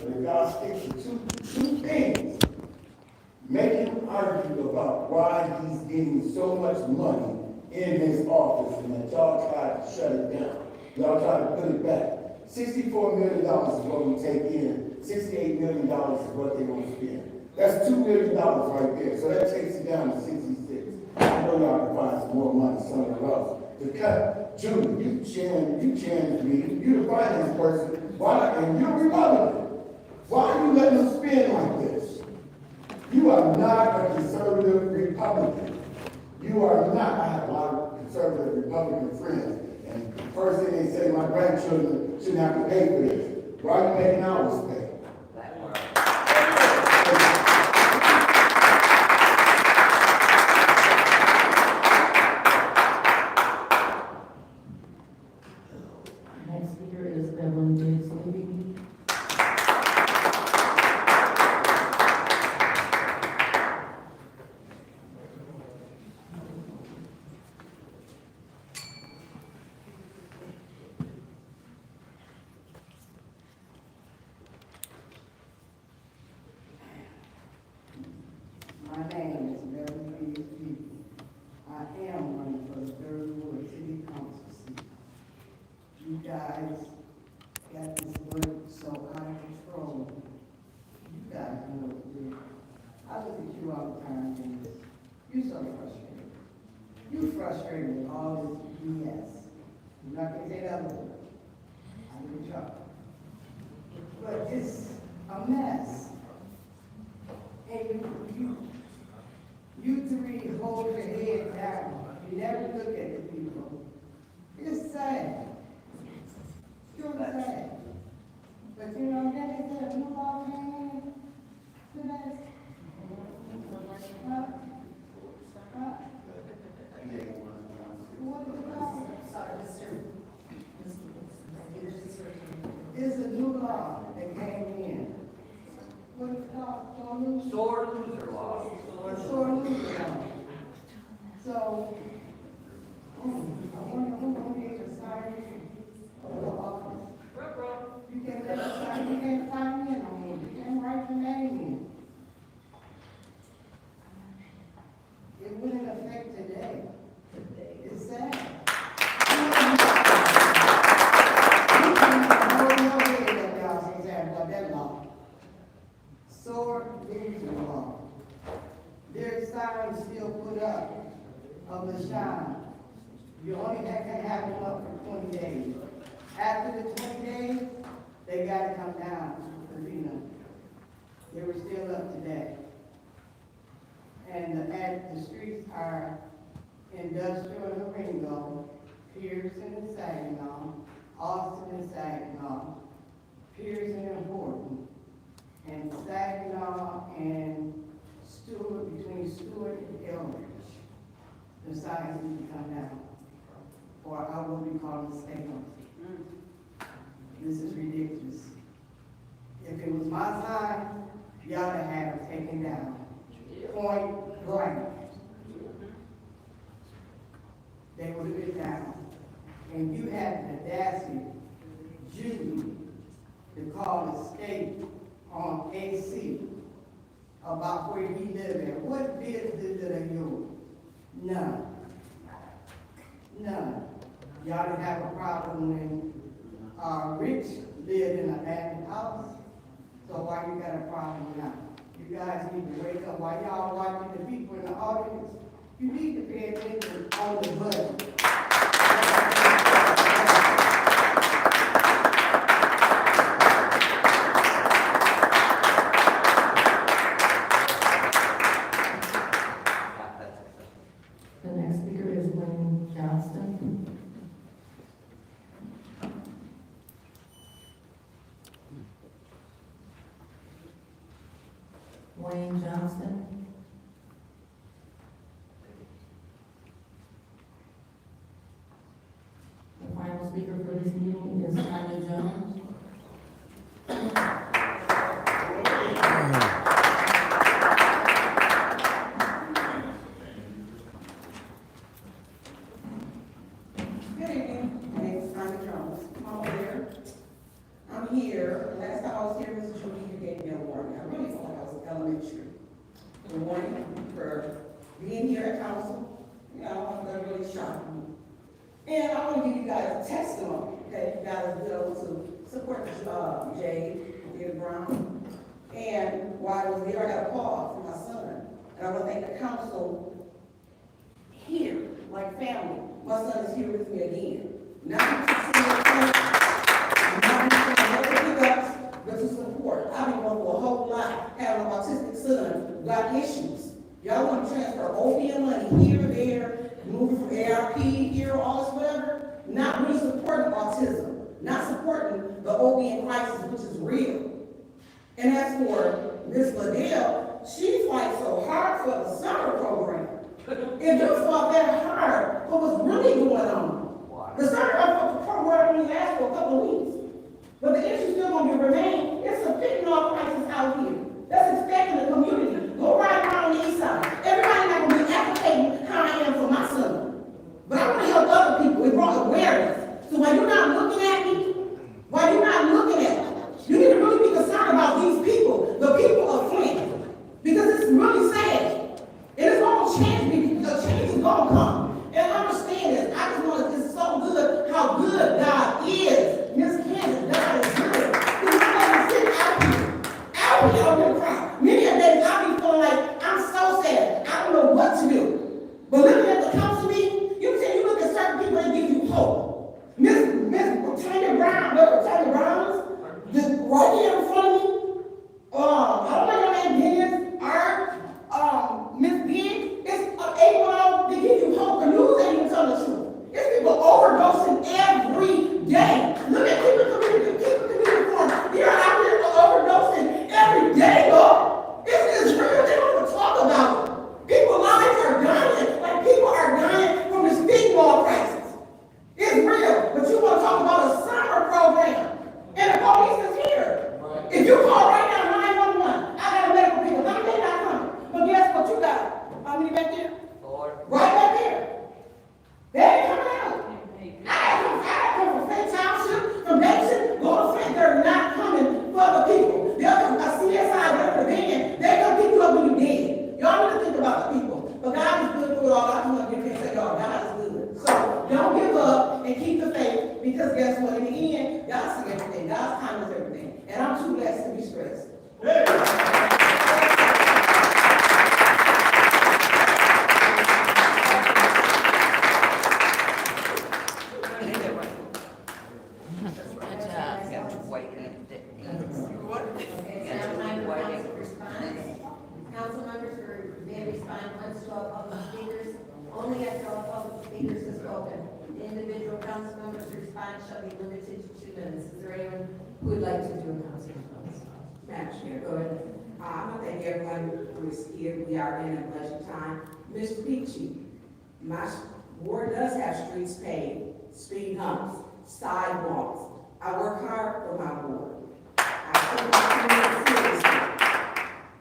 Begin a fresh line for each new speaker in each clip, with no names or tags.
But if y'all stick to two things, make him argue about why he's getting so much money in his office, and that y'all tried to shut it down. Y'all tried to put it back. $64 million is what we take in. $68 million is what they want to spend. That's $2 million right there. So that takes it down to 66. I know y'all can find some more money somewhere else to cut. Julie, you challenged me. You're the finance person. Why? And you're Republican. Why are you letting them spend like this? You are not a conservative Republican. You are not. I have a lot of conservative Republican friends. And the first thing they say, my grandchildren shouldn't have to pay for this. Why are you making ours pay?
Next speaker is Wyntis.
My name is Wyntis. I am running for the Third Ward City Council seat. You guys got this work so out of control. You guys know what to do. I look at you all the time, and you're so frustrated. You frustrated with all this BS. I'm not gonna say that word. I'm in trouble. But it's a mess. And you three hold your head down. You never look at the people. It's sad. Sure sad. But you know, then they said, move on, man. To that. Huh? What is it called?
Sorry,
It's a new law that came in. What is it called?
Sore loser law.
Sore loser law. So, I wonder who gonna get your sign for the office. You can't let us sign, you can't sign in on it, you can't write your name in. It went in effect today. It's sad. You can't hold your head up, y'all, so sad about that law. Sore loser law. There's signs still put up of the shine. You only can have them up for 20 days. After the 20 days, they gotta come down to the arena. They were still up today. And the streets are Industrial and Ringo, Pearson and Saginaw, Austin and Saginaw, Pearson and Horton, and Saginaw and Stewart, between Stewart and Eldridge. The signs need to come down, or I will be called a state. This is ridiculous. If it was my sign, y'all would have it taken down. Point blank. They would have been down. And you had the audacity, Judy, to call the state on AC about where he lived at. What business is it of yours? None. None. Y'all didn't have a problem when Rich lived in an abandoned house. So why you got a problem now? You guys need to wake up. While y'all watching the people in the audience, you need to pay attention on the budget.
The next speaker is Wayne Johnston. Wayne Johnston. The final speaker for this meeting is Tyler Jones.
Good evening, my name is Tanya Jones. I'm here. Last time I was here, Ms. Judy Good morning for being here at council. You know, that really shocked me. And I want to give you guys a testimony, okay? You guys be able to support Jay, David Brown. And while I was there, I got a call from my son. And I want to thank the council here, like family. My son is here with me again. Not to see not to else, but to support. I've been going for a whole life, having an autistic son who got issues. Y'all want to transfer opium money here, there, moving from ARP here, all this, whatever. Not really supporting autism, not supporting the opium crisis, which is real. And as for Ms. Liddell, she fights so hard for the summer program. If you fought that hard, what was really going on? The summer program only lasts for a couple of weeks. But the issue still going to remain. It's a fentanyl crisis out here. That's expecting the community. Go right around the east side. Everybody not going to be advocating how I am for my son. But I want to help other people. It brought awareness. So when you're not looking at me, while you're not looking at me, you need to really be concerned about these people, the people of Flint. Because it's really sad. And it's going to change me. The change is going to come. And understand this. I just want to, it's so good how good God is. Miss Kansas, God is good. He's not sitting out here on the crowd. Many of days I be feeling like I'm so sad. I don't know what to do. But looking at the council meeting, you look at certain people and give you hope. Miss Tanya Brown, Tanya Brown's, just right here in front of me. I don't know your name is, Miss Big, it's able to give you hope. The news ain't even telling the truth. It's people overdosing every day. Look at people community forums. You're out here overdosing every day, Lord. It's real. They don't even talk about it. People's lives are dying. Like people are dying from this fentanyl crisis. It's real. But you want to talk about a summer program. And the police is here. Right. If you call right now 911, I got a medical people. How many not coming? But guess what you got? How many back there? 4. Right back there. They ain't coming out. I come from Flint Township, from Nation, go to Flint. They're not coming for the people. They'll come, a CSI, they're the van. They come pick you up when you're dead. Y'all need to think about the people. But God is good for it all. I just want to get and say, y'all, God is good. So don't give up and keep the faith, because guess what? In the end, y'all see everything. God's time is everything. And I'm too blessed to be stressed.
Council members may respond once to all public speakers, only after all public speakers have spoken. The individual council member's response shall be limited to 2 minutes. Is there anyone who would like to do a council response? Madam Chair, go ahead.
I want to thank everyone who is here. We are in a budget time. Mr. Peachy, my ward does have streets paved, speed humps, sidewalks. I work hard for my ward. I take my community seriously.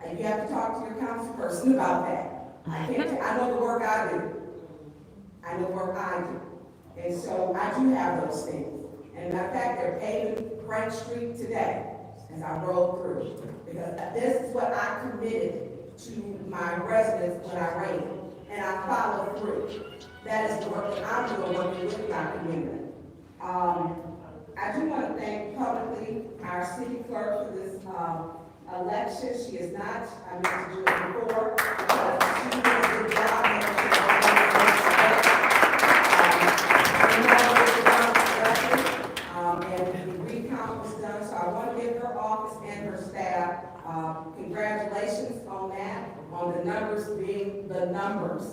And you have to talk to your council person about that. I know the work I do. I know the work I do. And so I do have those things. And in fact, they're paving Frank Street today as I roll through. Because this is what I committed to my residents when I ran. And I followed through. That is the work that I'm doing, working with my community. I do want to thank publicly our city clerk for this election. She is not, I meant to do it before, because she did a good job. And the recount was done, so I want to give her office and her staff congratulations on that, on the numbers being the numbers.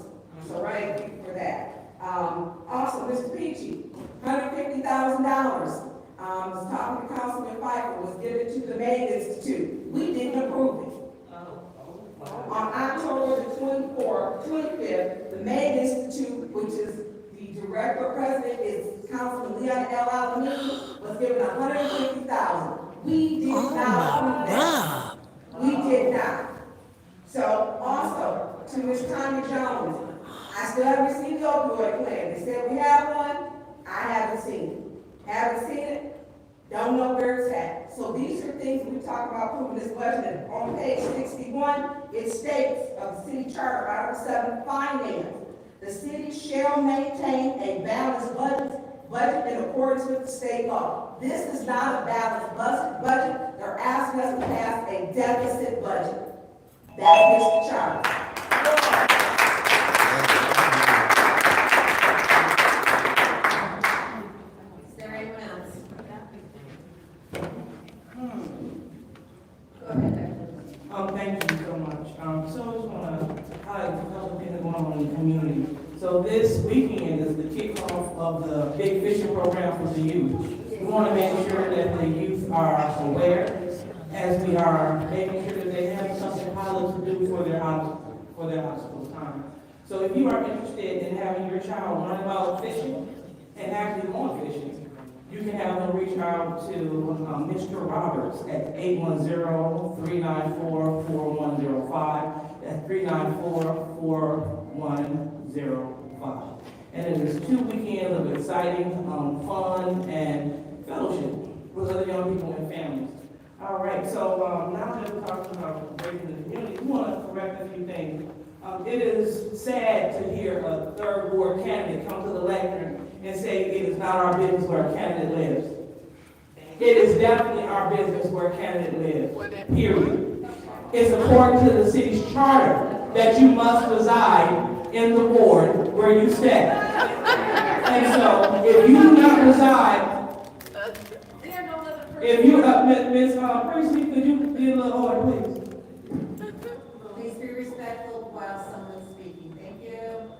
So thank you for that. Also, Mr. Peachy, $150,000. I was talking to Councilman Pfeiffer, was given to the Maid Institute. We didn't approve it. On October the 25th, the Maid Institute, which is the director president is Councilman Leon L. Alamini, was given $150,000. We did not approve that. We did not. So also, to Ms. Tanya Jones, I still haven't received the opioid plan. They said we have one. I haven't seen it. Haven't seen it. don't know where it's at. So these are things we talk about proving this budget. And on page 61, it states of the city charter, Article 7, finance. The city shall maintain a balanced budget in accordance with the state law. This is not a balanced budget. They're asking us to pass a deficit budget. That is the charter.
Is there anyone else? Go ahead,
Thank you so much. So I just want to highlight a couple things going on in the community. So this weekend is the kickoff of the big fishing program for the youth. We want to make sure that the youth are aware as we are making sure that they have something positive to do for their high school time. So if you are interested in having your child learn about fishing and actually going fishing, you can have them reach out to Mr. Roberts at 810-394-4105. That's 394-4105. And it is 2 weekends of exciting fun and fellowship with other young people and families. All right, so now that we're talking about breaking the community, we want to correct a few things. It is sad to hear a third ward candidate come to the lectern and say it is not our business where a candidate lives. It is definitely our business where a candidate lives, period. It's according to the city's charter that you must reside in the ward where you stay. And so, if you do not reside, if you, Ms. Priestley, could you be a little order, please?
please be respectful while someone's speaking. Thank you.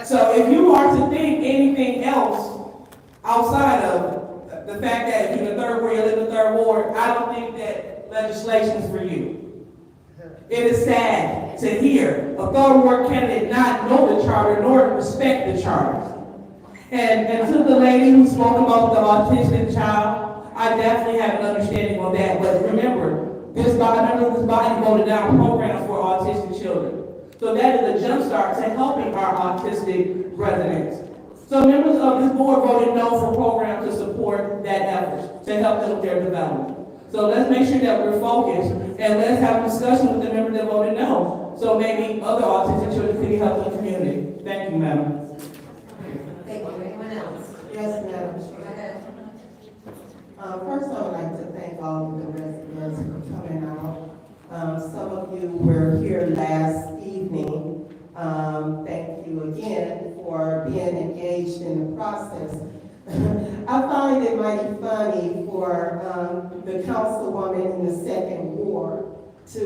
So if you are to think anything else outside of the fact that if you're in the third ward, you live in the third ward, I don't think that legislation is for you. It is sad to hear a third ward candidate not know the charter nor respect the charter. And to the lady who spoke about the autistic child, I definitely have an understanding on that. But remember, this body voted down programs for autistic children. So that is a jumpstart to helping our autistic residents. So members of this board voted no for programs to support that effort, to help them with their development. So let's make sure that we're focused and let's have a discussion with the members that voted no. So maybe other autistic children can help the community. Thank you, Madam.
Thank you. Anyone else?
Yes, Madam
Go ahead.
First, I would like to thank all of the residents for coming out. Some of you were here last evening. Thank you again for being engaged in the process. I find it mighty funny for the councilwoman in the second ward to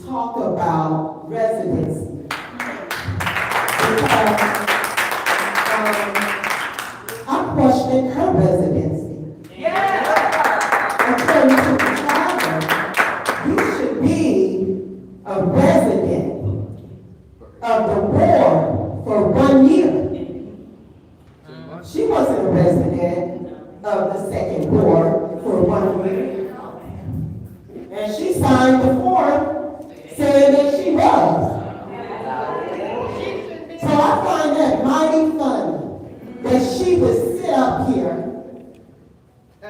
talk about residency. Because I questioned her residency. According to the charter, you should be a resident of the ward for 1 year. She wasn't a resident of the second ward for 1 year. And she signed the form saying that she was. So I find that mighty funny that she would sit up here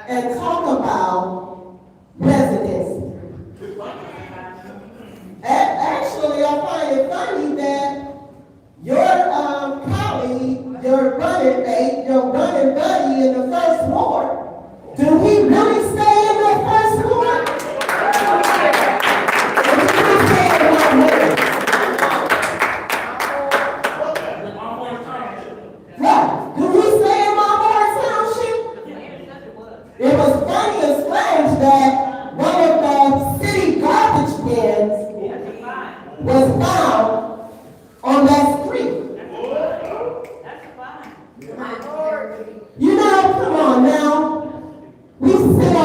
and talk about residency. Actually, I find it funny that your colleague, your running mate, your running buddy in the first ward, do he really stay in the first ward? Yeah, do he stay in my Township? It was funny and strange that one of the city garbage bins was found on that street. You know, come on now. We sit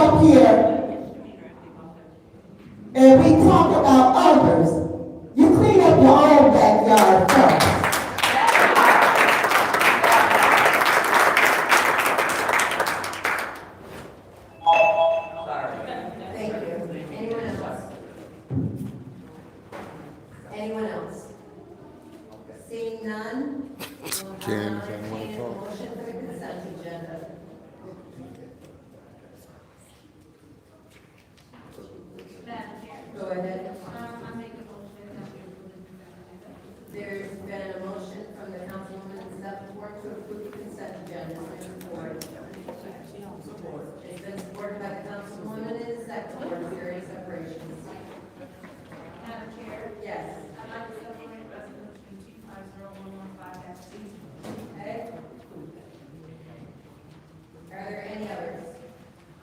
ahead.
I make a motion that we approve the consent agenda.
There's been a motion from the councilwoman Davenport to approve the consent agenda. Is there support? It's been supported by the councilwoman. Is there support? Is there any separations?
Madam Chair,
Yes.
I'd like to separate resolution 250115-2.
Okay. Are there any others?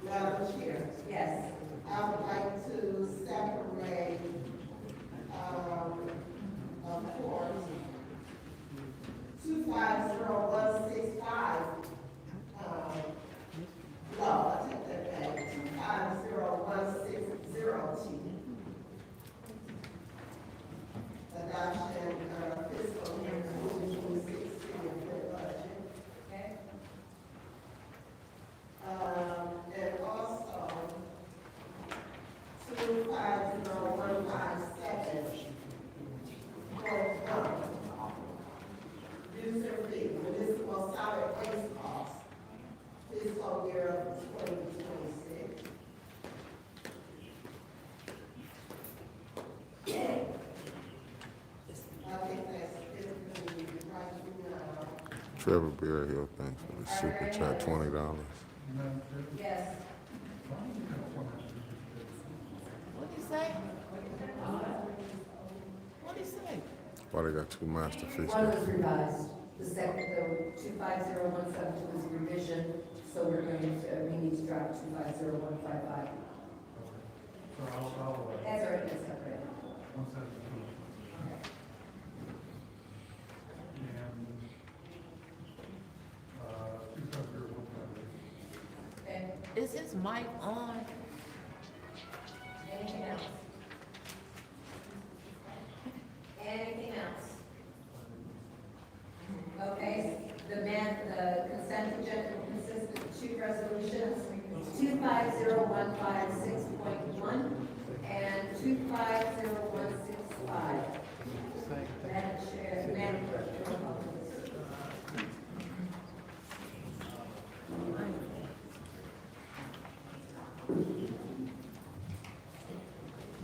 Madam Chair,
Yes.
I would like to separate, of course, 250165, no, I take that back, 250160T. Adoption of fiscal year 2026 city budget.
Okay.
And also, 250157, user fee, municipal solid waste costs, fiscal year of 2026. I think that's typically right now.
Trevor Berryhill thing for the super chat, $20.
Yes.
What'd he say? What'd he say?
Why they got two master fees?
One was revised. The second, the 250172 was revision, so we're going to, we need to drop 250155. That's already been separated. Okay.
Is his mic on?
Anything else? Anything else? Okay, the consent agenda consists of two resolutions, 250156.1 and 250165. Madam Chair, Madam Clerk, roll call, please.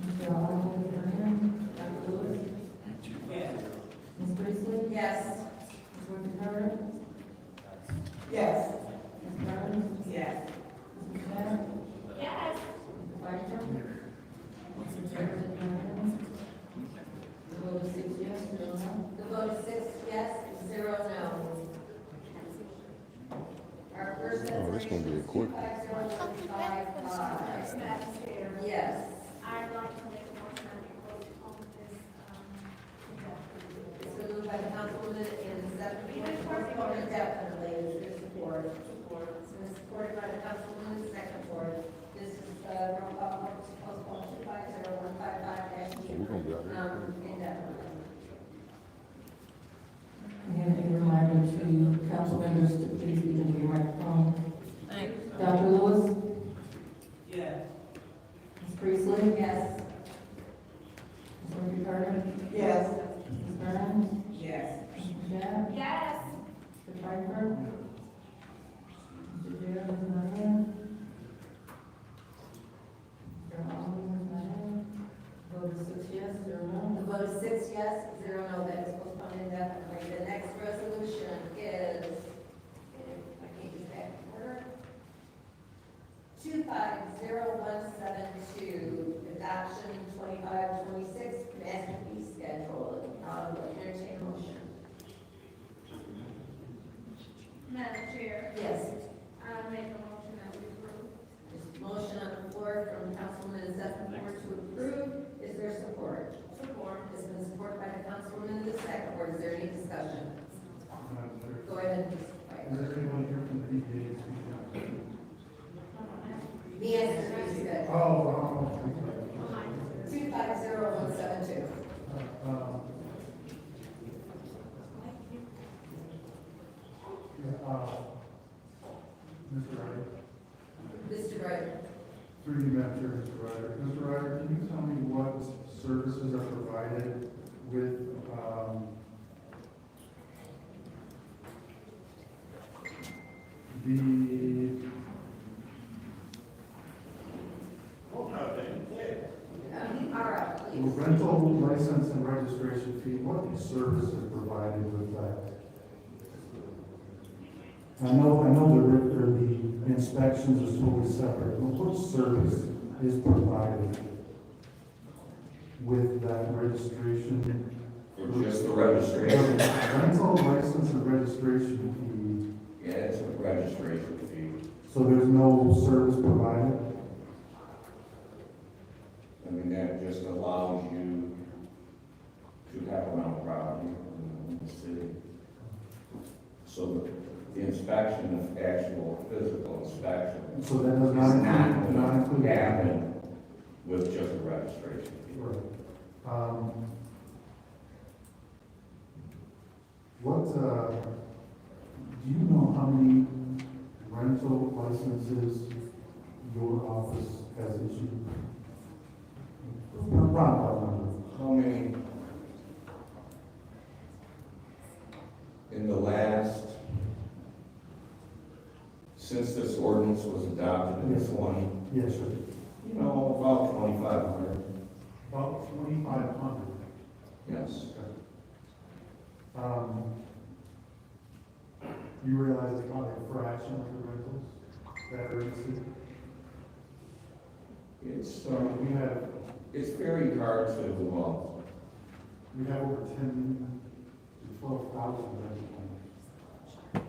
Mr. Allen, Dr. Lewis,
Yes.
Ms. Priestley,
Yes.
Ms. Winter,
Yes.
Ms. Burns,
Yes.
Ms. Smith,
Yes.
Mr. Pfeiffer, Mr. President, the vote is 6 yes, 0 no.
The vote is 6 yes, 0 no. Our first
Oh, this gonna be a quick one.
250155.
Madam Chair,
Yes.
I'd like to make a motion that we postpone this,
It's been moved by the councilwoman and postponed indefinitely. Is there support? Support. It's been supported by the councilwoman, second for. This is, roll call vote to postpone 250155
We're gonna be out here.
indefinitely.
And a reminder to council members to please speak into your microphone. Dr. Lewis,
Yes.
Ms. Priestley,
Yes.
Ms. Winter,
Yes.
Ms. Burns,
Yes.
Mr. Shad,
yes.
Mr. Pfeiffer, Mr. Jerry, Ms. Moran, Mr. Allen, Ms. Moran. Vote is 6 yes, 0
The
no.
vote is 6 yes, 0 no. That is postponed indefinitely. The next resolution is, if I can't get back in order, 250172, adoption 2526, master fee schedule. Entertain a motion.
Madam Chair,
Yes.
I make a motion that we approve.
There's a motion on the floor from Councilwoman Davenport to approve. Is there support? Support. It's been supported by the councilwoman in the second ward. Is there any discussion? Go ahead, Ms. White.
Is there anyone here from the PTA speaking?
The answer is good.
Oh,
250172.
Mr. Ryder,
Mr. Wright.
through you, Madam Chair, Mr. Ryder. Mr. Ryder, can you tell me what services are provided with, the
All right.
rental license and registration fee, what services provided with that? I know the inspections is totally separate, but what service is provided with that registration?
Or just the registration?
Rental license and registration fee.
Yeah, it's a registration fee.
So there's no service provided?
I mean, that just allows you to have around property in the city. So the inspection, the actual physical inspection,
So that does
is
not
not
include, not
going
include.
to happen with just a registration fee.
Right. Do you know how many rental licenses your office has issued? Round number.
How many in the last, since this ordinance was adopted in
Yes.
20,
Yes, sir.
you know, about 2,500,
About 2,500.
yes.
You realize it's probably a fraction of the rentals that are issued?
It's,
We have,
it's very hard to,
we have over 10 to 12,000 rental homes.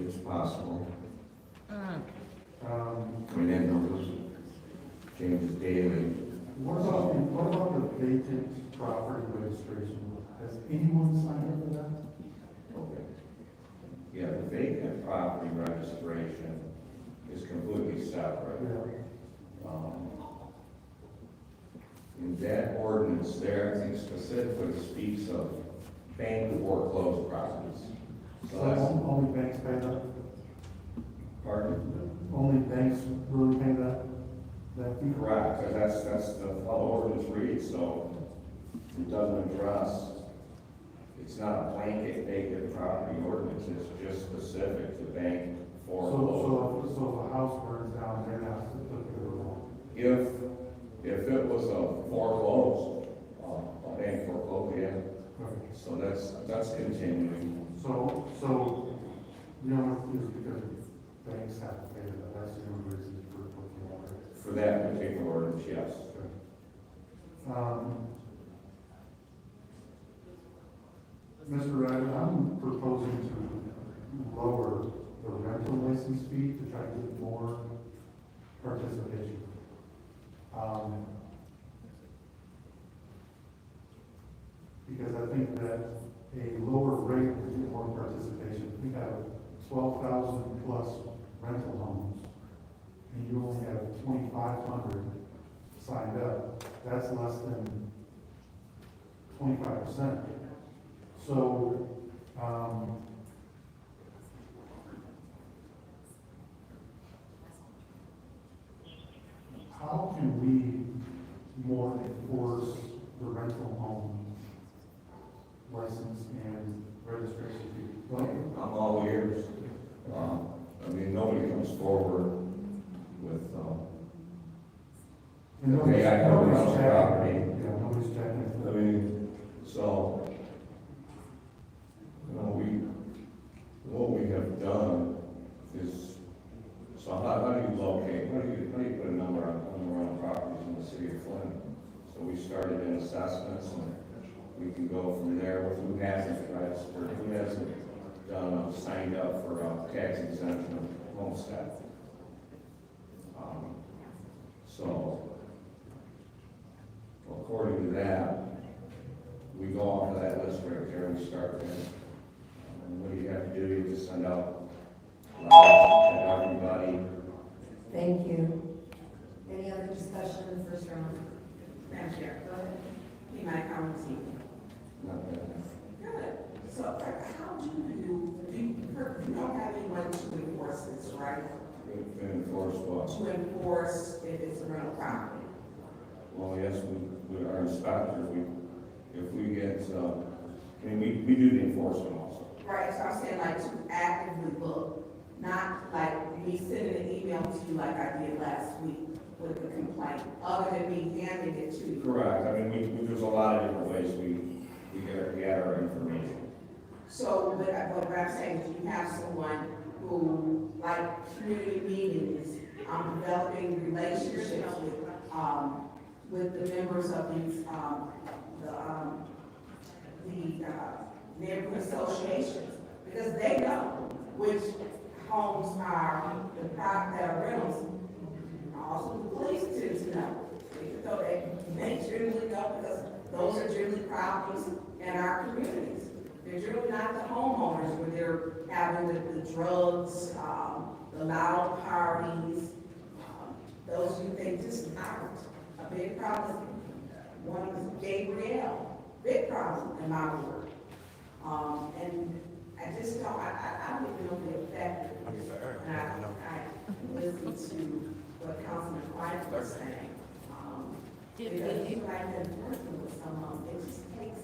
it's possible.
Um,
I mean, that number changes daily.
What about the vacant property registration? Has anyone signed up for that?
Okay. Yeah, the vacant property registration is completely separate. In that ordinance there, I think specifically speaks of bank foreclosed properties. So that's,
Only banks pay that?
pardon?
Only banks really pay that fee?
Correct, because that's the, how the ordinance reads, so it doesn't address, it's not a blanket vacant property ordinance, it's just specific to bank foreclosed.
So if a house burns down, they're not to put their own.
If it was a foreclosed, a bank foreclosed, yeah,
Right.
so that's continuing.
So, you know, it's because banks have to pay that, that's the only reason for looking at it.
For that particular ordinance, yes.
Mr. Ryder, I'm proposing to lower the rental license fee to try to get more participation. Because I think that a lower rate would get more participation. We have 12,000 plus rental homes, and you only have 2,500 signed up. That's less than 25%. So, how can we more enforce the rental home license and registration fee? Well,
I'm all ears. I mean, nobody comes forward with,
and nobody's-
Okay, I have
nobody's
rental
checking.
property.
Yeah, nobody's checking.
I mean, so, you know, what we have done is, so how do you locate, how do you put a number on properties in the city of Flint? So we started in assessments, and we can go from there with who hasn't registered, who hasn't done, signed up for tax exemption of homestead. So, according to that, we go off of that list right there, we start there. And what do you have to do? You just send out letters to everybody.
Thank you. Any other discussion in the first round?
Madam Chair,
Go ahead.
be my conversation.
Not bad.
Good. So how do you don't have anyone to enforce this, right?
Enforce what?
To enforce if it's a rental property?
Well, yes, we are inspectors, if we get, I mean, we do the enforcement also.
Right, so I'm saying like to actively look, not like me sending an email to you like I did last week with the complaint other than me handing it to you.
Correct, I mean, there's a lot of different ways we get our information.
So, but what I'm saying is you have someone who, like community meetings, developing relationships with the members of these, the neighborhood associations, because they know which homes are the private that are rentals. Also, the police tend to know. Even though they generally know, because those are generally problems in our communities. They're generally not the homeowners where they're having the drugs, the loud parties. Those you think just aren't a big problem. One is Gabrielle, big problem in my work. And I just don't, I don't even know the effect. And I listened to what Councilman White was saying. Because you like that working with someone, it just takes,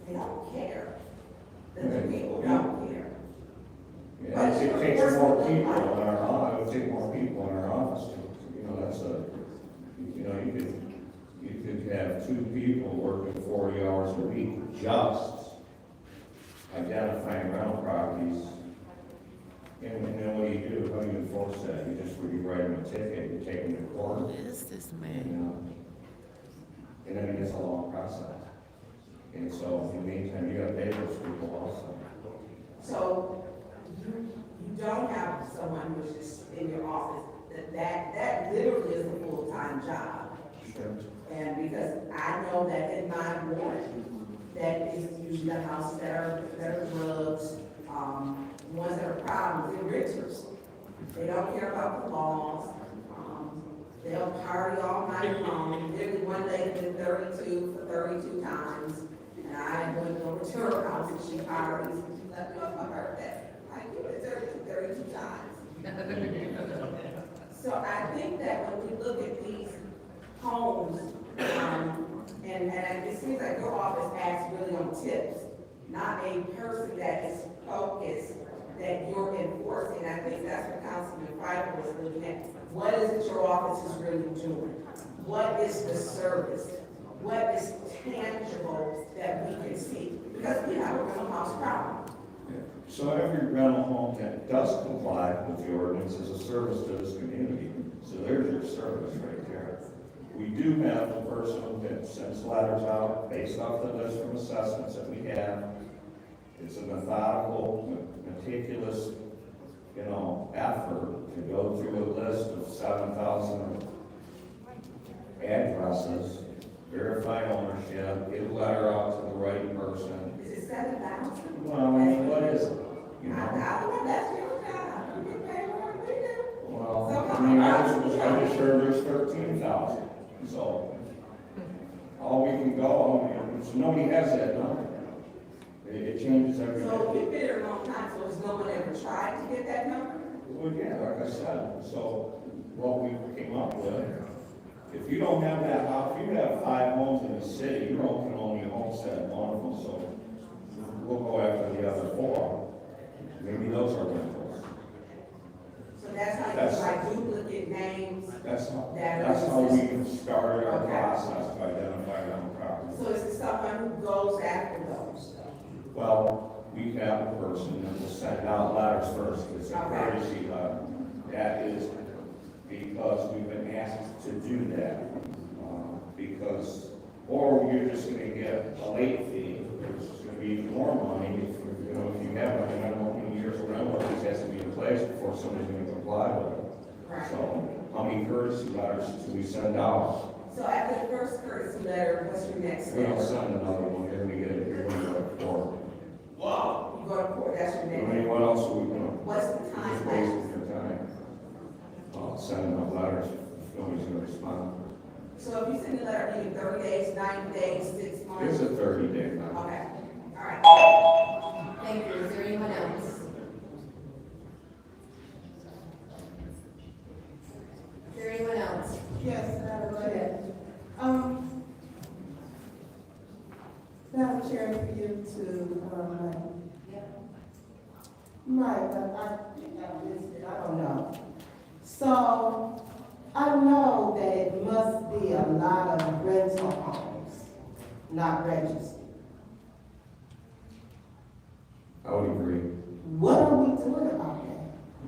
they don't care. The people don't care.
Yeah, it takes more people in our office, it would take more people in our office to, you know, that's a, you know, you could have 2 people working 40 hours a week just identifying rental properties. And then what do? How do you enforce that? You write them a ticket, you take them to court.
Who is this man?
You know, and then it's a long process. And so in the meantime, you gotta pay those people also.
So you don't have someone who's just in your office, that literally is a full-time job.
Sure.
And because I know that in my ward, that is usually the houses that are drugs, ones that are problems, they're renters. They don't care about the laws. They'll party all night long. Literally one lady did 32 for 32 times. And I went over to her house and she parties and she let me off my birthday. I give it 32 times. So I think that when we look at these homes, and it seems like your office acts really on tips, not a person that is focused, that you're enforcing. I think that's what Councilman Fifer was looking at. What is it your office is really doing? What is the service? What is tangible that we can see? Because we have a rental house problem.
Yeah. So every rental home that does comply with the ordinance is a service to this community. So there's your service right there. We do have a person that sends letters out based off the list from assessments that we have. It's a methodical, meticulous, you know, effort to go through a list of 7,000 addresses, verify ownership, get a letter out to the right person.
Is it 7,000?
Well, I mean, what is it? You know?
I don't know, that's your job. You get paid more than we do.
Well, I mean, I just heard there's 13,000. So all we can go, I mean, so nobody has that number. It changes every day.
So we've been here a long time, so has no one ever tried to get that number?
Well, yeah, like I said, so what we came up with, if you don't have that house, if you have 5 homes in the city, you can only homestead one of them, so we'll go after the other 4. Maybe those are rentals.
So that's how you like duplicate names?
That's how we started our process to identify rental properties.
So is it someone who goes after those?
Well, we have a person that will send out letters first, it's a courtesy letter. That is because we've been asked to do that. Or you're just gonna get a late fee, there's gonna be more money if you have, like, I don't know how many years of rental, this has to be in place before somebody's gonna comply with it.
Right.
So, how many courtesy letters do we send out?
So after the first courtesy letter, what's your next
We don't
step?
send another one, then we get it, you're gonna go to court.
Wow. You go to court, that's your
I
next.
mean, what else are we doing?
What's the
Just
time?
wasting your time. Sending out letters, if nobody's gonna respond.
So if you send a letter, maybe 30 days, 90 days, 6 months?
It's a 30-day now.
Okay, all right.
Thank you. Is there anyone else? Is there anyone else?
Yes, Madam Chair. Madam Chair, for you to, right, but I think I missed it, I don't know. So, I know that it must be lot of rental homes not registered.
I would agree.
What are we doing about that?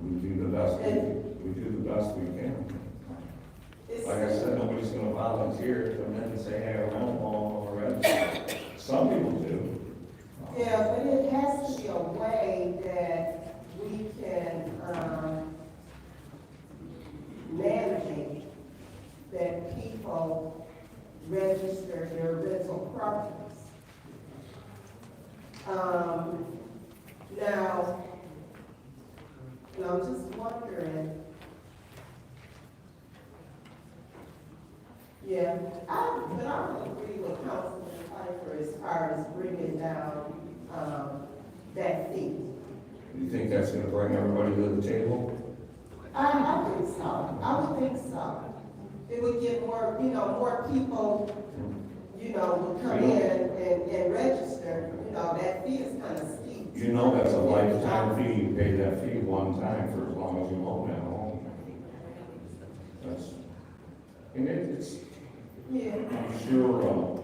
We do the best, we do the best we can. Like I said, nobody's gonna volunteer to come in and say, hey, I rent a home or register. Some people do.
Yeah, but it has to be a way that we can, manage that people register their rental properties. Now, I'm just wondering, yeah, but I would agree with Councilman Pfeiffer as far as bringing down, that fee.
You think that's gonna bring everybody to the table?
I think so, I would think so. It would get more, more people, would come in and register, that fee is kind of steep.
You know that's a lifetime fee, you pay that fee one time for as long as you own that home. That's, and it's,
Yeah,
I'm sure,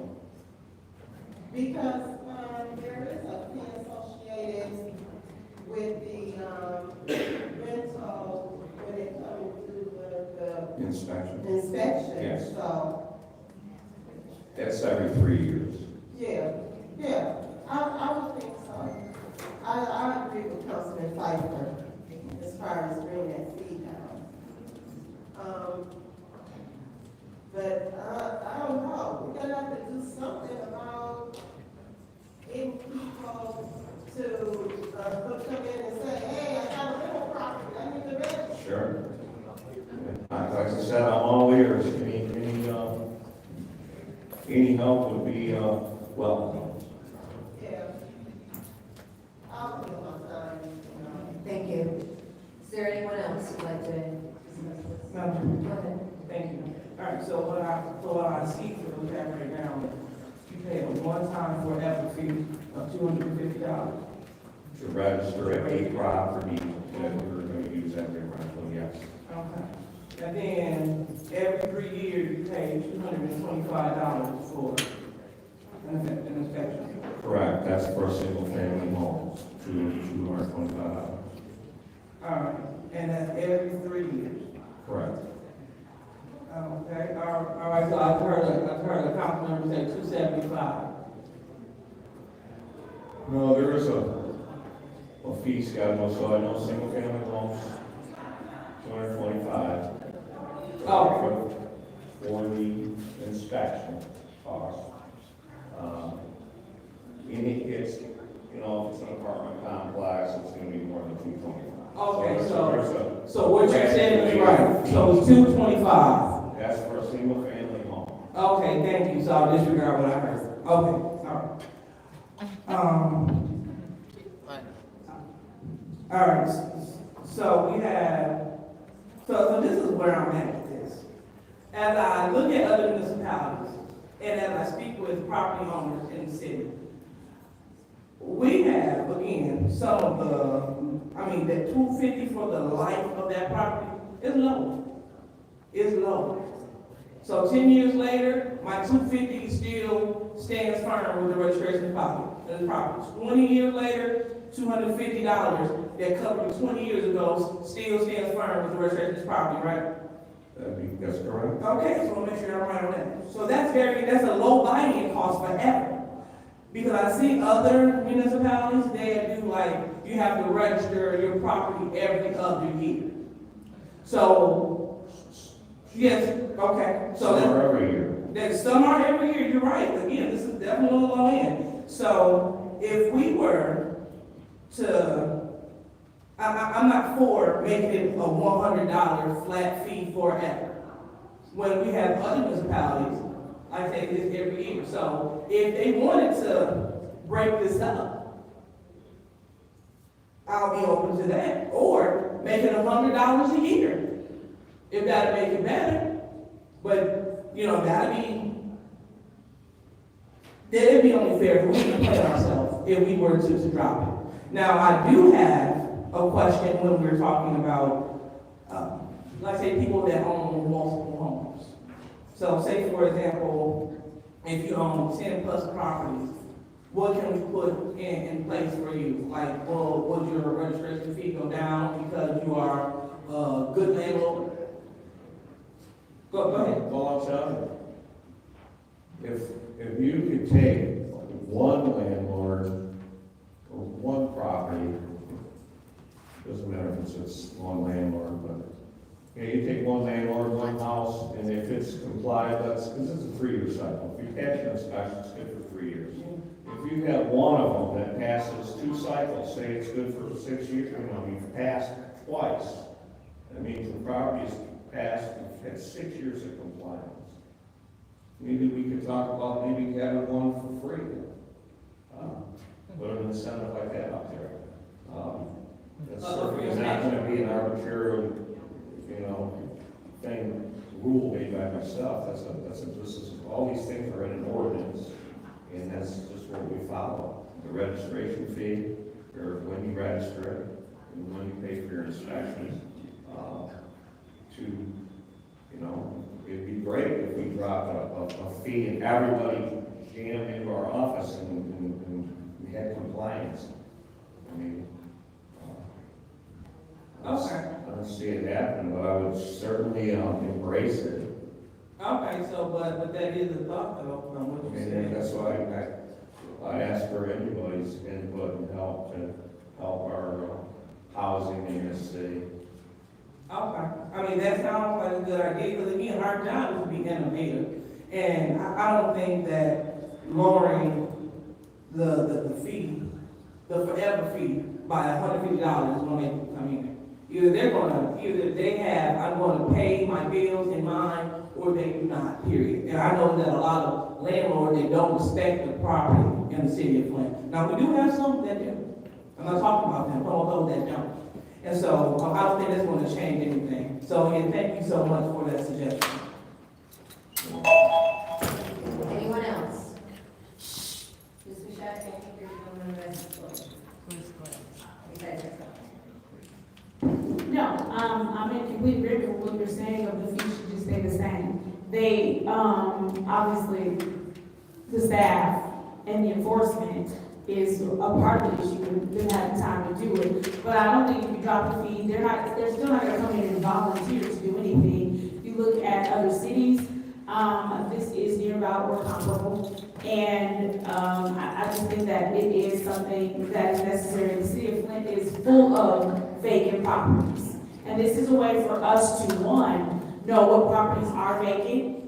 because, there is a fee associated with the, rental when it comes to the
inspection,
inspection,
Yes.
so,
that's every 3 years.
yeah, I would think so. I agree with Councilman Pfeiffer as far as bringing that fee down. But, I don't know, we're gonna have to do something about getting people to, come in and say, hey, I got a rental property, I need to register.
Sure. Like I said, I'm all ears. Any help would be, welcome.
Yeah. I'll put my time,
Thank you. Is there anyone else who'd like to discuss this?
Madam
Go ahead.
Thank you. All right, so what I see for the have right now, you pay a one-time forever fee of $250.
To register every property that we're gonna use every rental, yes.
Okay. And then every 3 years, you pay $225 for an inspection.
Correct, that's for a single family home, $225.
All right, and that's every 3 years.
Correct.
Okay, all right, so I've heard a council member say 275.
No, there is a fee schedule, so I know single family homes, 225.
Oh.
For the inspection cost. It's, if it's an apartment complex, it's gonna be more than 225.
Okay,
there's
so what you're saying is right, so it's 225.
That's for a single family home.
Okay, thank you, so I'll disregard what I heard. Okay, all right, so we have, so this is where I'm at with this. As I look at other municipalities, and as I speak with property owners in the city, we have, again, some of the $250 for the life of that property is low. It's low. So 10 years later, my $250 still stands firm with the registration of the property. 20 years later, $250 that covered 20 years ago still stands firm with the registration of this property, right?
That's correct.
Okay, so I'll make sure I'm right on that. So that's a low buy-in cost forever. Because I see other municipalities, they do you have to register your property every other year. So, yes, okay. So
Some are every year.
Some are every year, you're right. Again, this is definitely a low end. So if we were to, I'm not for making it a $100 flat fee forever. When we have other municipalities, I take this every year. So if they wanted to break this up, I'll be open to that. Or make it $100 a year. If that'll make it better. But, it'd be only fair if we can play ourselves if we were to drop it. Now, I do have a question when we're talking about, let's say people that own multiple homes. So say for example, if you own 10 plus properties, what can we put in place for you? Like, well, would your registration fee go down because you are a good landlord? Go ahead.
Well, I'll tell you. If you could take one landlord or one property, doesn't matter if it's one landlord, but, you take one landlord, one house, and if it's complied, because it's a 3-year cycle. If you pass your inspection, it's good for 3 years. If you have one of them that passes 2 cycles, say it's good for 6 years, you've passed twice. That means the property's passed, you've had 6 years of compliance. Maybe we could talk about maybe having one for free. Put an incentive like that out there. That's certainly not gonna be an arbitrary, rule made by myself. All these things are in an ordinance, and that's just what we follow. The registration fee, or when you register it, and when you pay for your inspections, it'd be great if we dropped a fee and everybody jammed into our office and we had compliance. I mean, I don't see it happening, but I would certainly embrace it.
Okay, so, but that is a thought though, from what you said.
That's why I ask for anybody's input and help to help our housing in this city.
Okay, I mean, that sounds like a good idea, because again, our job is to be innovative. And I don't think that lowering the fee, the forever fee by $150 is gonna make them come in. Either they have, I'm gonna pay my bills in mind, or they do not, period. And I know that a lot of landlords, they don't respect the property in the city of Flint. Now, we do have some that do. I'm not talking about them, all those that don't. And so, I don't think that's gonna change anything. So, again, thank you so much for that suggestion.
Anyone else? Ms. Michelle, thank you for your comment.
No, I'm in complete agreement with what you're saying, of the fee should just stay the same. They, obviously, the staff and the enforcement is a part of the issue, and them having time to do it. But I don't think if you drop the fee, they're still not gonna come in and volunteer to do anything. If you look at other cities, this is nearby or comparable. And, I just think that it is something that is necessary. The city of Flint is full of vacant properties. And this is a way for us to, one, know what properties are vacant.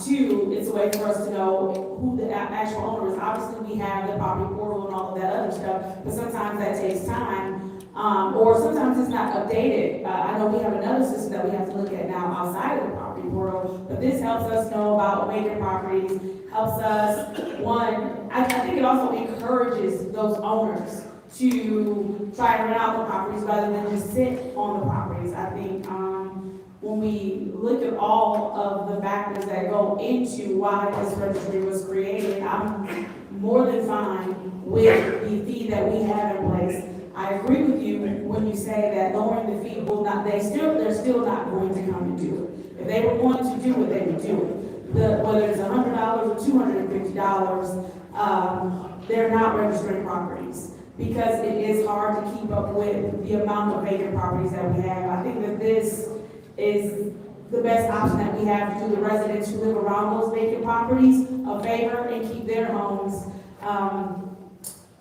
Two, it's a way for us to know who the actual owner is. Obviously, we have the property portal and all of that other stuff, but sometimes that takes time. Or sometimes it's not updated. I know we have another system that we have to look at now outside of the property portal, but this helps us know about vacant properties, helps us, one, I think it also encourages those owners to try and rent out the properties rather than just sit on the properties. I think, when we look at all of the factors that go into why this registry was created, I'm more than fine with the fee that we have in place. I agree with you when you say that lowering the fee will not, they're still not going to come and do it. If they were going to do it, they would do it. Whether it's $100 or $250, they're not registering properties, because it is hard to keep up with the amount of vacant properties that we have. I think that this is the best option that we have to do the residents who live around those vacant properties a favor and keep their homes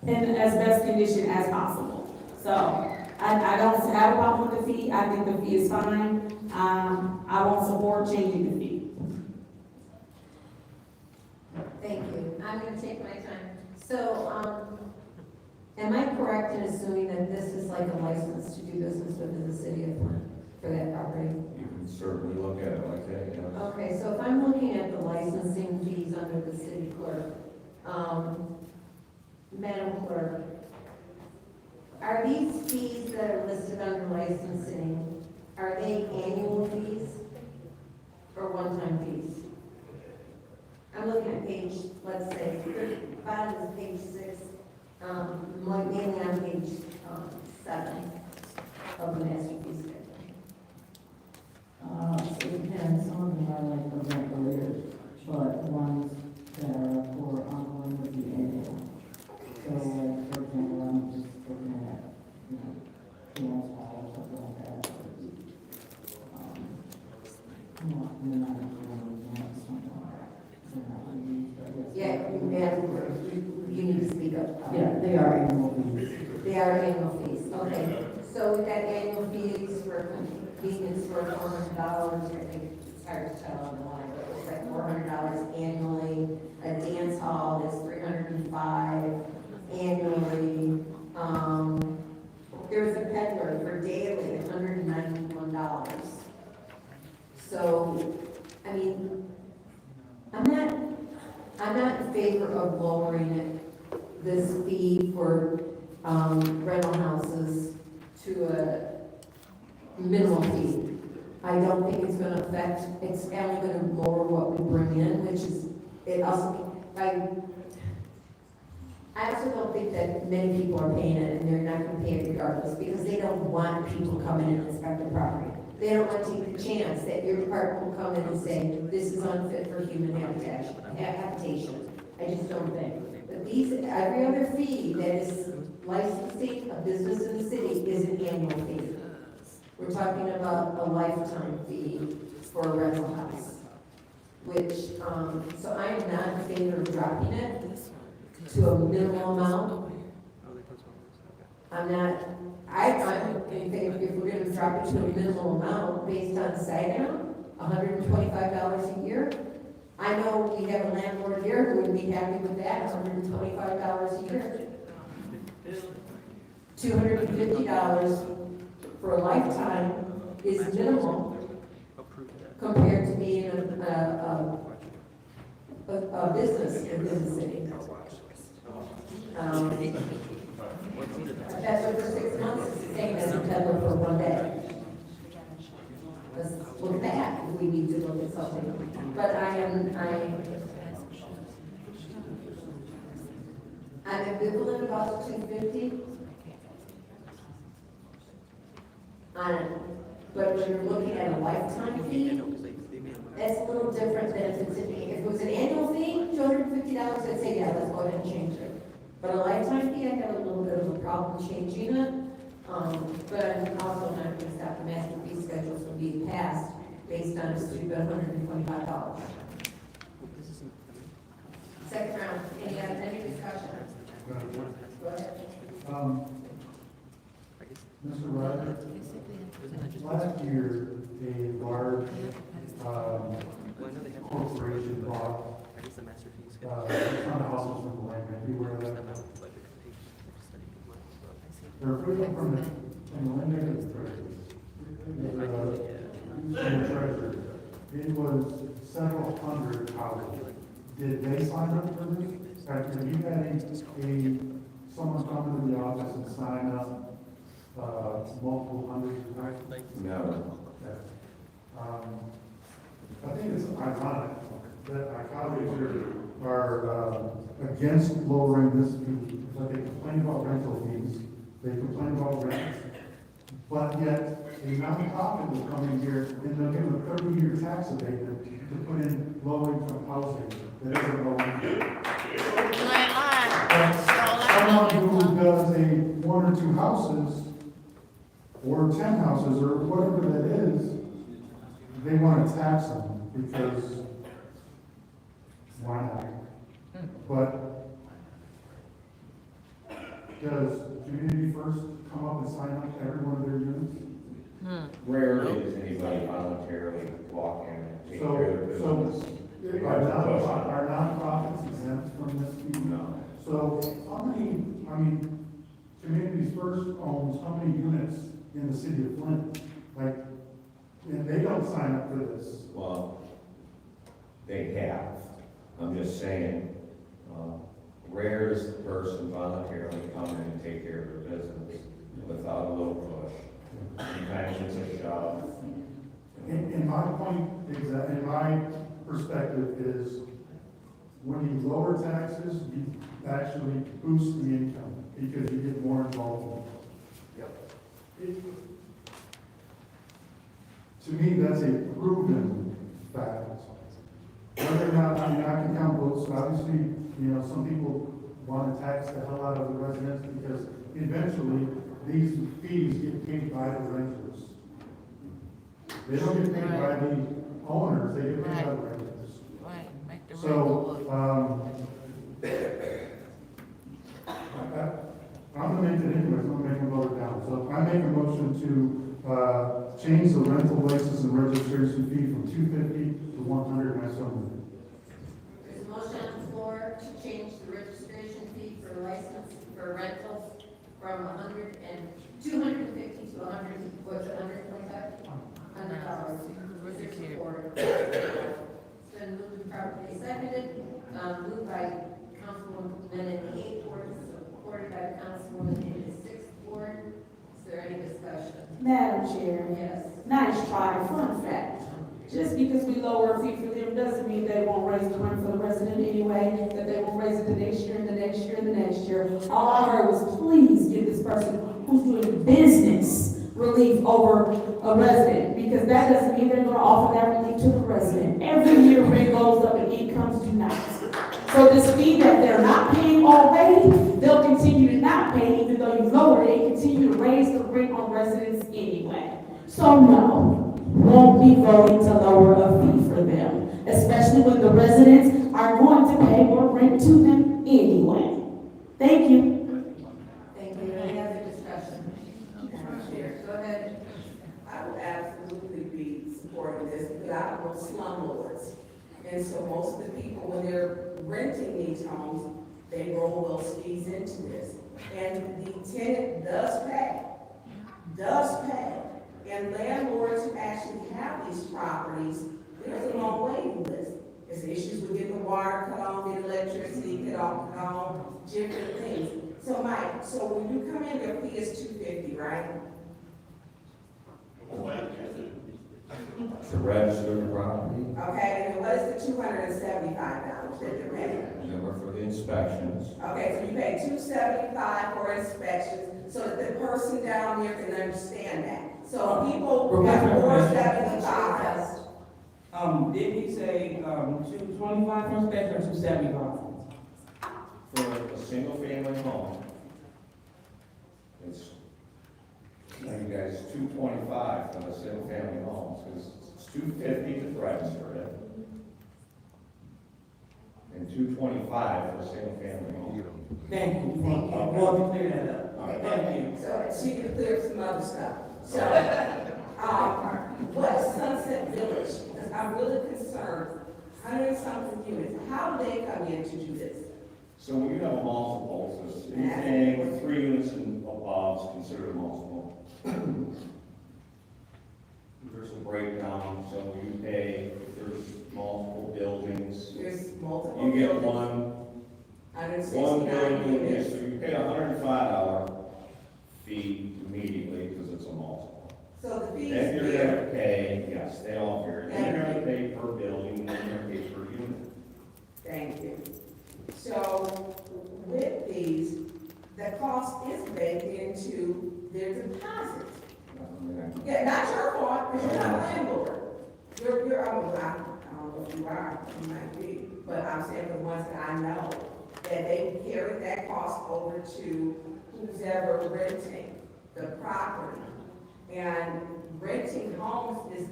in as best condition as possible. So I don't have a problem with the fee. I think the fee is fine. I won't support changing the fee.
Thank you. I'm gonna take my time. So, am I correct in assuming that this is like a license to do business within the city of Flint for that property?
You can certainly look at it like that, yes.
Okay, so if I'm looking at the licensing fees under the city clerk, Madam Clerk, are these fees that are listed under licensing, are they annual fees or one-time fees? I'm looking at page, let's say, bottom of page 6, mainly on page 7 of the master fee schedule.
So it depends on the like the rental They are annual fees.
They are annual fees, okay. So we've got annual fees for convenience for $400, I think it's hard to tell on the line, but it's like $400 annually. A dance hall is $305 annually. There's a peddler for daily, $191. So, I mean, I'm not in favor of lowering this fee for rental houses to a minimum fee. I don't think it's gonna affect, it's only gonna lower what we bring in, which is, it also, I also don't think that many people are paying it, and they're not gonna pay it regardless, because they don't want people coming in and inspecting property. They don't want to take the chance that your department will come in and say, this is unfit for human habitation. I just don't think. But every other fee that is licensing a business in the city is an annual fee. We're talking about a lifetime fee for a rental house. Which, so I am not in favor of dropping it to a minimal amount. I'm in favor, if we're gonna drop it to a minimal amount based on SAG, $125 a year. I know we have a landlord here who would be happy with that, $125 a year. $250 for a lifetime is minimal compared to being a business within the city. That's for 6 months, it's the same as a peddler for 1 day. Let's look at that, if we need to look at something. But I'm ambivalent about $250. But when you're looking at a lifetime fee, that's a little different than if it was an annual fee, $250, I'd say, yeah, let's go ahead and change it. But a lifetime fee, I have a little bit of a problem changing it. But I'm also not going to stop the master fee schedule from being passed based on a stupid $125. Second round, any discussion? Go ahead.
Mr. Ryder, last year, a large corporation bought a ton of houses from the land. Are you aware of that? They're putting from the land bank of the treasury. It was several hundred houses. Did they sign up for this? Have you had someone come into the office and sign up multiple hundreds of houses?
No.
I think it's ironic that our colleagues here are against lowering this fee, but they complain about rental fees, they complain about rent, but yet a nonprofit will come in here and they'll give a 30-year tax abatement to put in low-income housing that isn't low-income. Someone who does 1 or 2 houses, or 10 houses, or whatever that is, they want to tax them because why not? But does Community First come up and sign up to every one of their units?
Rarely does anybody voluntarily walk in and take care of their business.
Are nonprofits exempt from this fee?
No.
So how many, Communities First owns how many units in the city of Flint? And they don't sign up for this.
Well, they have. I'm just saying, rare is the person voluntarily come in and take care of their business without a little push. Sometimes it's a shove.
And my point is that, in my perspective, is when you lower taxes, you actually boost the income because you get more involvement.
Yep.
To me, that's a proven fact. Whether or not, I can count votes, obviously, some people want to tax the hell out of the residents because eventually these fees get paid by the renters. They don't get paid by the owners, they get paid by the renters.
Right, make the
So, So I make a motion to, change the rental license and registration fee from $250 to $100, and I so move.
There's a motion on the floor to change the registration fee for license for rentals from $250 to what's it, $125? $100. Is there support? It's been moved and properly seconded, moved by Councilwoman in the 8th ward, supported by Councilwoman in the 6th ward. Is there any discussion?
Madam Chair.
Yes.
Nice try, fun fact. Just because we lower a fee for them doesn't mean they won't raise the rent for the resident anyway, that they won't raise it the next year and the next year and the next year. All I heard was, please give this person who's doing business relief over a resident, because that doesn't mean they're gonna offer that relief to the resident. Every year rent goes up and incomes do not. So this fee that they're not paying already, they'll continue to not pay even though you lower it, and continue to raise the rent on residents anyway. So no, won't be voting to lower a fee for them, especially when the residents are going to pay more rent to them anyway. Thank you.
Thank you. Any other discussion? Go ahead.
I would absolutely be supporting this because I don't know slumlords. And so most of the people, when they're renting these homes, they roll those fees into this. And the tenant does pay. And landlords who actually have these properties, there's a long waiting list. There's issues with getting the water cut on, getting electricity cut on, different things. So Mike, so when you come in, your fee is $250, right?
To register the property,
Okay, and what is the $275 that you're paying?
number for the inspections.
Okay, so you pay $275 for inspections, so that the person down there can understand that. So people have $475.
Didn't he say, 225 for inspection or 275?
For a single family home, it's, you guys, 225 for the single family homes, because it's 250 to register it. And 225 for a single family home.
Thank you. Want to clear that up. Thank you.
So she can clear some other stuff. So, what is Sunset Village? Because I'm really concerned, 100-something units, how do they come in to do this?
So when you have a multiple, so anything with 3 units and above is considered a multiple. There's a breakdown, so you pay, if there's multiple buildings,
There's multiple
you get
buildings,
one
169
building,
units.
so you pay $105 fee immediately because it's a multiple.
So the fees
Then you're
here,
gonna pay, yes, they all vary, then you're gonna pay per building, and then you're gonna pay per unit.
thank you. So with these, the cost is baked into their deposit. Yeah, not your fault, because you're not a landlord. You're, I don't know if you are, you might be, but I'm saying the ones that I know, that they carry that cost over to who's ever renting the property. And renting homes is,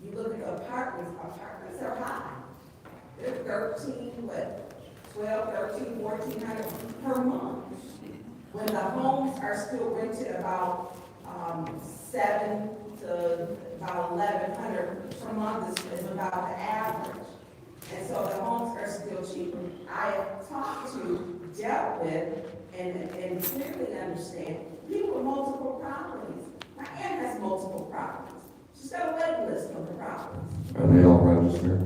you look at apartments are high. They're 1,200 per month. When the homes are still rented about, 7 to about 1,100 per month is about the average. And so the homes are still cheaper. I have talked to, dealt with, and clearly understand people with multiple properties. My aunt has multiple properties. She's got a waiting list of the properties.
Are they all registered?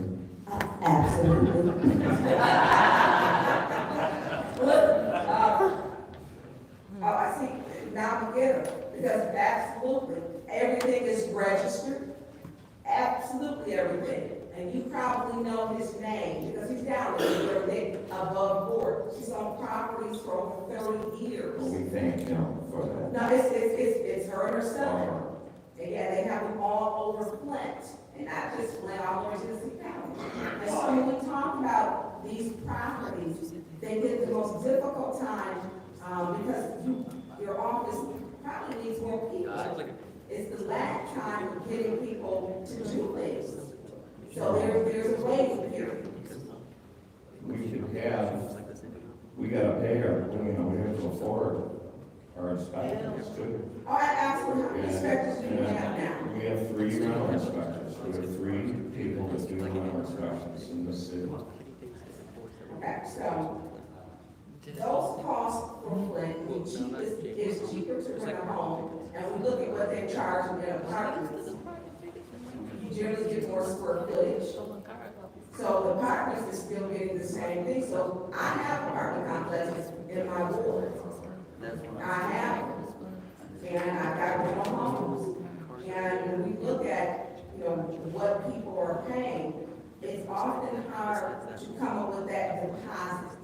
Absolutely. I see, now I get it, because absolutely, everything is registered, absolutely everything. And you probably know his name, because he's down there, above board. She's on properties for over 30 years.
Well, we thank them for that.
No, it's her and her son. And yeah, they have them all over Flint, and not just Flint, all over Tennessee County. And so when we talk about these properties, they get the most difficult time, because your office probably needs more people. It's the lag time of getting people to do things. So there's a waiting period.
We should have, we gotta pay our, we have to afford our inspectors too.
Oh, absolutely, how many inspectors do you have now?
We have 3 rental inspectors, we have 3 people that do rental inspections in the city.
Okay, so those costs for Flint, the cheapest, is cheaper to rent a home, and we look at what they charge in apartments. You generally get more square footage. So the apartments is still getting the same thing, so I have apartment complexes in my ward. I have, and I've got rental homes. And when we look at, what people are paying, it's often hard to come up with that deposit.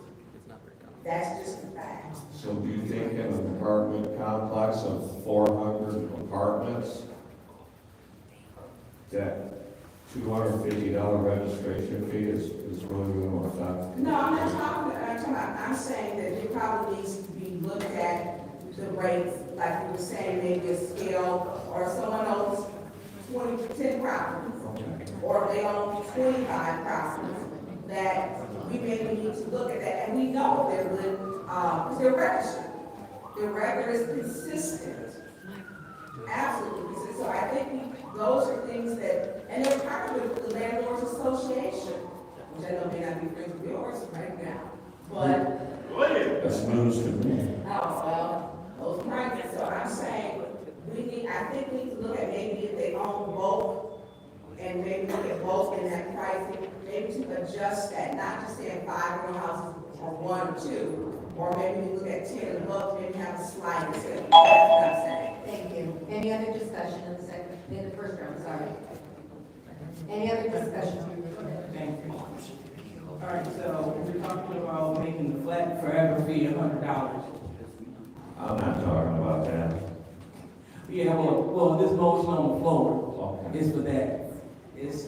That's just a fact.
So do you think in an apartment complex of 400 apartments, that $250 registration fee is really going to affect?
No, I'm not talking about, I'm saying that it probably needs to be looked at the rates, like you were saying, maybe a scale, or someone owns 10 properties, or they own 25 properties, that we maybe need to look at that, and we know they're good, because they're registered. The record is consistent. Absolutely consistent. So I think those are things that, and they're part of the Landlords Association, which I know may not be friends with yours right now, but.
That's news to me.
Those prices, so I'm saying, I think we need to look at maybe if they own both, and maybe look at both in that pricing, maybe to adjust that, not just saying 5 rental houses or 1 or 2, or maybe we look at 10 and above, maybe have a slide instead. That's what I'm saying.
Thank you. Any other discussion in the first round, sorry? Any other discussion?
Thank you. All right, so we're talking about making the flat forever fee $100.
I'm not talking about that.
Yeah, well, this motion on the floor is for that. It's,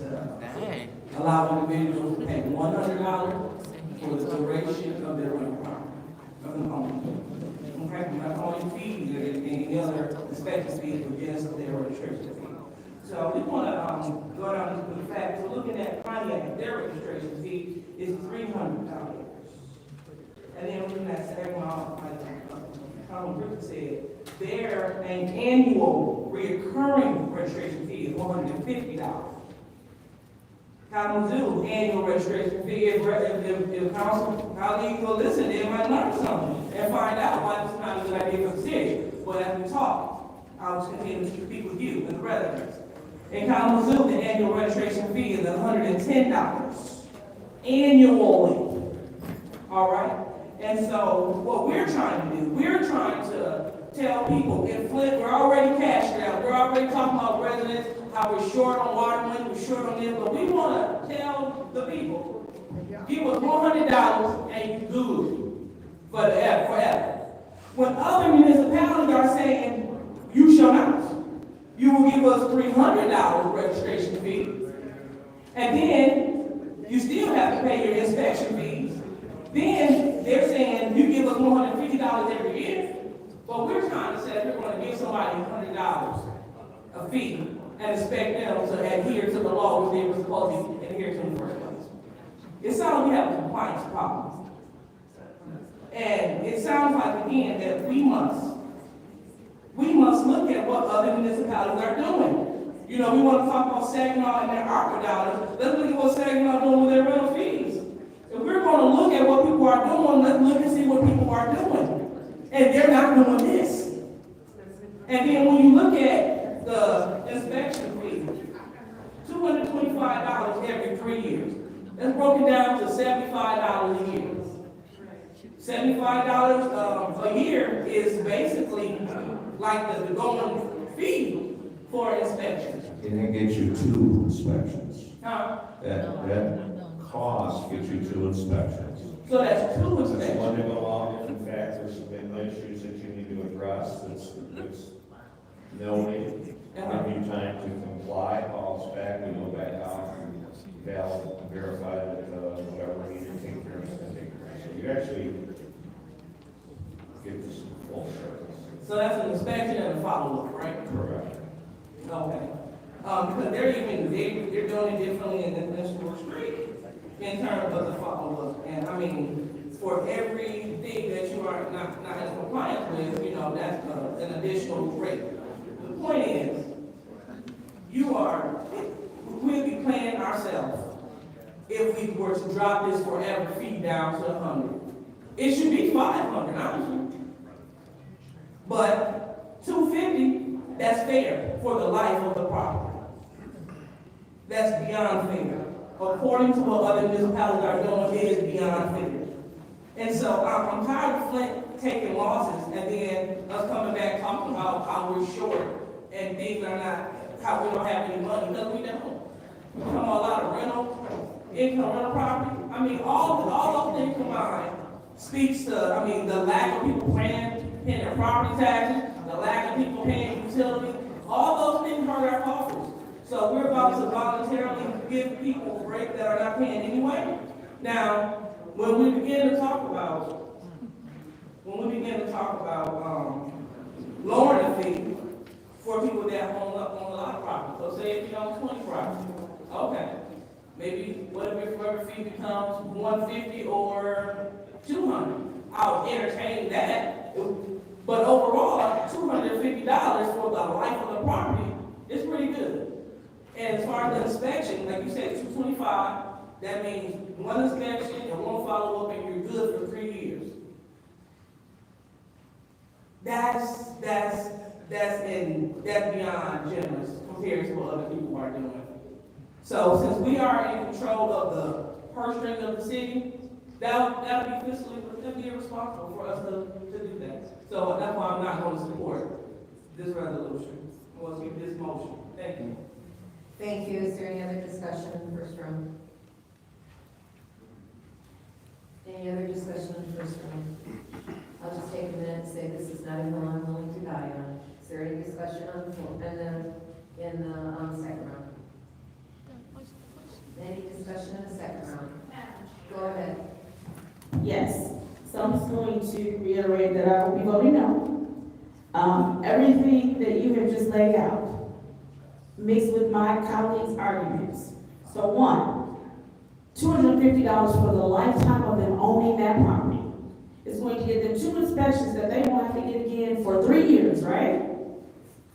allow individuals to pay $100 for the duration of their rental of the home. Okay, not only fees or any other inspection fees, but just their registration fee. So we want to go down to the fact, we're looking at Pontiac, their registration fee is $300. And then we're looking at Saginaw, like Griffin said, their annual recurring registration fee is $150. Kalamazoo's annual registration fee, if council colleagues will listen, they might learn something and find out why it's not a good idea for the city. But as we talk, I'll just continue to speak with you and the residents. In Kalamazoo, the annual registration fee is $110 annually. All right? And so what we're trying to do, we're trying to tell people in Flint, we're already cashed out. We're already talking about residents, how we're short on water money, we're short on this, but we want to tell the people, give us $100 and you good forever. When other municipalities are saying, you shall not, you will give us $300 registration fee, and then you still have to pay your inspection fees. Then they're saying you give us $150 every year, but we're trying to say we're going to give somebody $100 a fee and expect them to adhere to the law which they were supposed to adhere to in the first place. It sounds like we have a compliance problem. And it sounds like, again, that we must look at what other municipalities are doing. We want to talk about Saginaw and their ARPA dollars. Let's look at what Saginaw doing with their rental fees. If we're going to look at what people are doing, let's look and see what people are doing. And they're not doing this. And then when you look at the inspection fee, $225 every 3 years. That's broken down to $75 a year. $75 a year is basically like the going fee for inspection.
And it gets you 2 inspections.
Huh?
That cost gets you 2 inspections.
So that's 2
That's
inspections.
one of the law, in fact, there's been issues that you need to address, it's noted, give you time to comply, calls back, we go back out, and verify that whatever we need to take care of is going to take care of. So you actually get this full service.
So that's an inspection and a follow-up, right?
Correct.
Okay. Because they're doing it differently in the Street in terms of the follow-up. And I mean, for everything that you are not in compliance with, that's an additional rate. The point is, we'll be playing ourselves if we were to drop this forever fee down to 100. It should be 500, honestly. But 250, that's fair for the life of the property. That's beyond fair. According to what other municipalities are doing, it is beyond fair. And so I'm tired of Flint taking losses and then us coming back talking about how we're short and things are not, how we don't have any money, because we don't. We come on a lot of rental property. I mean, all those things combined speaks to, the lack of people paying their property taxes, the lack of people paying utilities. All those things hurt our coffers. So we're about to voluntarily give people a break that are not paying anyway. Now, when we begin to talk about lowering the fee for people that own a lot of property, so say if you own 20 properties, okay, maybe whatever fee becomes 150 or 200. I'll entertain that, but overall, $250 for the life of the property is pretty good. And as far as the inspection, like you said, 225. That means one inspection and one follow-up and you're good for 3 years. That's beyond generous compared to what other people are doing. So since we are in control of the purse string of the city, that'll be fiscally, be irresponsible for us to do that. So that's why I'm not going to support this resolution or this motion. Thank you.
Thank you. Is there any other discussion in the first round? Any other discussion in the first round? I'll just take a minute and say this is not a hill I'm willing to die on. Is there any discussion on the floor, in the second round? Any discussion in the second round? Go ahead.
Yes, so I'm just going to reiterate that I will be voting no. Everything that you have just laid out, mixed with my colleagues' arguments. So one, $250 for the lifetime of them owning that property is going to get them 2 inspections that they won't have to get again for 3 years, right?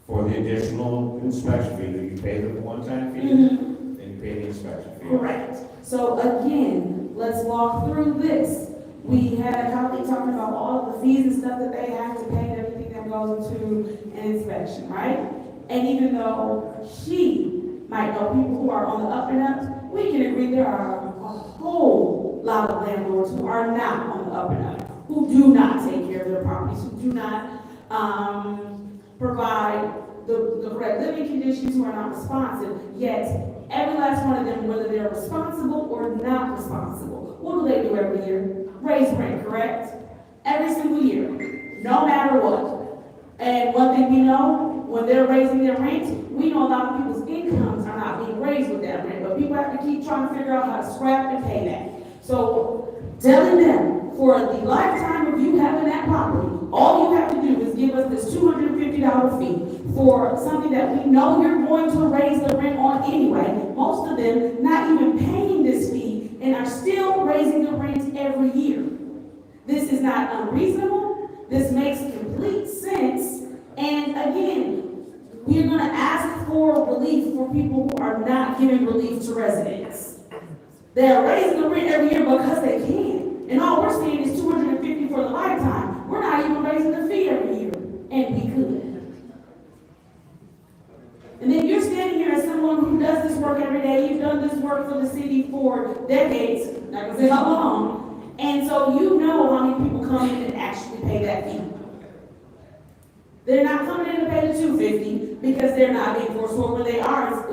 For the additional inspection fee, that you pay the one-time fee, then you pay the inspection fee.
Correct. So again, let's walk through this. We had a colleague talking about all of the fees and stuff that they have to pay and everything that goes into an inspection, right? And even though she might know people who are on the up and up, we can agree there are a whole lot of landlords who are not on the up and up, who do not take care of their properties, who do not provide the correct living conditions, who are not responsive, yet every last one of them, whether they're responsible or not responsible, what do every year? Raise rent, correct? Every single year, no matter what. And one thing we know, when they're raising their rent, we know a lot of people's incomes are not being raised with that rent, but people have to keep trying to figure out how to scrap and pay that. So telling them, for the lifetime of you having that property, all you have to do is give us this $250 fee for something that we know you're going to raise the rent on anyway. Most of them not even paying this fee and are still raising the rent every year. This is not unreasonable. This makes complete sense. And again, we're going to ask for relief for people who are not giving relief to residents. They're raising the rent every year because they can. And all we're saying is $250 for the lifetime. We're not even raising the fee every year. And we could. And then you're standing here as someone who does this work every day. You've done this work for the city for decades. Not going to say how long. And so you know how many people come in and actually pay that fee. They're not coming in to pay the $250 because they're not being forced where they are.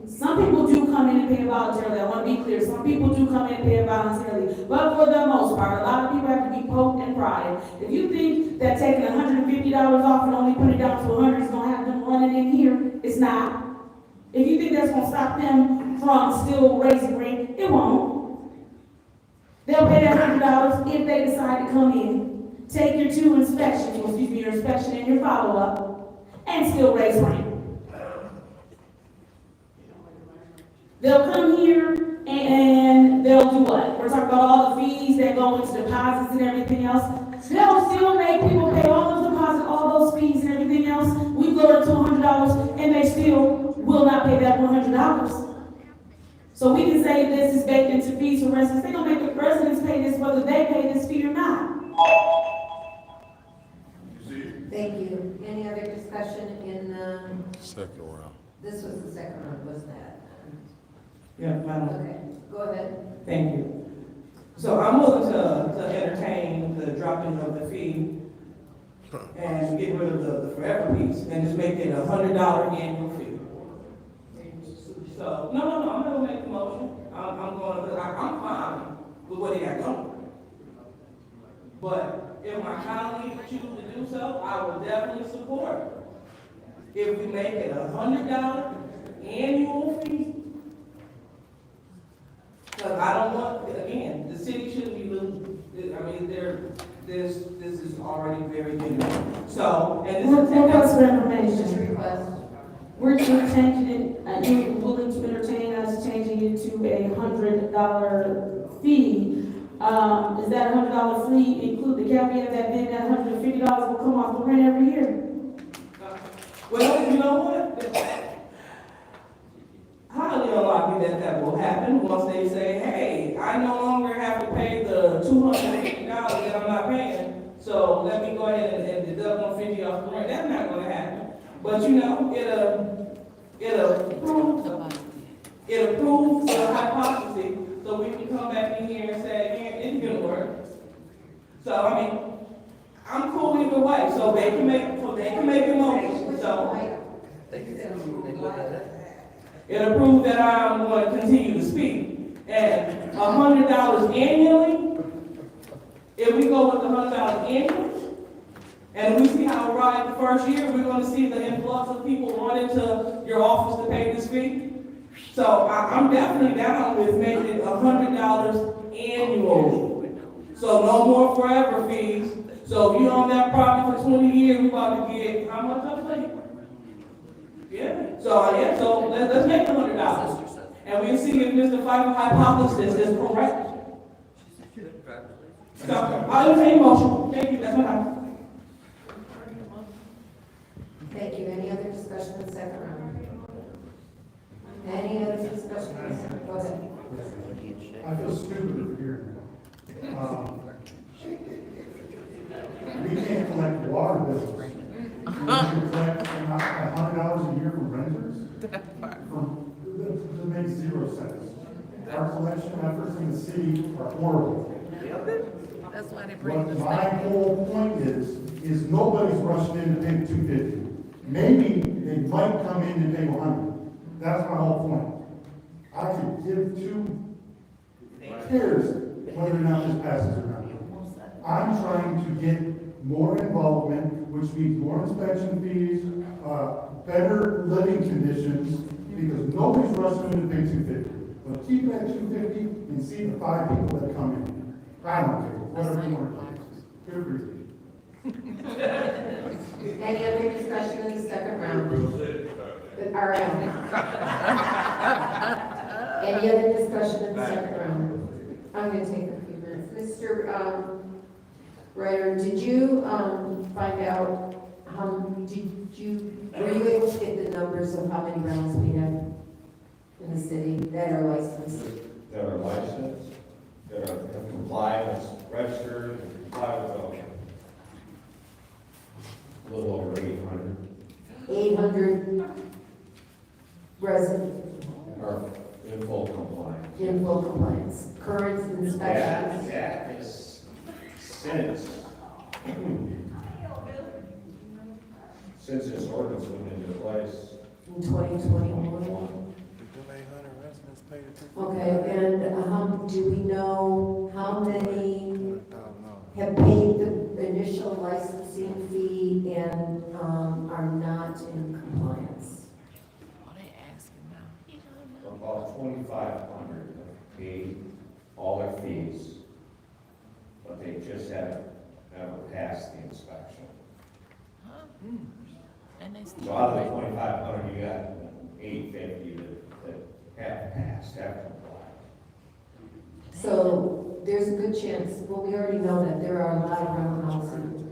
Some people do come in and pay voluntarily. I want to be clear. Some people do come in and pay voluntarily. But for the most part, a lot of people have to be poked and prodded. If you think that taking $150 off and only putting it down to $100 is going to have them running in here, it's not. If you think that's going to stop them from still raising rent, it won't. They'll pay that $100 if they decide to come in, take your your inspection and your follow-up, and still raise rent. They'll come here and they'll do what? We're talking about all the fees that go into deposits and everything else. They'll still make people pay all those deposits, all those fees and everything else. We lower it to $100 and they still will not pay that $100. So we can say this is baked into fees for residents. They're gonna make the residents pay this whether they pay this fee or not.
Thank you. Any other discussion in,
Second round.
this was the second round, wasn't that?
Yeah, Madam.
Okay, go ahead.
Thank you. So I'm willing to entertain the dropping of the fee and get rid of the forever piece and just make it $100 annual fee. So, no, I'm not gonna make the motion. I'm fine with what he got going. But if my colleagues choose to do so, I will definitely support it. If we make it $100 annual fee, because I don't want, again, the city shouldn't be losing. I mean, this is already very generous. So, and this is.
Request for
Just
information.
request.
We're changing it, you're willing to entertain us changing it to a $100 fee. Is that $100 fee include the caveat that then that $150 will come off the rent every year?
Well, you know what? Highly unlikely that will happen once they say, hey, I no longer have to pay the $250 that I'm not paying, so let me go ahead and deduct $150 off the rent. That's not gonna happen. But you know, it approves the hypothesis, so we can come back in here and say, yeah, it's gonna work. So, I mean, I'm cool either way, so they can make a motion, so. It approves that I'm going to continue to speak. And $100 annually, if we go with the $100 annually, and we see how it rides the first year, we're going to see the influx of people running to your office to pay this fee. So I'm definitely down with making it $100 annually. So no more forever fees. So if you own that property for 20 years, we're about to get how much up for you? Yeah. So let's make $100. And we'll see if Mr. Pfeiffer's hypothesis is correct. So I'll entertain a motion. Thank you. That's what I'm.
Thank you. Any other discussion in the second round? Any other discussion in the second? Go ahead.
I feel stupid here. We can't collect water bills. We can collect $100 a year from renters. That makes 0 sense. Our collection efforts in the city are horrible.
That's why they bring
But
this
my
thing.
whole point is nobody's rushing in to pay $250. Maybe they might come in to pay $100. That's my whole point. I could give two cares whether or not this passes or not. I'm trying to get more involvement, which means more inspection fees, better living conditions, because nobody's rushing in to pay $250. But keep it at $250 and see the 5 people that come in. I don't care, whatever you want to do. Good for you.
Any other discussion in the second round? All right. Any other discussion in the second round? I'm gonna take a few minutes. Mr. Ryder, did you, find out were you able to get the numbers of how many rentals we have in the city that are licensed?
That are licensed, that are compliant, registered, comply with a little over 800.
800 residents
Are in full compliance.
in full compliance. Current inspections?
That is since this ordinance went into place.
In 2021. Okay, and do we know how many have paid the initial licensing fee and are not in compliance?
What they asking now?
About 2,500 have paid all their fees, but they just haven't ever passed the inspection.
Huh? And they
So
still.
out of the 2,500, you got 850 that have passed, have complied.
there's a good chance, well, we already know that there are a lot of rental houses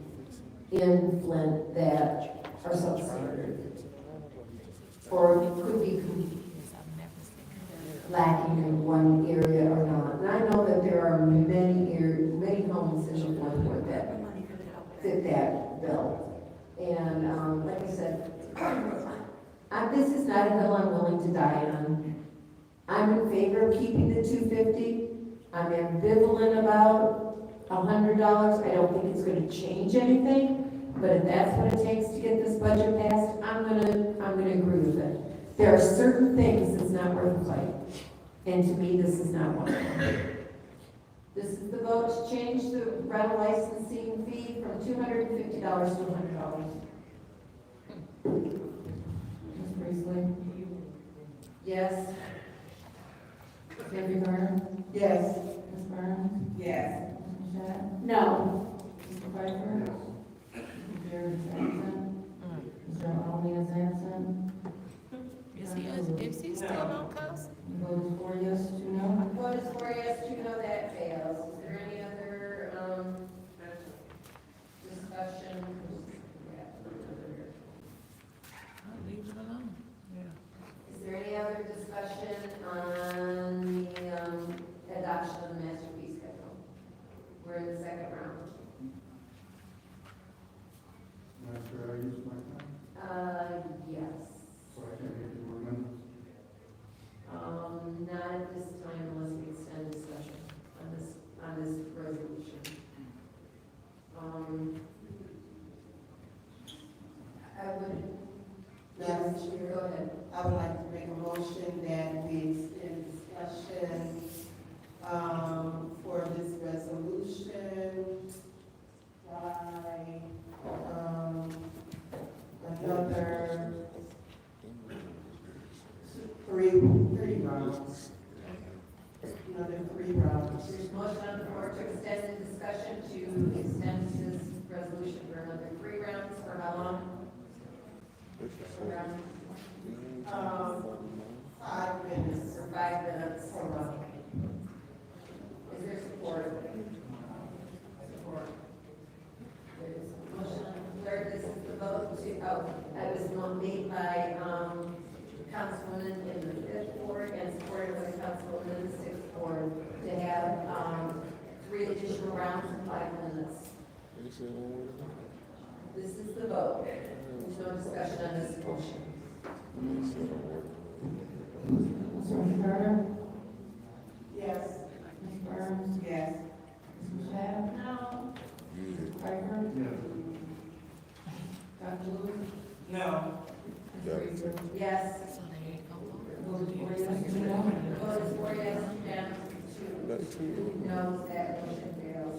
in Flint that are substandard. Or could be lacking in one area or not. And I know that there are many homes in the Flint Ward that fit that bill. And, like I said, this is not a hill I'm willing to die on. I'm in favor of keeping the $250. I'm ambivalent about $100. I don't think it's gonna change anything, but if that's what it takes to get this budget passed, I'm gonna agree with it. There are certain things that's not worth the fight, and to me, this is not one of them. This is the vote to change the rental licensing fee from $250 to $100. Ms. Priestley? Yes. Debbie Garner?
Yes.
Ms. Burns?
Yes.
Ms. Shad? No. Mr. Pfeiffer? Mr. Jerry is absent. Mr. Almy is absent.
Is he still on council?
The vote is 4 yes, 2 no.
Vote is 4 yes, 2 no, that fails. Is there any other, discussion?
I'll leave it alone.
Is there any other discussion on the adoption of the master fee schedule? We're in the second round.
After I use my time,
Yes.
so I can make any more amendments.
Not at this time unless we extend discussion on this resolution. I would, yes, go ahead.
I would like to make a motion that we extend discussion, for this resolution by, another three rounds. Another 3 rounds.
There's a motion on the floor to extend the discussion to extend this resolution for another 3 rounds. For how long?
5 minutes.
For 5 minutes. Is there support? Support. There's a motion on the floor. This is the vote to, that was not made by, Councilwoman in the 5th ward and supported by Councilwoman in the 6th ward to have, 3 additional rounds in 5 minutes. This is the vote. There's no discussion on this motion.
Mr. Carter?
Yes.
Ms. Burns?
Yes.
Ms. Shad?
No.
Mr. Pfeiffer?
Yes.
Dr. Lewis?
No.
Ms. Priestley?
Yes.
So they ain't gonna vote.
Vote is 4 yes, 2 no.
The vote is 4 yes, and 2 no, that motion fails.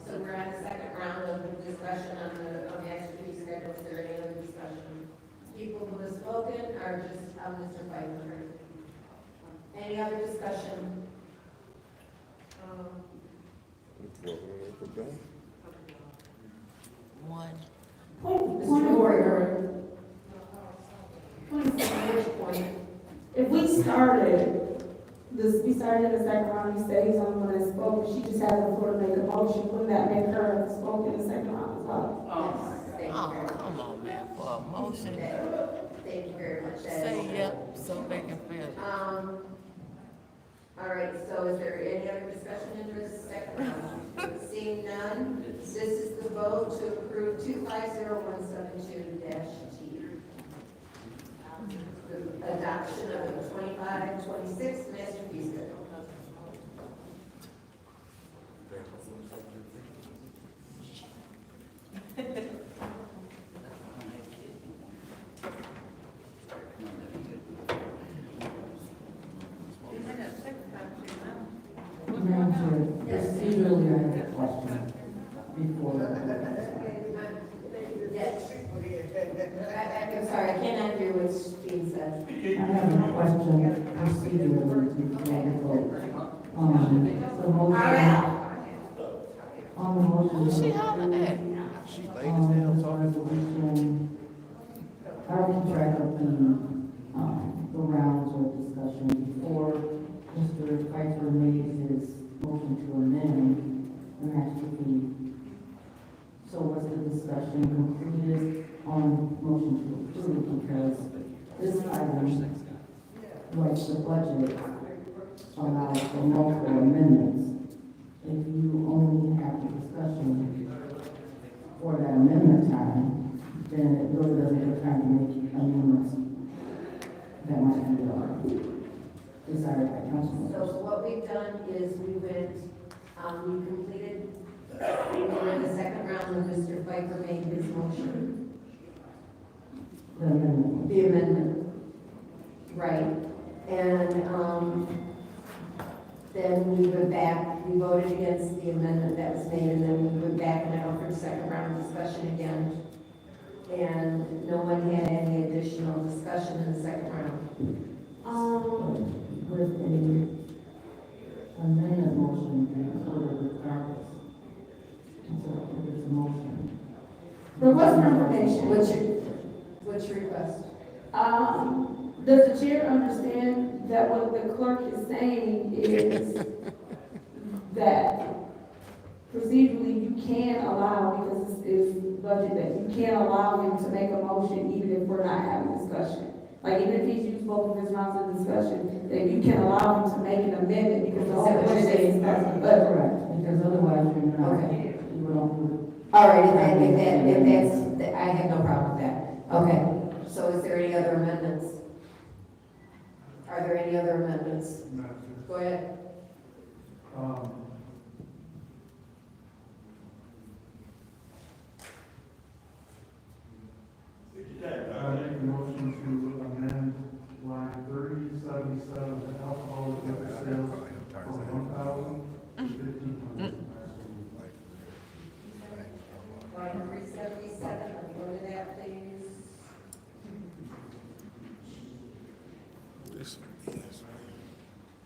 So we're on the second round of discussion on the master fee schedule. Is there any other discussion? People who have spoken are just, Mr. Pfeiffer. Any other discussion?
One.
Point of order.
Which point?
If we started the second round, you said he's the only one that spoke, she just had the floor to make a motion, wouldn't that make her spoke in the second round as well?
Yes, thank you
Oh,
very much.
come on, man, for a motion,
Thank you very much. That
say
is-
yep, so they can feel it.
All right, so is there any other discussion in this second round? Seeing none, this is the vote to approve 250172-T. The adoption of the 25-26 master fee schedule.
Madam Chair, procedurally, I have a question before.
Yes. I'm sorry, I cannot hear what's being said.
I have a question procedurally before the vote. The motion. On the motion.
Who's she hollering at?
Resolution, I will keep track of the rounds of discussion before Mr. Pfeiffer made his motion to amend. if the budget allows for multiple amendments, if you only have the discussion for that amendment time, then it really doesn't give time to make amendments that might be decided by council.
So what we've done is we completed, we were in the second round when Mr. Pfeiffer made his motion.
The amendment.
The amendment. Right. And, then we went back, we voted against the amendment that was made, and then we went back and offered second round discussion again. And no one had any additional discussion in the second round.
With a amendment motion, being ordered regardless. So if it's a motion.
But what's confirmation?
What's your request?
Does the chair understand that what the clerk is saying is that procedurally you can allow, because it's budget, that you can allow him to make a motion even if we're not having discussion? Like, even if he's used both of his rounds of discussion, that you can allow him to make an amendment because the whole point is discussion. But
Correct, because otherwise you're not.
Okay.
You don't.
All right, if that's, I have no problem with that. Okay, so is there any other amendments? Are there any other amendments? Go ahead.
I make a motion to amend line 3077, alcoholic liquor sales from 1,000 to 1,500.
Line 377, go to that, please.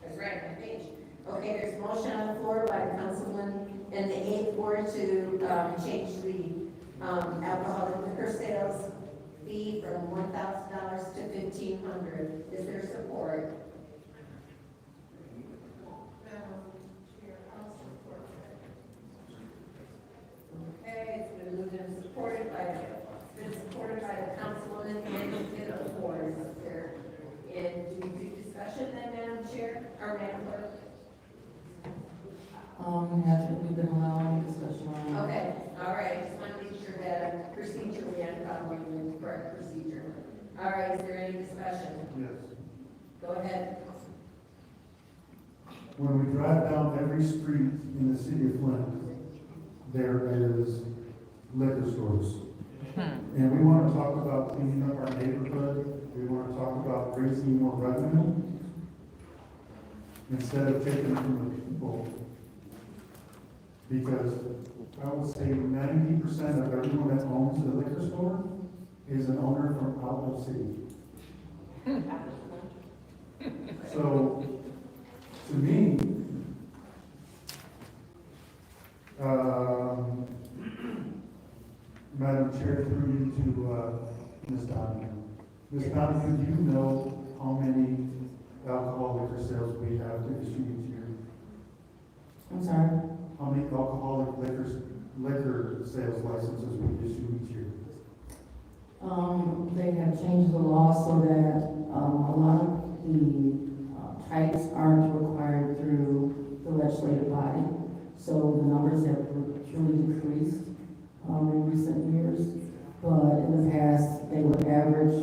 That's right, on the page. Okay, there's a motion on the floor by the councilman in the 8th ward to change the alcoholic liquor sales fee from $1,000 to $1,500. Is there support? Okay, it's been moved and supported by the councilwoman and the 5th ward. Is there, and do we do discussion then, Madam Chair, or Madam Clerk?
We've been allowing discussion on.
Okay, all right, just want to make sure that procedurally I'm following the correct procedure. All right, is there any discussion?
Yes.
Go ahead.
When we drive down every street in the city of Flint, there is liquor stores. And we want to talk about cleaning up our neighborhood. We want to talk about raising more revenue instead of taking from the people. Because I would say 90% of everyone that owns a liquor store is an owner from out of city. So, to me, Madam Chair, through you to Ms. Donahue. Ms. Donahue, do you know how many alcohol liquor sales we have to issue each year?
I'm sorry?
How many alcoholic liquor sales licenses we issue each year?
They have changed the law so that, a lot of the types aren't required through the legislative body. So the numbers have truly decreased, in recent years. But in the past, they would average,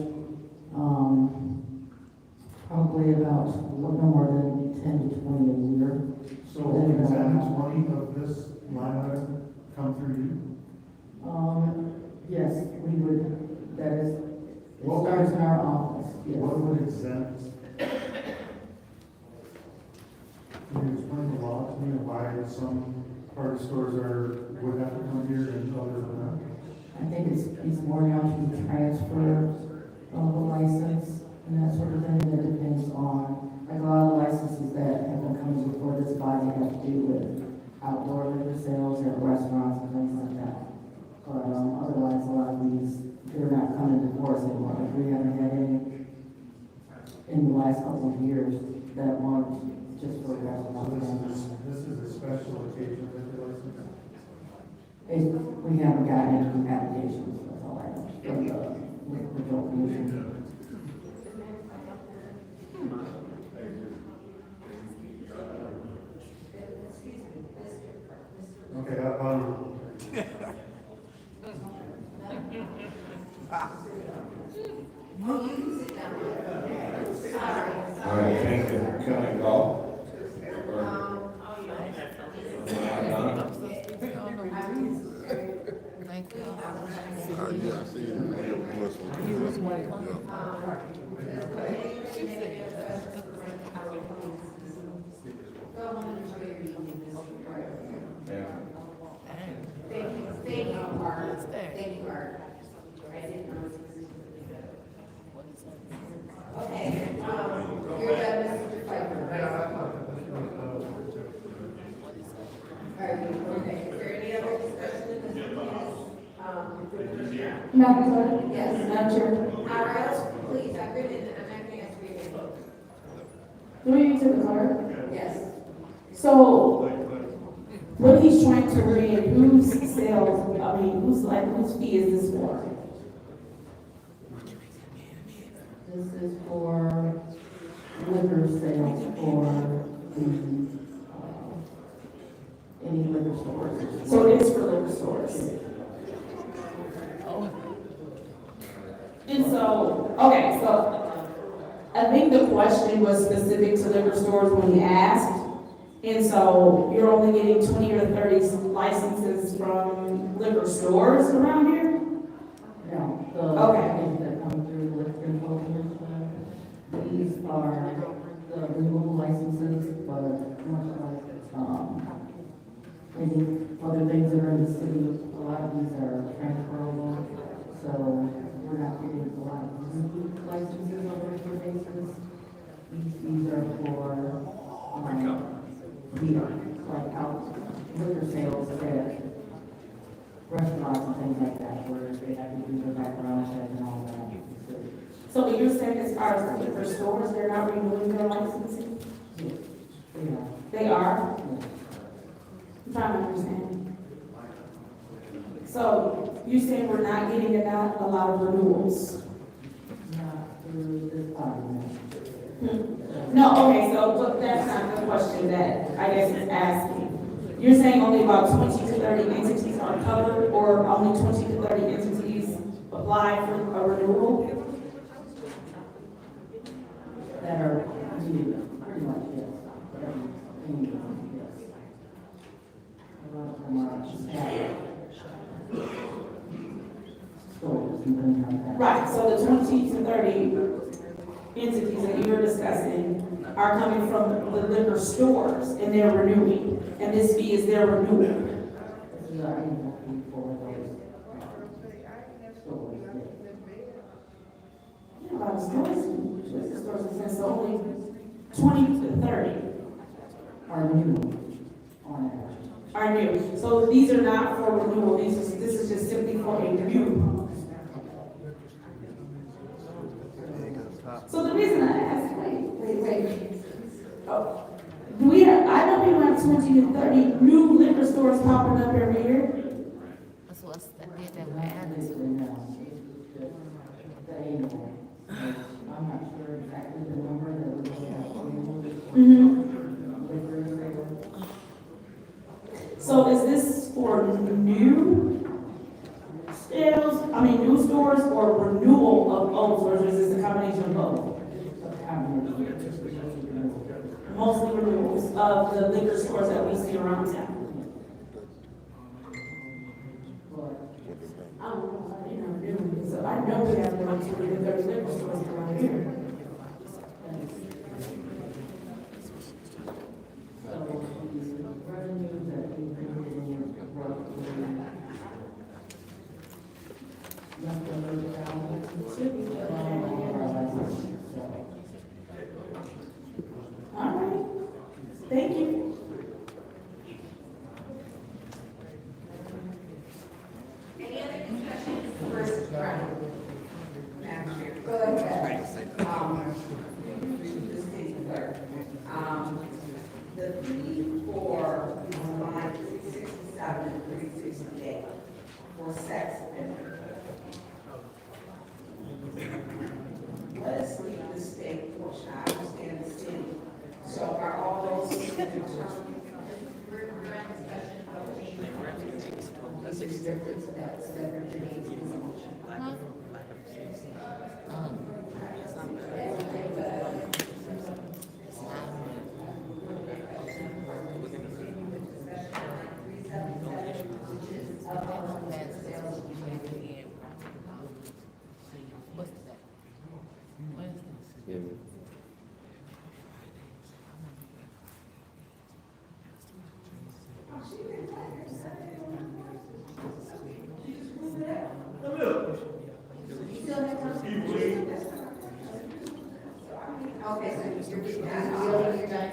probably about no more than 10 to 20 a year.
So is that 20 of this line item come through you?
Yes, we would, that is, it
What would-
starts in our office, yes.
What would exempt? Can you explain the law to me and why some party stores would have to come here and others would not?
I think it's more down to the transfer of the license and that sort of thing that depends on, like a lot of the licenses that have been coming before this body have to do with outdoor liquor sales at restaurants and things like that. But, otherwise, a lot of these, they're not coming before us anymore. Like, we haven't had any in the last couple of years that weren't just for restaurants.
So this is a special occasion liquor license?
We haven't gotten any applications, that's all I know, from the joint commission.
Yeah, I see it.
Go home and enjoy your evening, Mr. Prior.
Yeah.
Thank you, Art. Thank you, Art. Okay, you're done, Mr. Pfeiffer, right? Are you, okay, is there any other discussion in this?
Madam Clerk?
Yes.
Madam Chair?
All right, please, I'm not gonna ask you again.
Through to the clerk.
Yes.
So, what he's trying to read, whose sales, whose fee is this for?
This is for liquor sales for the, any liquor stores.
So it is for liquor stores. And so, okay, so I think the question was specific to liquor stores when he asked. And so you're only getting 20 or 30 licenses from liquor stores around here?
No, the
Okay.
things that come through the liquor enforcement, these are the removal licenses, but much like, any other things that are in the city, a lot of these are transferable, so we're not getting a lot of new licenses on a regular basis. These are for, beer, like out liquor sales at restaurants and things like that, where they have to do their background check and all that.
So you're saying as far as liquor stores, they're not renewing their licensing?
Yeah.
They are? I'm trying to understand. So you're saying we're not getting a lot of renewals?
Not through this body.
No, okay, so but that's not the question that I guess is asking. You're saying only about 20 to 30 entities are covered, or only 20 to 30 entities apply for a renewal?
That are new, pretty much, yes. Yes. A lot of them are just stores and things like that.
Right, so the 20 to 30 entities that you're discussing are coming from the liquor stores and they're renewing, and this fee is their renewal.
This is our annual fee for those stores, yes.
A lot of stores, liquor stores, and so only 20 to 30
Are new on average.
are new. So these are not for renewal, this is just simply for a new. So the reason I asked, wait. Oh, I know we have 20 to 30 new liquor stores popping up every year.
This is the annual. I'm not sure exactly the number that we have.
So is this for new sales, new stores, or renewal of old stores, or is this a combination of both? Mostly renewals of the liquor stores that we see around town. So I know we have more than 20 to 30 liquor stores around here.
Revenues that we bring in roughly less than 30,000.
All right, thank you.
Any other discussions? First, Madam Chair.
Go ahead.
The city clerk, the fee for line 367 and 368 for sex offenders. Let us leave the state portion, I understand the city. So are all those determined?
We're on discussion of change.
This is different, so that's different than the motion.
Okay, so you're done.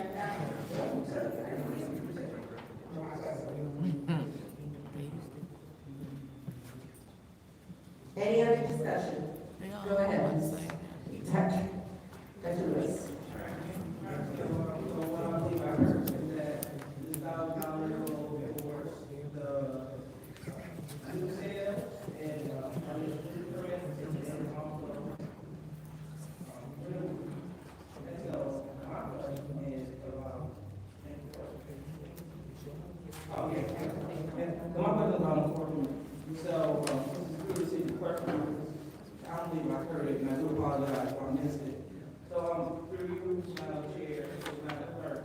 Any other discussion? Go ahead. Dr. Lewis.
So what I believe I heard is that the $1,000 for the new sale and, and so my question is about, okay, and my question is about enforcement. So, this is through the city clerk, I don't believe I heard it, and I do apologize if I missed it. So, through you, Madam Chair, Madam Clerk.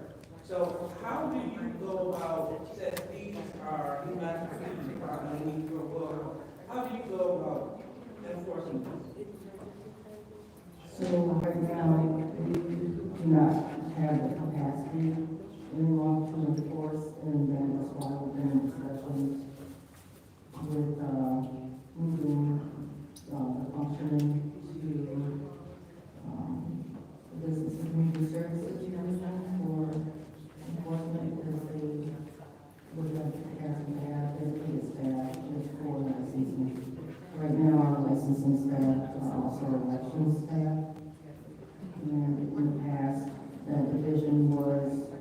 So, how do you go about, since these are, you mentioned the police department, and you go, how do you go about enforcing this?
So right now, we do not have the capacity any longer to enforce, and then that's why we've been in discussions with, moving, the functioning to, business and community services unit for enforcement, because they would have the capacity to have dedicated staff just for licensing. Right now, our licensing staff are also elections staff. And in the past, that division was,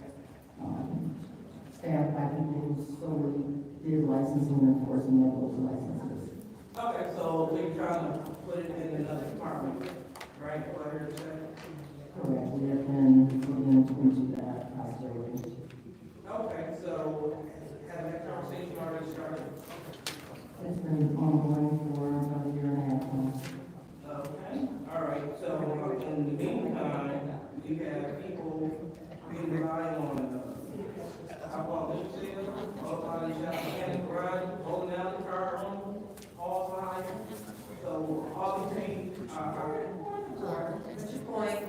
staffed by people who solely did licensing and enforcing of those licenses.
Okay, so we're trying to put it in another department, right, what I heard you say?
Correct, we have been looking into that possibility.
Okay, so has that conversation already started?
It's been ongoing for about a year and a half now.
Okay, all right, so in the meantime, we have people being relying on, alcohol use sales, body shop, mechanic garage, bowling alley, car home, all sides. So all these things are.
Mr. Point.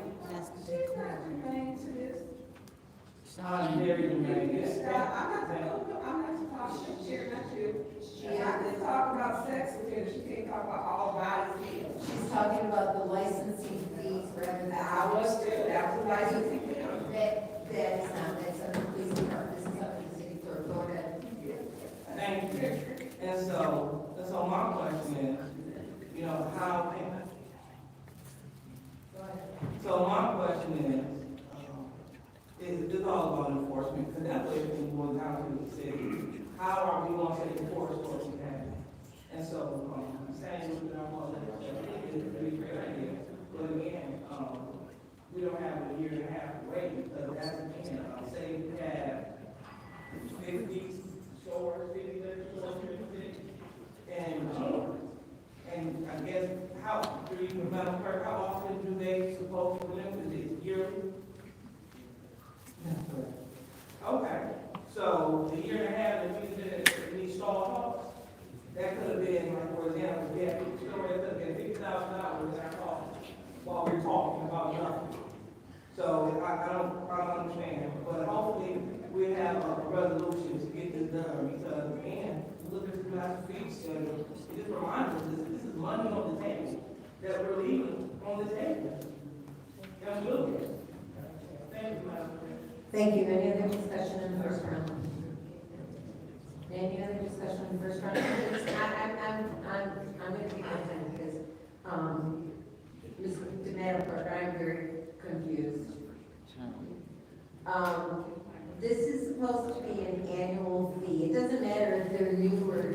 Very demanding.
I'm not talking, Chair, not you. She has to talk about sex offenders, she can't talk about all bodies.
She's talking about the licensing fees rather than.
I was too, that was licensing.
That is not, that's under the police department, this is up to the city clerk, go ahead.
Thank you. And so my question is, you know, how, so my question is this all about enforcement? Because that's what everything boils down to the city. How are we going to enforce what we have? And so, saying with our legislation is a pretty great idea. But again, we don't have a year and a half to wait, because that's again, say we have 50 stores, 50 liquor stores, 50, and I guess how, do you, Madam Clerk, how often do they supposed to renew? Is it yearly?
That's correct.
Okay, so the year and a half that we did, we stalled off, that could have been, like, for example, we had 50 stores, that could have been $50,000 in our cost while we're talking about nothing. So I don't understand, but hopefully we have a resolution to get this done, because again, look at the last fee schedule, it just reminds us this is money on the table that we're leaving on the table. And we'll get it. Thank you, Madam Chair.
Thank you. Any other discussion in the first round? Any other discussion in the first round? I'm going to be content because, Madam Clerk, I'm very confused. This is supposed to be an annual fee. It doesn't matter if they're new or,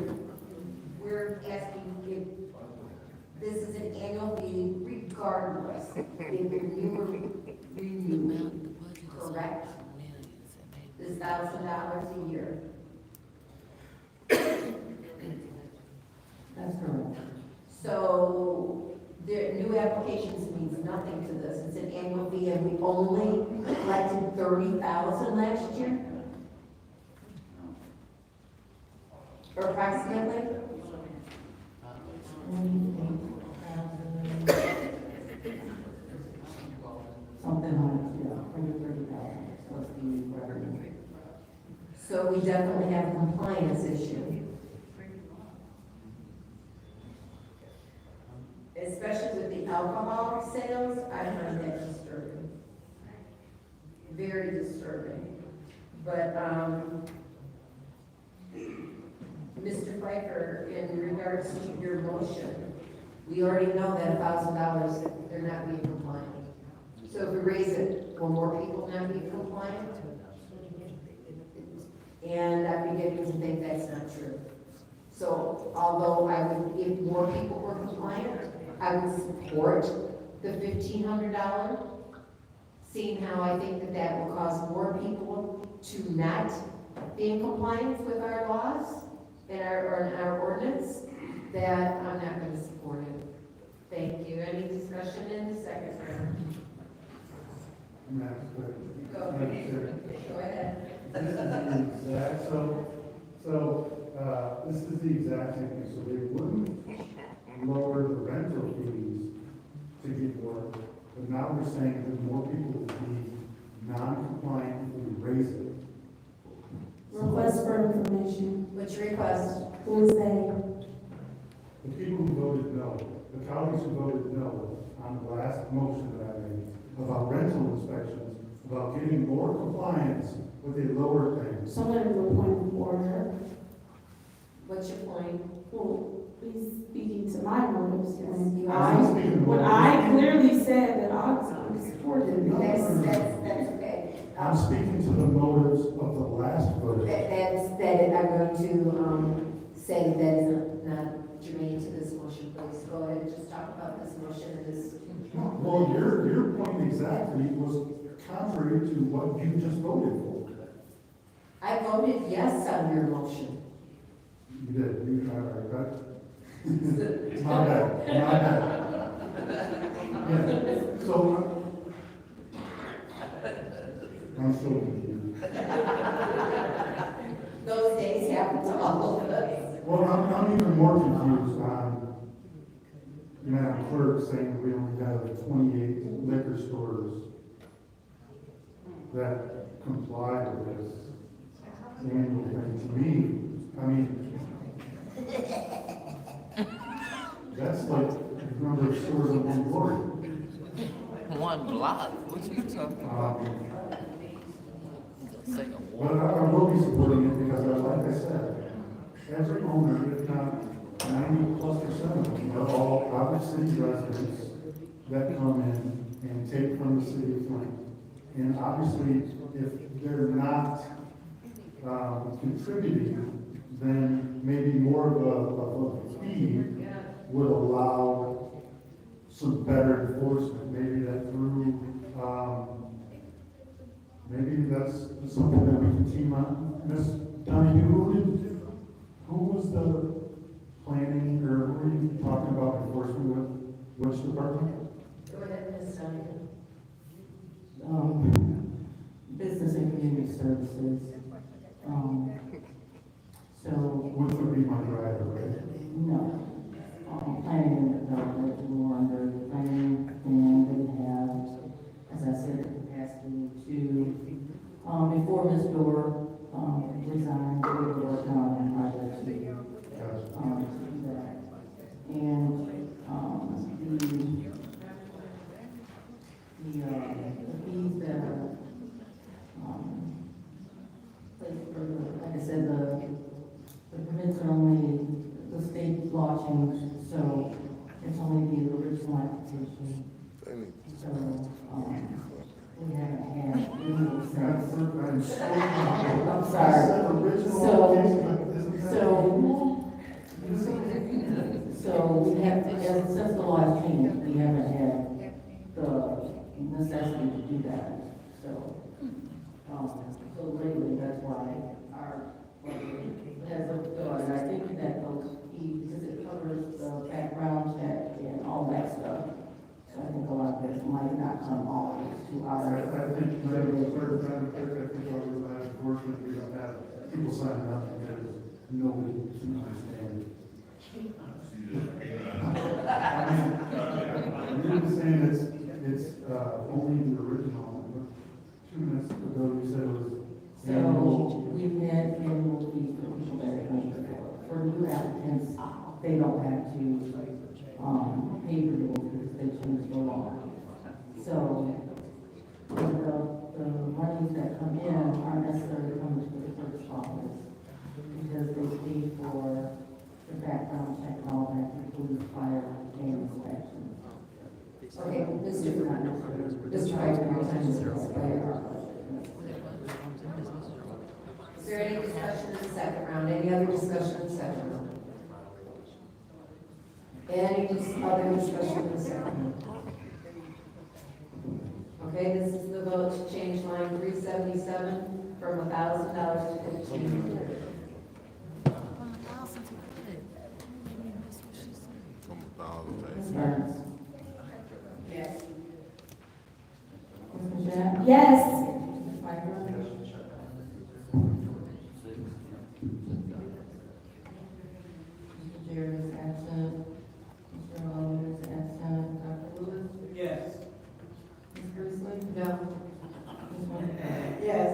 we're asking if this is an annual fee regardless if they're new or renewed, correct? This $1,000 a year.
That's correct.
So, the new applications means nothing to this, it's an annual fee, and we only collected 30,000 last year? Or approximately?
Something like, yeah, 30,000 plus the revenue.
So we definitely have a compliance issue.
Especially with the alcohol sales, I find that disturbing. Very disturbing. But, Mr. Pfeiffer, in regards to your motion,
We already know that $1,000, they're not being compliant. So if we raise it, will more people not be compliant? And I'm beginning to think that's not true. So although I would, if more people were compliant, I would support the $1,500, seeing how I think that that will cause more people to not be in compliance with our laws and our ordinance, that I'm not going to support it.
thank you. Any discussion in the second round?
Madam Clerk.
Go
Madam Chair.
Go ahead.
This is the exact, this is the exact same thing, so they wouldn't lower the rental fees to get more, but now we're saying that more people will be non-compliant if we raise it.
Request for information.
Which request?
Who is they?
The people who voted no, the colleagues who voted no on the last motion that I made about rental inspections, about getting more compliance with a lower thing.
Someone to a point of order.
What's your point?
Well, please speaking to my motives.
You
When I clearly said that I supported it.
That's okay.
I'm speaking to the motives of the last vote.
I'm going to say that is not germane to this motion, please. Go ahead and just talk about this motion and this.
Well, your point exactly was contrary to what you just voted for.
I voted yes on your motion.
You did, you tried, right? My bad, my bad. Yeah, so, I'm so confused.
Those days happen to all of us.
Well, I'm even more confused on, Madam Clerk saying we only have 28 liquor stores that comply with this annual thing. To me, I mean, that's like the number of stores in one block.
One block? What you talking about? Say a
But I will be supporting it because, like I said, every owner, if not 90+% of them, are all Roberts City residents that come in and take from the city of Flint. And obviously, if they're not contributing, then maybe more of a fee would allow some better enforcement. Maybe that through, maybe that's something that we can team on. Ms. Donahue, who was the planning, or who were you talking about enforcement with? Which department?
Go ahead, Ms. Duncan.
Business and community services. So,
Which would be my driver, right?
no, planning and development, more under planning, and they have, as I said, the capacity to, before Ms. Dorr, resigned, we were working on a project to, do that. And, the fees that are, placed for, like I said, the permits are only, the state law changed, so it's only the original application. So, we haven't had legal sense. I'm sorry. So we have, since the law has changed, we haven't had the necessity to do that, so. So lately, that's why our, has a, and I think that those fees, because it covers the background check and all that stuff. So I think a lot of it might not come always to our.
I think, Madam Clerk, I think over the last enforcement, we don't have people signing up because nobody can understand it. You're just saying it's only the original. 2 minutes ago, you said it was annual.
we've had annual fees for people that are going before. For new applicants, they don't have to, pay renewal because they changed the law. So, the monies that come in aren't necessarily coming to the clerk's office because they pay for the background check and all that, including fire and inspection.
Okay, Mr. Piper, your time is expired. Is there any discussion in the second round? Any other discussion in the second round? Any other discussion in the second round? Okay, this is the vote to change line 377 from $1,000 to $1,500.
Ms. Burns?
Yes.
Ms. Mashat?
Yes.
Ms. Piper? Mr. Jerry is absent. Mr. Lowe is absent. Dr. Lewis?
Yes.
Ms. Priestley?
No.
Ms. Wyntis?
Yes.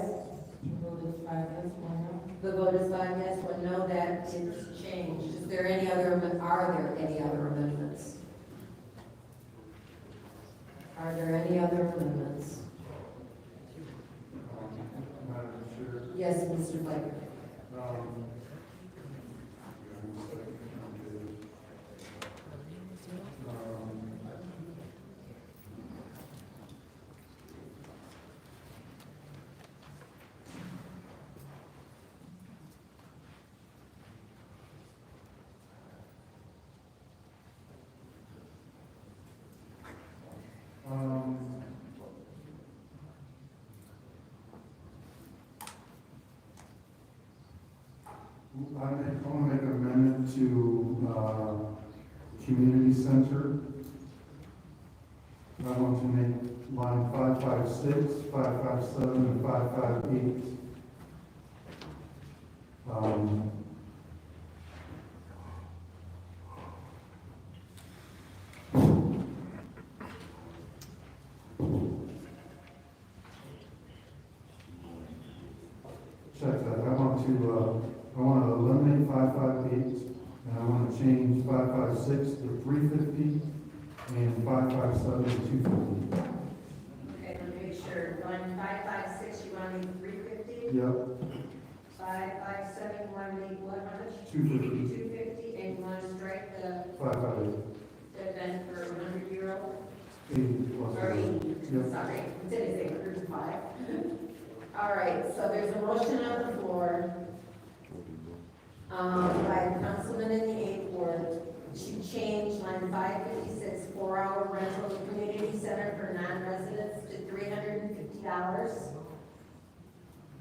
The vote is 5 yes, 1 no.
The vote is 5 yes, 1 no, that is changed. Are there any other amendments? Are there any other amendments?
Madam Chair,
Yes, Mr. Flecker.
I want to make an amendment to, community center. I want to make line 556, 557, and 558. Check that. I want to eliminate 558, and I want to change 556 to 350, and 557 to 250.
Okay, let me make sure. Line 556, you want to leave 350?
Yep,
557, you want to leave what, how much?
250,
250, and you want to strike the
558,
event for €100?
80 plus.
Or 80,
Yep.
sorry, did I say 105? All right, so there's a motion on the floor, by Councilman in the 8th Ward to change line 556, 4-hour rental of community center for non-residents to $350.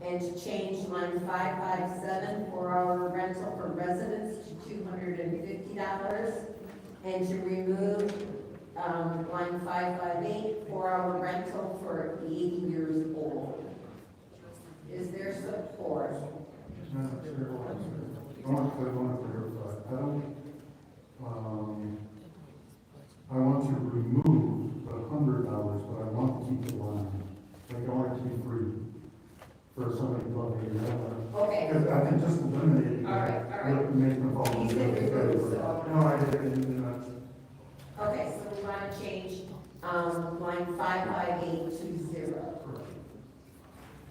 And to change line 557, 4-hour rental for residents to $250. And to remove, line 558, 4-hour rental for 80 years old. Is there support?
Madam Chair, I want to clarify. I want to remove the $100, but I want to keep the line. Like, I want it to be free for somebody to love it.
Okay.
Because I can just eliminate it.
All right.
Would make them fall.
You said remove, so-
No, I didn't.
Okay, so we want to change, line 558 to 0.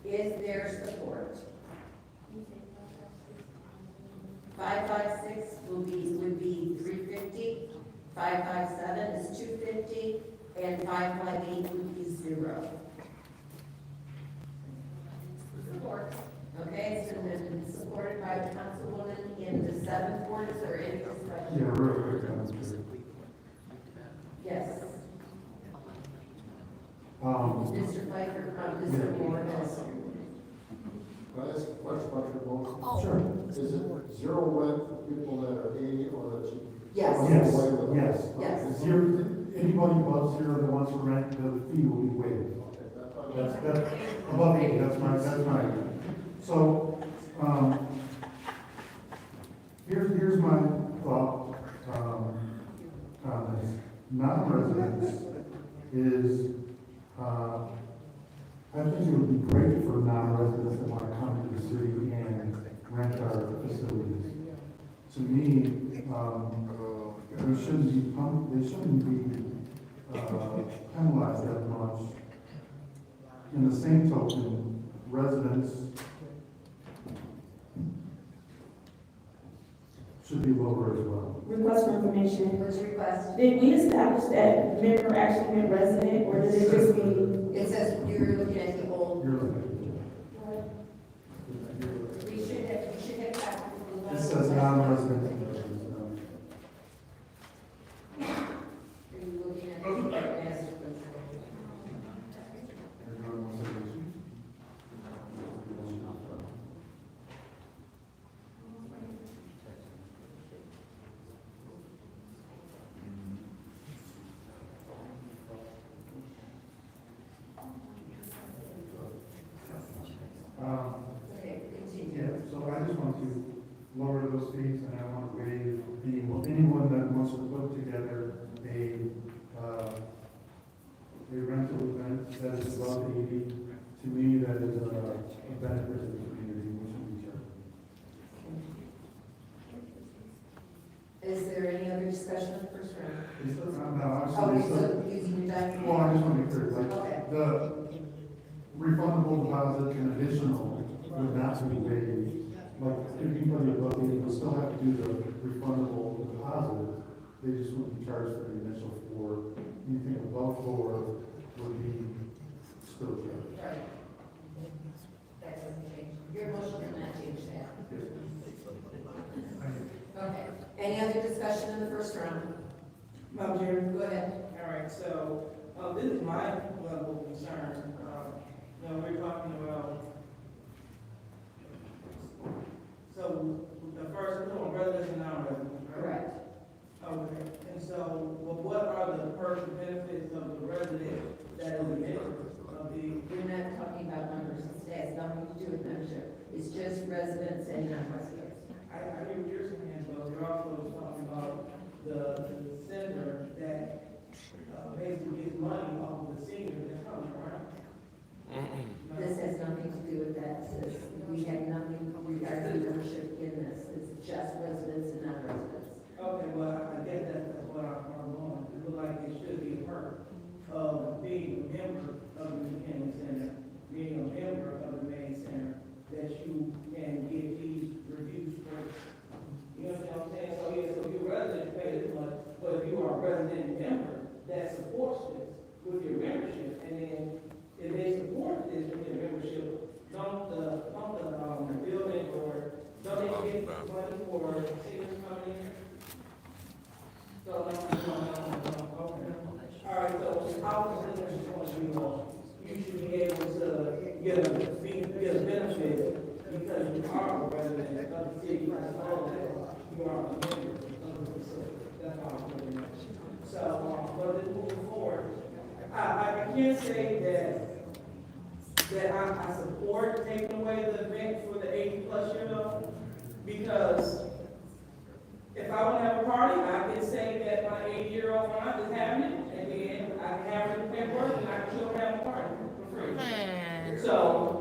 Is there support? 556 would be 350, 557 is 250, and 558 would be 0. Support. Okay, it's been supported by the councilwoman in the 7th Ward. Is there any discussion?
Yeah, real quick, Madam Chair.
Yes. Mr. Pfeiffer, Mr. Moore, yes.
Can I ask a question about your motion?
Sure.
Is it zero rent for people that are 80 or that you?
Yes.
Yes. Zero, anybody above 0 that wants to rent, the fee will be waived. That's above 80, that's my, so, here's my thought, on this. Non-residents is, I I think it would be great for non-residents that want to come to the city and rent our facilities. To me, they shouldn't be penalized that much. In the same token, residents should be lower as well.
Request for information.
What's your request?
Did we establish that member actually meant resident, or did it just mean?
It says you're looking at the old.
You're looking
We should have copies from the
at it says non-resident.
Are you looking at the master plan? Okay, continue.
Yeah, so I just want to lower those fees, and I want to waive anyone that wants to put together a rental event that is above 80, to me, that is a benefit to the community, which should be charged.
Is there any other discussion on the first round?
No,
Okay,
actually,
so using your document.
well, I just want to be clear, like,
Okay.
the refundable deposit and additional would not be waived. Like, anybody above 80 will still have to do the refundable deposit, they just wouldn't be charged for the initial 4. Anything above 4 would be still charged.
Right. That doesn't change. Your motion will not change that. Okay. Any other discussion in the first round?
Madam Chair.
Go ahead.
All right, so, this is my level of concern. We're talking about, so, the first, we're doing residents and non-residents, right?
Correct.
Okay, and so, well, what are the perks and benefits of the resident that is a member of the?
We're not talking about members. It has nothing to do with membership. It's just residents and non-residents.
I hear what you're saying, but we're also talking about the center that, basically gets money off of the senior that's coming, right?
This has nothing to do with that. We have nothing regarding membership in this. It's just residents and non-residents.
Okay, well, I guess that's what I'm going. It looks like it should be a perk of being a member of the McKinney Center, being a member of the main center, that you can get these reviews first. You know what I'm saying? So, yeah, so if you're a resident, you pay this much, but if you are a resident member that supports this with your membership, and then if they support this with their membership, don't the building or don't they get money for seniors coming in? So, okay. All right, so how is it going to be, you should be able to get a benefit because you are a resident of the city, as well as you are a member of the facility. That's how I'm looking at it. So, but then moving forward, I can't say that I support taking away the event for the 80-plus-year-old, because if I want to have a party, I can say that my 80-year-old aunt is having it, and then I can have it in work, and I can still have a party for free. So,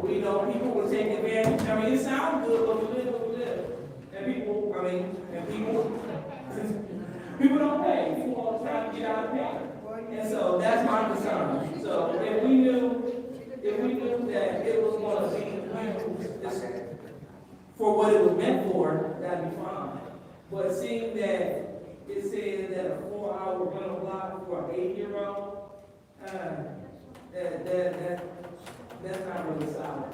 we know people will take advantage. I mean, it sounds good, but we live what we live. And people don't pay. People all the time get out of pay. And so that's my concern. So if we knew that it was going to be used for what it was meant for, that'd be fine. But seeing that it says that a 4-hour rental block for an 8-year-old, that's not really solid.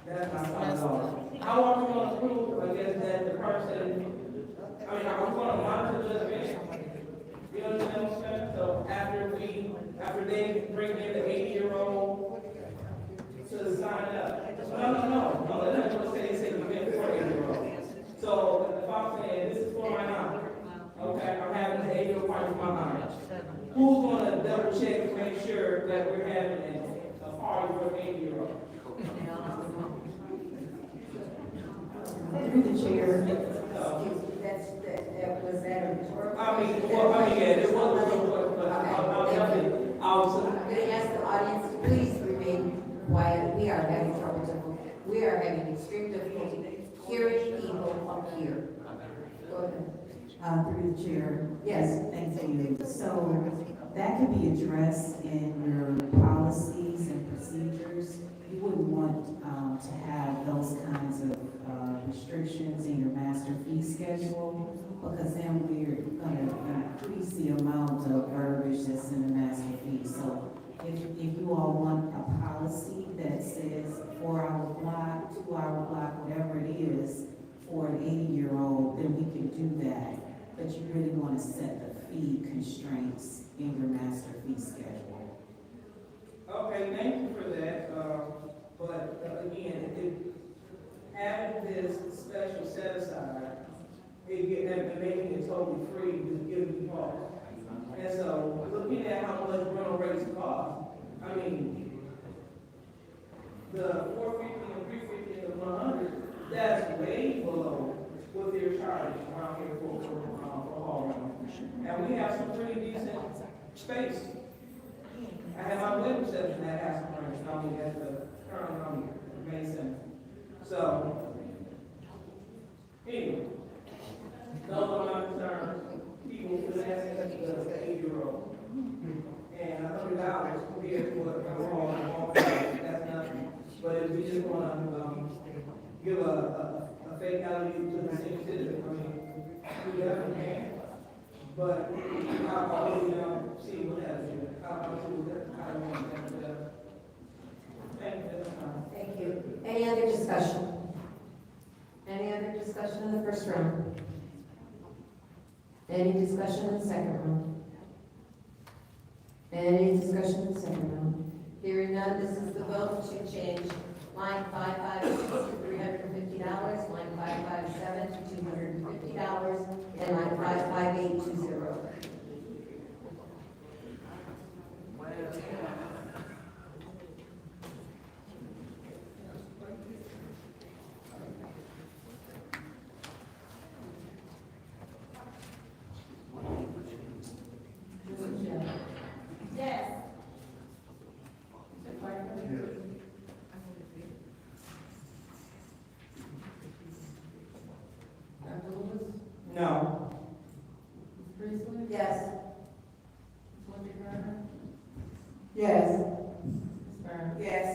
That's not solid at all. How are we going to prove, I guess, that the person, are we going to monitor the event? You know what I'm saying? So after they bring in the 80-year-old to sign up. No, they're not going to say the event for 80-year-old. So if I'm saying this is for my aunt, okay, I'm having an 80-year-old party for my aunt. Who's going to double check to make sure that we're having a party for an 80-year-old?
Through the chair.
Was that a rhetorical?
Yeah, it was, but
I'm going to ask the audience to please remain are having trouble, we are having extreme difficulty hearing people up here. Go ahead.
Through the chair.
Yes.
Thank you. So that could be addressed in your policies and procedures. You wouldn't want to have those kinds of restrictions in your master fee schedule, because then we're gonna increase the amount of verbiage that's in the master fee. So if you all want a policy that says 4-hour block, 2-hour block, whatever it is, for an 80-year-old, then we can do that. But you really want to set the fee constraints in your master fee schedule.
Okay, thank you for that, but again, having this special set aside, and making it totally free, just giving you pause. And so, looking at how much rental rates cost, I mean, the 450 and 350 and the 100, that's way below what they're charging around here for hall rental. And we have some pretty decent space. I have my wedding reception at Aspen, at the current Main Center. So, anyway, those are my concerns. People who access to the 8-year-old. And $100 compared to what we're all that's nothing. But if we just want to give a fake value to the same citizen, I mean, we definitely can. But I'll always see what happens. I'll see what happens. Thank you.
Thank you. Any other discussion? Any other discussion in the first round? Any discussion in the second round? Any discussion in the second round? Hearing none, this is the vote to change line 556 to $350, line 557 to $250, and line 558 to 0.
Yes.
Dr. Lewis?
No.
Ms. Priestley? Yes. Ms. Winter-Garner?
Yes.
Ms. Burns?
Yes.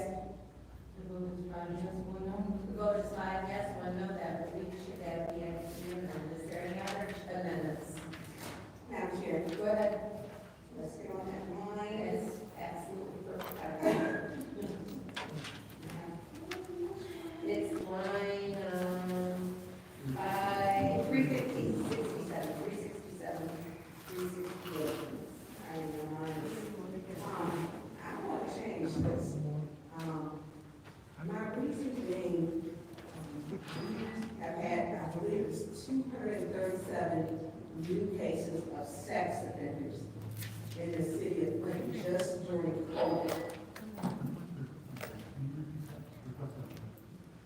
The vote is 5 yes, 1 no.
The vote is 5 yes, 1 no, that we should have the executed. Is there any other amendments?
Madam Chair,
Go ahead.
let's get on that line.
It's absolutely perfect. It's line, 350, 67, 367, 368.
I want to change this. My reason being, I've had, I believe it's 237 new cases of sex offenders in the city of Clinton just during COVID.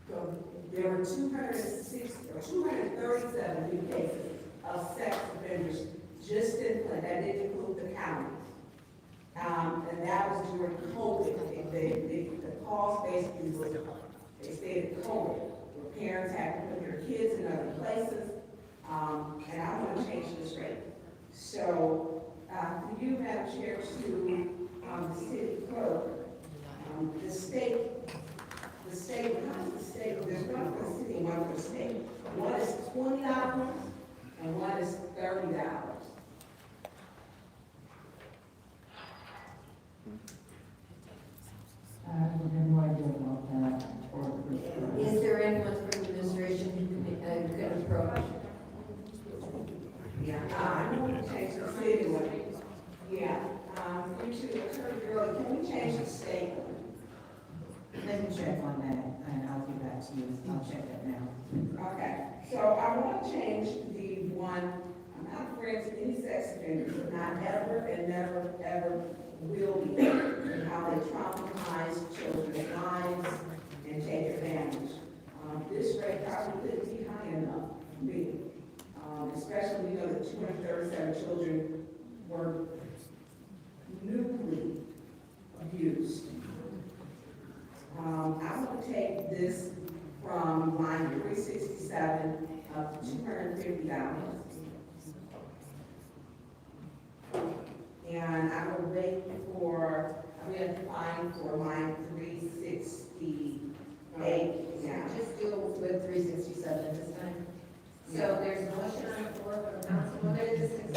So there were 237 new cases of sex offenders just in Clinton. That didn't include the counties. And that was during COVID. The cause basically was, they stated COVID, where parents had to put their kids in other places. And I want to change this rate. So, for you, Madam Chair, to the city clerk, the state, when it comes to the state, there's one for the city and one for the state. One is $20 and one is $30.
I have no idea about that or the first.
Is there anyone from the administration who could approach?
Yeah, I want to change the city one. Yeah, we should, Attorney Girl, can we change the state one?
Let me check on that, and I'll get back to you. I'll check that now.
Okay, so I want to change the one, I'm not friends with any sex offenders, but not ever and never, ever will be, and how they traumatize children's lives and take advantage. This rate probably couldn't be high enough for me. Especially, we know that 237 children were newly abused. I of $250. And I will wait for, I'm gonna fine for my 368 now.
Just do it with 367 at this time. So there's a motion on the floor from Councilwoman DeSantis to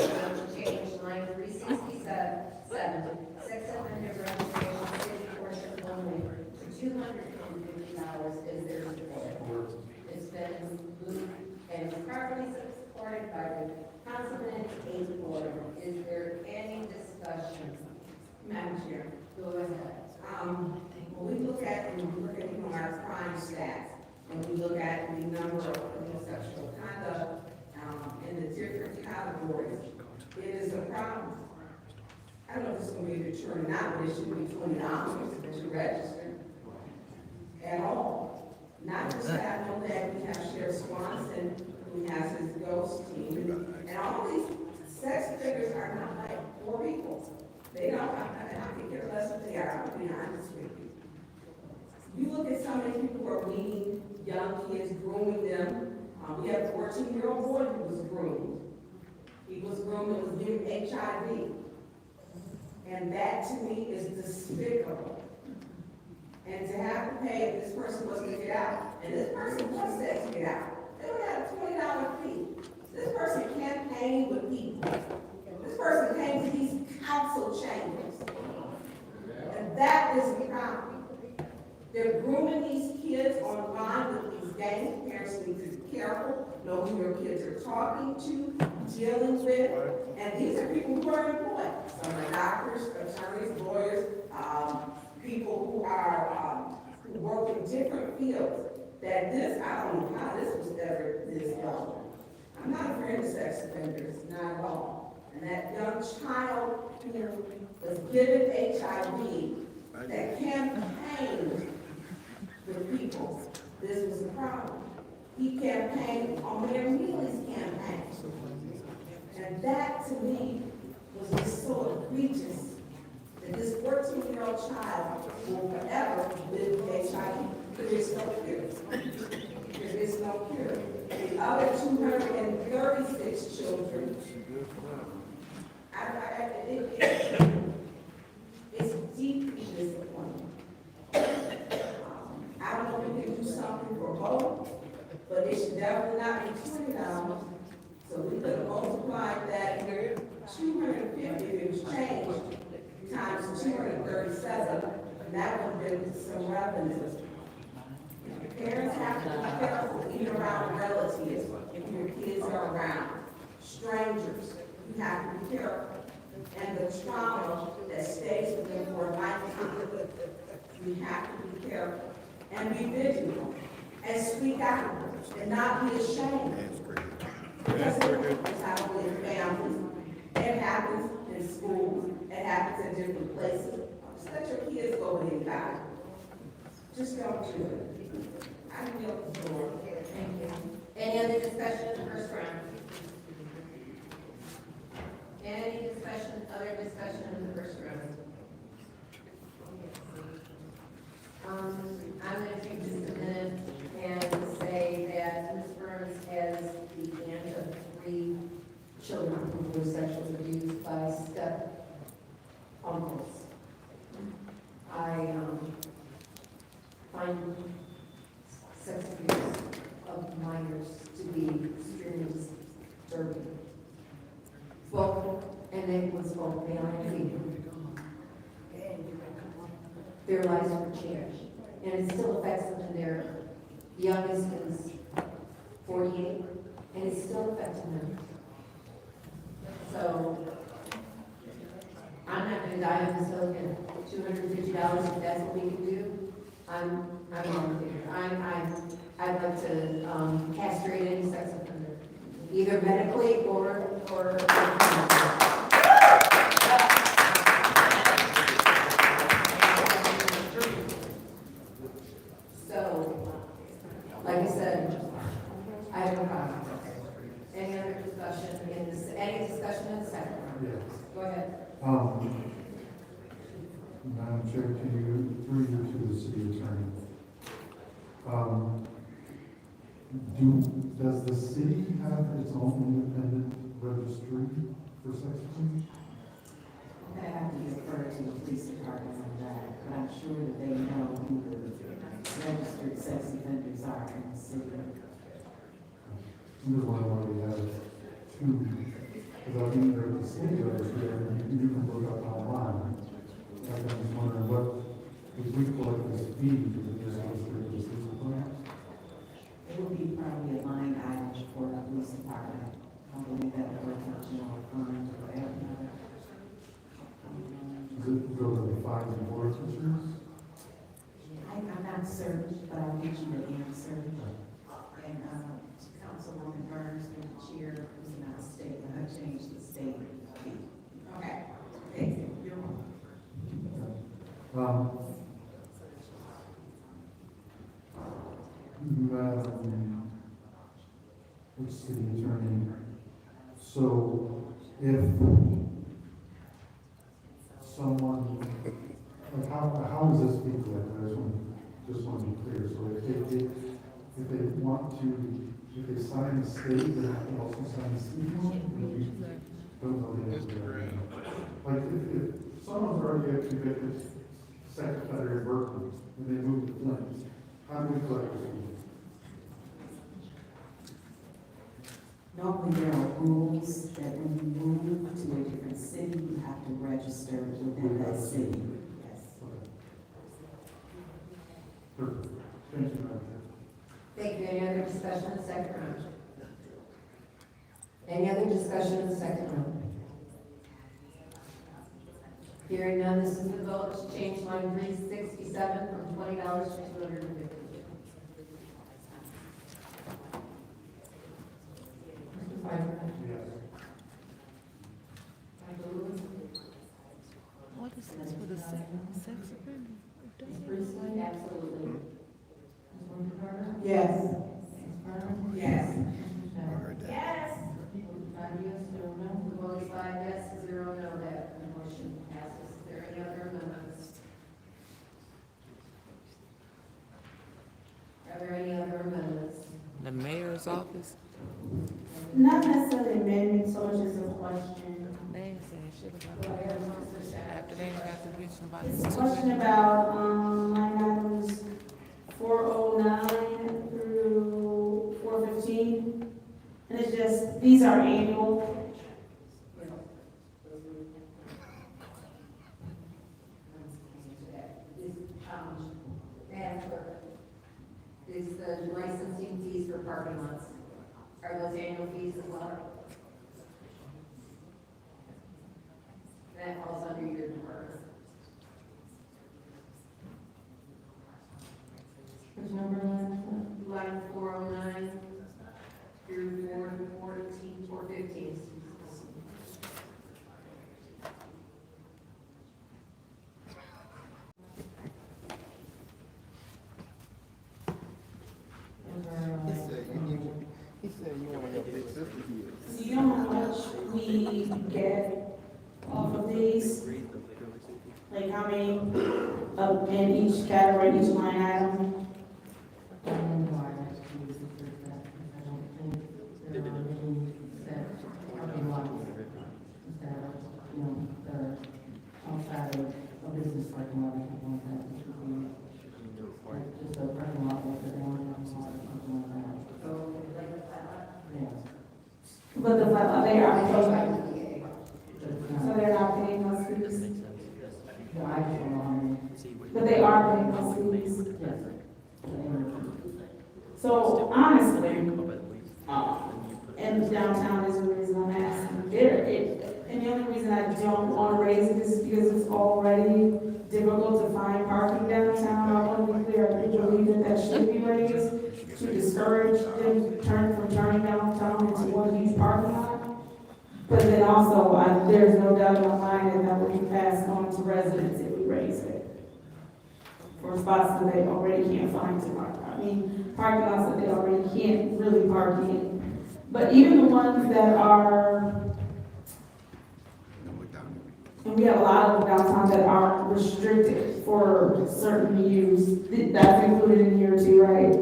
change line 367, sex offender registration city portion only to $250. Is there support? It's been moved and properly supported by the Councilman Adjournment. Is there any discussion?
Madam Chair,
Go ahead.
when we look at our crime stats, and we look at the number of sexual conduct, in the different categories, it is a problem. I don't know if it's gonna be a deterrent or not, but it should be $20 to register at all. Not just that, I know that we have Sheriff Swanson, who has his ghost team, and all these sex offenders are not like poor people. They don't, and I think they're less than they are, I'll be honest with you. You look at some of these people who are meeting young kids, grooming them. We had a 14-year-old boy who was groomed. He was groomed and was given HIV. And that to me is despicable. And to have to pay if this person was to get out, and this person was set to get out, they would have a $20 fee. This person campaigned with people. This person came to these council chambers. And that is the problem. They're grooming these kids online with these gangs. Parents need to be careful, know who your kids are talking to, dealing with. And these are people who are employed. Some are doctors, attorneys, lawyers, people who are who work in different fields. That this, I don't know how this was ever this young. I'm not afraid of sex offenders, not at all. And that young child who was given HIV, that campaigned with people, this was a problem. He campaigned on Mayor Neely's campaign. And that to me was just so egregious that this 14-year-old child will forever live with HIV. There is no cure. There is no cure. The other 236 children, it's deeply disappointing. I don't know if we can do something for both, but it should definitely not be $20. So we could have multiplied that 250 if it was changed times 237, and that would have been some revenue. Parents have to be careful, even around relatives, if your kids are around. Strangers, you have to be careful. And the trauma that stays with them for a lifetime, you have to be careful. And be vigilant, and speak out, and not be ashamed. Because it happens in families, it happens in schools, it happens in different places. Just let your kids go and die. Just don't do it. I feel the floor.
Thank you. Any other discussion in the first round? Any discussion, other discussion in the first round? I'm going to take just a minute and say that Ms. Burns has the aunt of 3 children who were sexually abused by step uncles. I find sex abuse of minors to be extremely disturbing. Both, and it was both male and female. Their lives were changed, and it still affects them. And their youngest is 48, and it's still affecting them. So I'm not going to die on this hill again. $250, if that's what we can do, I'm on there. I'd like to castrate any sex offender, either medically or. So, like I said, I have no problem. Any other discussion in this? Any discussion in the second round?
Yes.
Go ahead.
Madam Chair, to you, through you to the city attorney. Does the city have its own independent registry for sex offenders?
I have to defer to the police department on that, but I'm sure that they know who the registered sex offenders are in the city.
I'm just wondering why we have two, because I mean, there's the state registry, and you can look up online. I'm just wondering what, if we collect this fee, does it just go straight to the city department?
It would be probably a line item for the police department. I don't believe that would work out general fund or whatever.
Does it go to the fines and forfeitures?
I'm not certain, but I'll get you the answer. And, Councilwoman Burns, the chair, who's not state, and I changed the state fee.
Okay.
Thank you. You're welcome.
Madam, city attorney, so if someone, like how does this be collected? I just want to be clear. So if they want to, if they sign the state, they have to also sign the city one? Don't know the answer to that. Like if someone's already got convicted sex offender in Berkeley, and they move to Flint, how do we collect this?
Normally, there are rules that when you move to a different city, you have to register within that city. Yes.
Perfect. Thank you, Madam Chair.
Thank you. Any other discussion in the second round? Any other discussion in the second round? Hearing none, this is the vote to change line 367 from $20 to $250.
What is this for the sex offender?
Bruce, absolutely.
Yes.
Yes.
Yes. 5 yes, 0 no. The vote is 5 yes, 0 no. That motion passes. Is there any other amendments? Are there any other amendments?
The mayor's office?
Not necessarily amendment, so much as a question.
They ain't saying shit about it. After they ain't got to reach somebody.
It's a question about, line items 409 through 415. And it's just, these are annual.
Is the licensing fees for parking lots, are those annual fees as well? That falls under your department. Which number line? Line 409 through 414, 415.
He said you want to go fix this here.
So you know how much we get off of these? Like how many in each category, each line item?
Outside of a business parking lot, I think one that should be just a parking lot with the down or something like that. Yeah.
But the, they are paying,
But it's
so
not-
they're not paying those fees?
The actual line,
But they are paying those fees?
yes.
So honestly, and downtown is the reason I'm asking. And the only reason I don't want to raise it is because it's already difficult to find parking downtown. I want to be clear, I believe that that should be raised to discourage them from turning downtown into one huge parking lot. But then also, there's no doubt in my mind that that would be passed on to residents if we raise it. For spots that they already can't find to park. Parking lots that they already can't really park in. But even the ones that are, and we have a lot of downtown that are restricted for certain use, that's included in here too, right?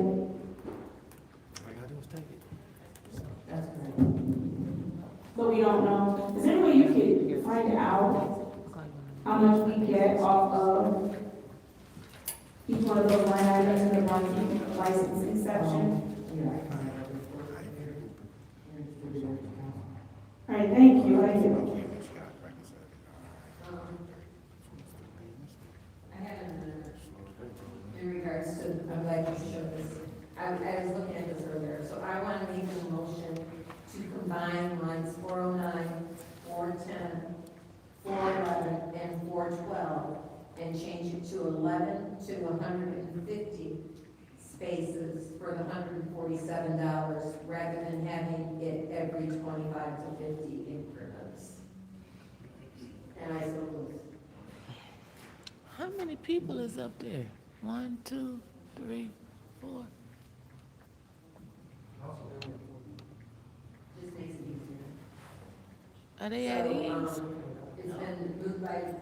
so we don't know. Is there any way you could find out how much we get off of each one of those line items in the one licensing section? All right, thank you, I do.
I have in regards to, I'm glad you showed this. I was looking at this earlier, so I want to make a motion to combine lines 409, 410, 411, and 412, and change it to 11 to 150 spaces for the $147, rather than having it every 25 to 50 increments. And I so moved.
How many people is up there? 1, 2, 3, 4.
Just makes it easier.
Are they at ease?
It's been moved by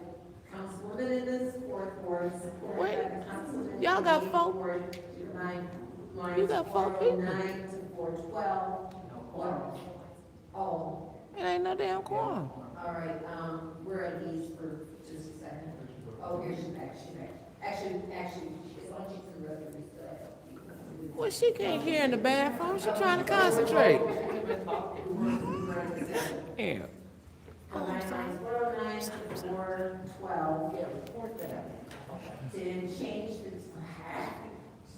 Councilwoman in this, fourth ward, supported
Wait,
by the Councilman.
y'all got
in the
four-
eighth ward, to combine lines
You got 4 people.
409 to 412. Oh,
It ain't no damn quorum.
all right, we're at ease for just a second. Oh, here she's back, Actually, as long as she's in the record,
Well, she can't hear in the bathroom. She trying to concentrate. Yeah.
Combine lines 409 to 412. To change the,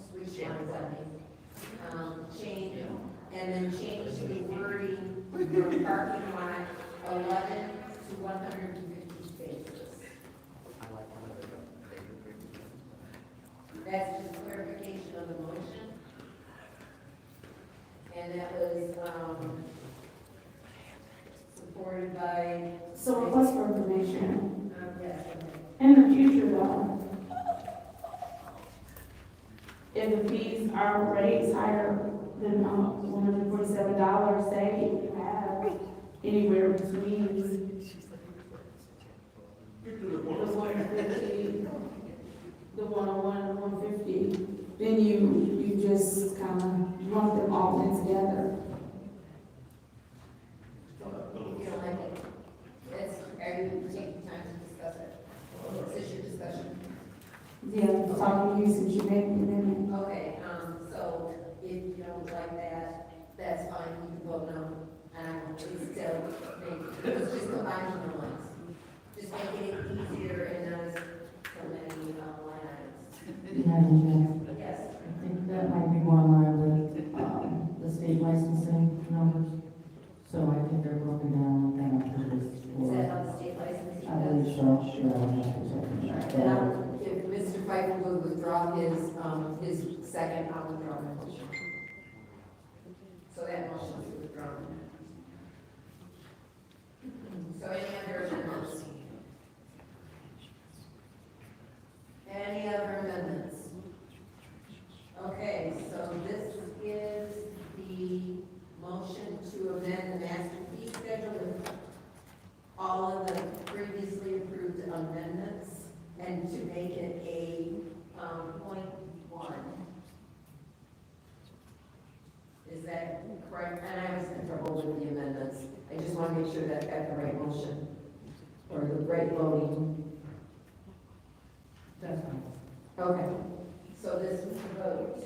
switch lines on me. Change, and then change the wording from parking lot 11 to 150 spaces. That's just clarification of the motion. And that was, supported by.
So request for information.
Yes.
In the future though, if the fees are raised higher than $147, say you have anywhere between the 150, the 101 and the 150, then you just kind of lump them all in together.
You don't like it? It's, are you taking time to discuss it? Is this your discussion?
Yeah, talking to you since you made the amendment.
Okay, so if you don't like that, that's fine, you can vote no. And I will please still make, let's just combine the lines. Just make it easier and not so many line items.
Madam Chair,
Yes.
I think that might be more in line with, the state licensing numbers. So I think they're broken down like that after this.
Is that how the state licensing
I believe
does?
so, sure, I'm not exactly
And
sure.
if Mr. Pfeiffer will withdraw his second, I'll withdraw my motion. So that motion is withdrawn. So any other amendments? Any other amendments? Okay, so this is the motion to amend the master fee schedule with all of the previously approved amendments and to make it a, .1. Is that correct? And I was in trouble with the amendments. I just want to make sure that I got the right motion or the right voting.
That's fine.
Okay, so this is the vote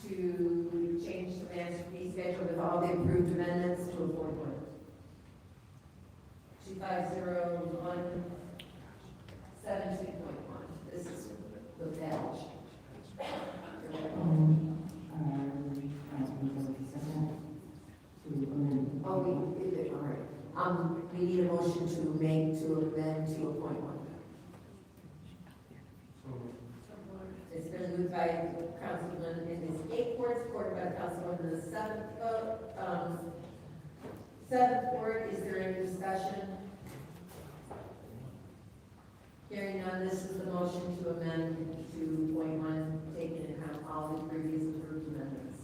to change the master fee schedule with all the approved amendments to a 4.1. 2501 17.1. This is the badge. Oh, we did it, all right. We need a motion to amend to a .1. It's been moved by Councilman in his eighth ward, supported by Councilman in the seventh ward. Is there any discussion? Hearing none, this is the motion to amend to .1, taking into account all the previous approved amendments.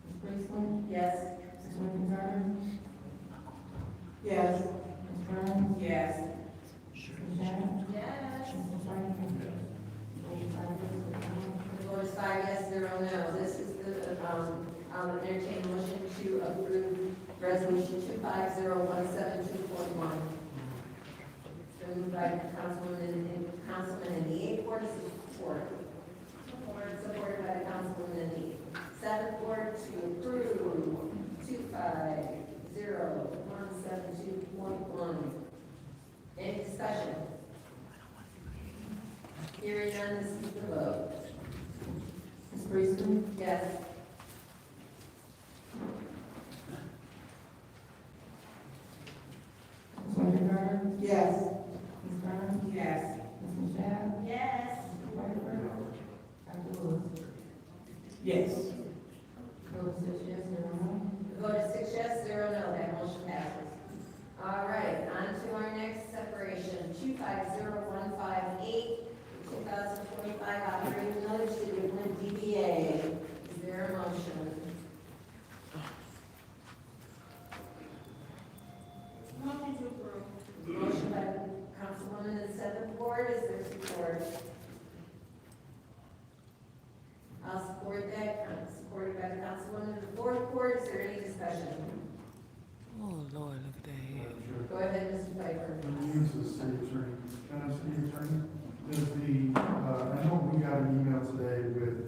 Ms. Priestley?
Yes?
Ms. McIntyre?
Yes.
Ms. Burns?
Yes.
Ms. Shannon?
Yes.
Ms. Franklin? Ms. Franklin?
no. This is the, I'll entertain a motion to approve resolution 2501721. Been moved by Councilman in the eighth ward, supported by the Councilman in the seventh ward to approve 2501721. Any discussion? Hearing none, this is the vote.
Ms. Priestley?
Yes.
Ms. Wintergarden?
Yes.
Ms. Burns?
Yes.
Ms. Shab?
Yes.
Mr. Piper? Dr. Lewis?
Yes.
Vote 6 yes, 0 no.
The vote is 6 yes, 0 no, that motion passes. All right, on to our next separation, 250158, 2025 operating village, City of Lynn, DBA. Is there a motion?
Motion to approve.
Motion by Councilwoman in the seventh ward, is there support? I'll support that, supported by the Councilwoman in the fourth ward, is there any discussion?
Oh, Lord, look at that head.
Go ahead, Mr. Piper.
Use the city attorney, city attorney, does the, I know we got an email today with,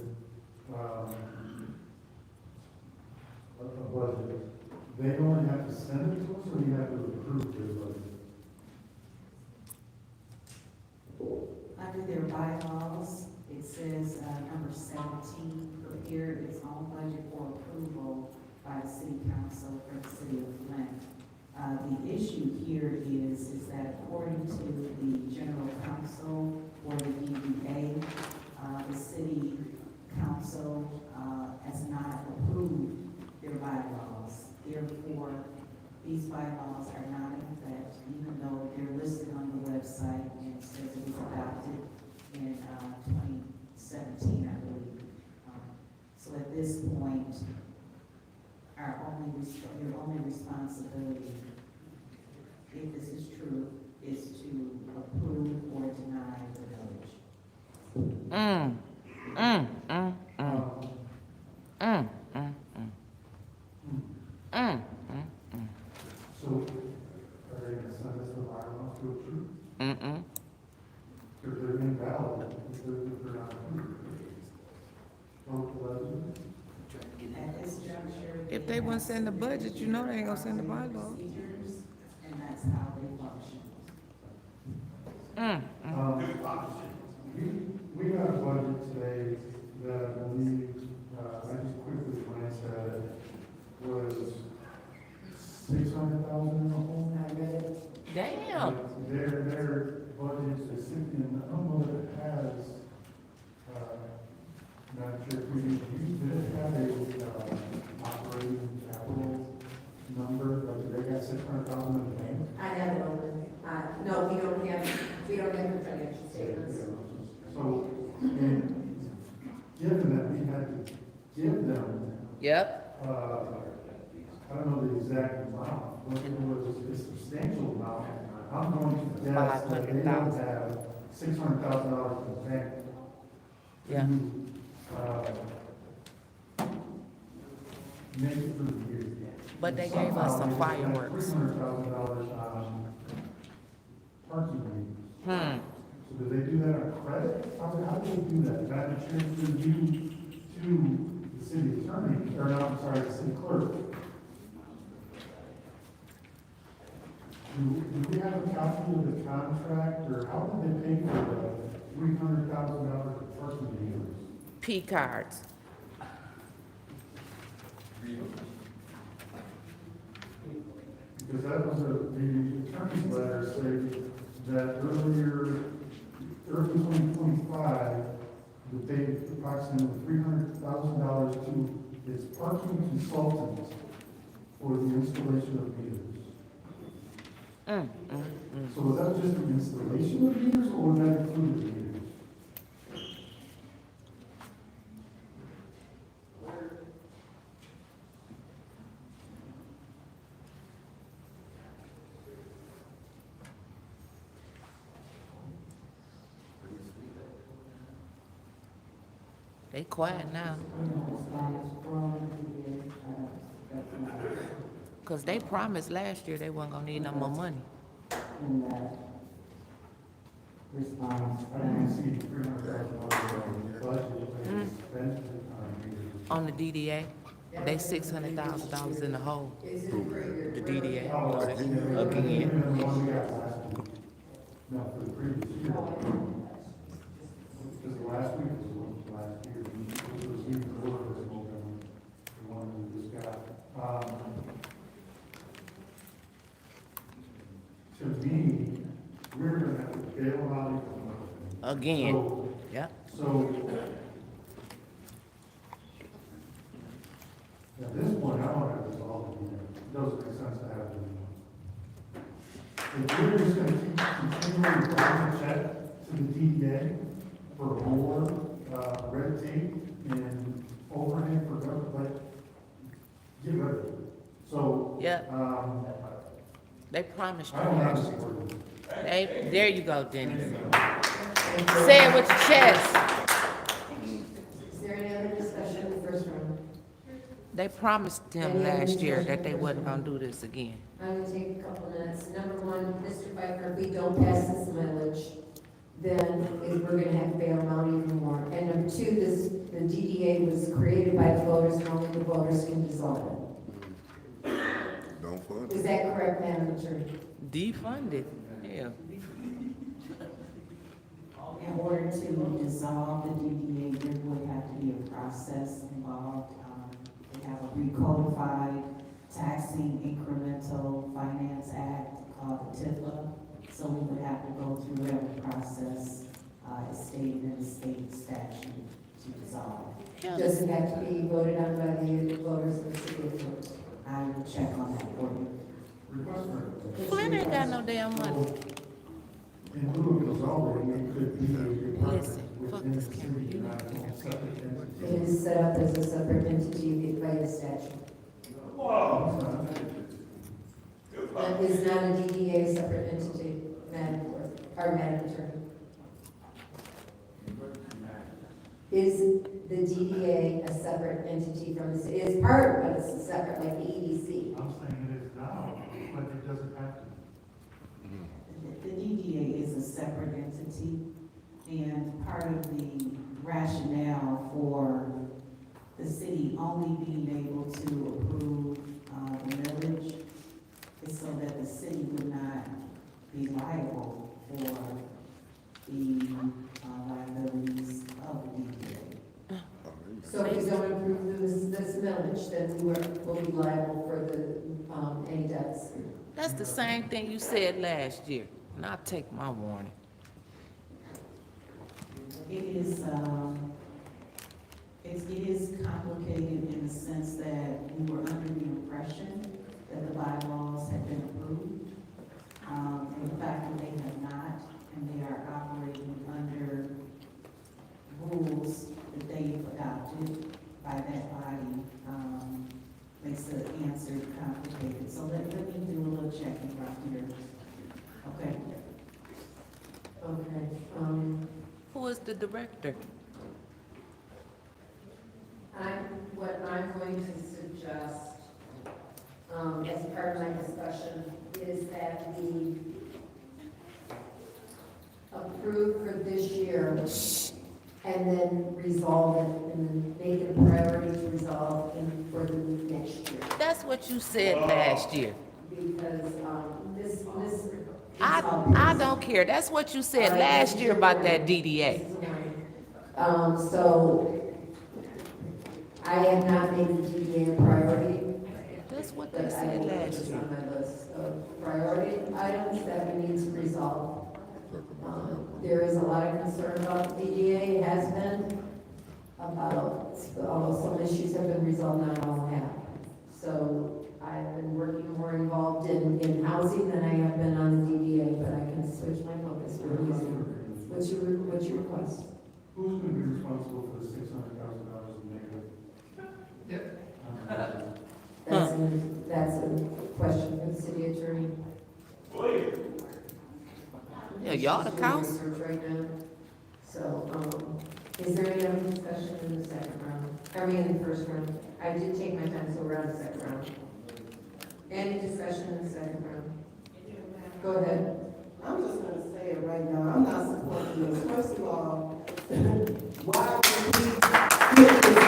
a budget. They only have to send it to us, or you have to approve their budget?
Under their bylaws, it says, number 17, prepare its own budget for approval by the city council for the city of Flint. The issue here is that according to the general counsel for the DBA, the city council, has not approved their bylaws. Therefore, these bylaws are not in effect, even though they're listed on the website and it says it was adopted in 2017, I believe. So at this point, your only responsibility, if this is true, is to approve or deny the village.
So, are they gonna send us the bylaws to approve? Because they're invalid, if they're not approved. Vote the budget.
At this juncture.
If they wouldn't send the budget, you know they ain't gonna send the bylaws.
Procedures, and that's how they function.
We got a budget today that I believe, I just quickly glanced at it, was 600,000 in the hole.
I read it.
Damn.
Their budget is sitting, I don't know if it has, not sure if we did it have a, operating capital number, like they got 600,000 in the bank?
I have it over. No, we don't have the financial statements.
So, and given that we had to give them,
Yep.
I don't know the exact amount, but it was a substantial amount. I'm going to guess that they don't have $600,000 in the bank.
Yeah.
Make it through the year.
But they gave us some fireworks.
$300,000 on parking meters. So do they do that on credit? How do they do that? That insurance is due to the city attorney, or no, I'm sorry, the city clerk. Do we have a copy of the contract, or how did they pay for the $300,000 of parking meters?
P cards.
Because that was the attorney's letter stated that early 2025, that they paid approximately $300,000 to its parking consultant for the installation of meters. So was that just the installation of meters, or was that included the meters?
They quiet now, cause they promised last year they wasn't gonna need no more money.
in that response.
I didn't see $300,000 budget spent
On the DDA, they $600,000 in the hole. The DDA, again.
No, for the previous year. Because the last week was last year, it was even lower than the one we just got. To me, we're gonna have to bail them out even.
Again, yep.
So, at this point, I don't have this all, it doesn't make sense to have it anymore. If we're just gonna keep continuing to check to the DDA for more, red tape and overhead for government, like, get rid of it. So,
Yep. They promised you
I don't have
last
this
year.
word.
There you go, Dennis. Say it with your chest.
Is there any other discussion in the first round?
They promised him last year that they wasn't gonna do this again.
I'm gonna take a couple minutes. Number one, Mr. Pfeiffer, if we don't pass this millage, then we're gonna have to bail them out even more. And number two, the DDA was created by the voters, and only the voters can dissolve
Don't fund
it. Is
it.
that correct, Madam Attorney?
Defunded, yeah.
In order to dissolve the DDA, there would have to be a process involved. We have a recodified taxing incremental finance act called the TIFA. So we would have to go through every process, as stated in the state statute to dissolve.
Does it have to be voted on by the voters of the city of Flint?
I will check on that for you.
Flint ain't got no damn money.
In lieu of dissolving, it could be a department
Listen, fuck
within the
this camera.
city, not a separate entity.
It is set up as a separate entity by the statute. That is not a DDA separate entity, Madam Clerk, or Madam Attorney. Is the DDA a separate entity from the city? It's part, but it's separate, like the EDC.
I'm saying it is now, but it doesn't have to.
The DDA is a separate entity, and part of the rationale for the city only being able to approve the millage is so that the city would not be liable for the liabilities of the DDA.
So if we don't approve this millage, then we'll be liable for the, any debts.
That's the same thing you said last year, and I'll take my warning.
It is complicated in the sense that we were under the impression that the bylaws had been approved. The fact that they have not, and they are operating under rules that they've adopted by that body, makes the answer complicated. So let me do a little checking right here. Okay.
Okay,
Who is the director?
what I'm going to suggest, as part of my discussion, is that we approve for this year and then resolve it, and then make it a priority to resolve for the next year.
That's what you said last year.
Because,
I don't care. That's what you said last year about that DDA.
So, I have not made the DDA a priority.
That's what
But
they
I
said
will put
last
this
year.
on my list of priority items that we need to resolve. There is a lot of concern about the DDA, has been, about, although some issues have been resolved, not all have. So I've been working more involved in housing than I have been on the DDA, but I can switch my focus really easily. What's your request?
Who's going to be responsible for the $600,000 in negative?
That's a question for the city attorney.
Yeah, y'all the council.
Research right now. So, Is there any other discussion in the second round? I mean, in the first round? I did take my time, so we're on the second round. Any discussion in the second round? Go ahead.
I'm just gonna say it right now, I'm not supporting this. First of all, why would we get this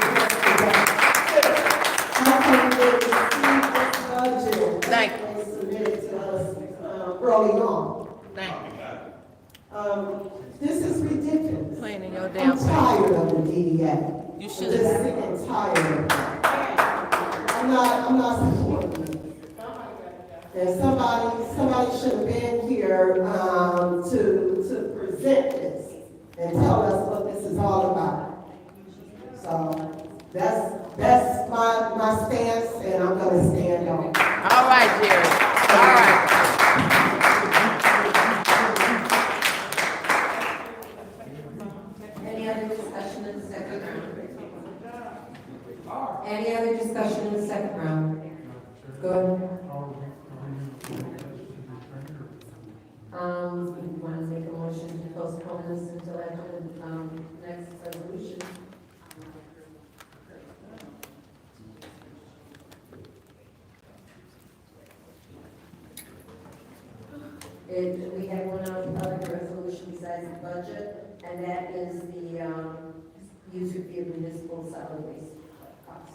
how come they received this budget?
Thank
And submitted to us, early on?
Thank you.
This is ridiculous.
Playing in your
I'm
damn face.
tired of the DDA.
You
I'm
should.
just sick and tired of it. I'm not supporting it. And somebody should have been here, to present this and tell us what this is all about. So, that's my stance, and I'm gonna stand on it.
All right, Jerry. All right.
Any other discussion in the second round? Any other discussion in the second round? Go ahead. You want to make a motion to postpone this until after the next resolution? We have one other resolution besides the budget, and that is the user fee of municipal solid waste costs.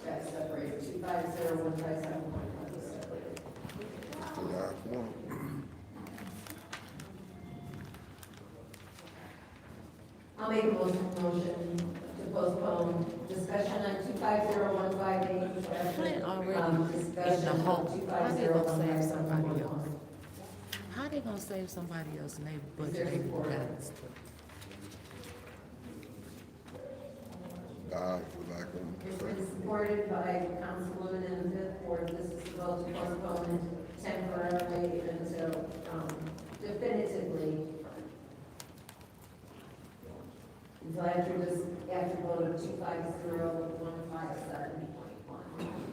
That's separated, 250157.1 is separated.
The last one.
I'll make a motion to postpone discussion on 250158.
Plan already
Discussion
in the
on
hole. How they gonna save somebody
250157.1.
else? How they gonna save somebody else and they
Is there
budget
support?
For lack
It's
of.
been supported by Councilwoman in the fifth ward. This is to vote to postpone it temporarily until, definitively, until after this, after vote of 250157.1.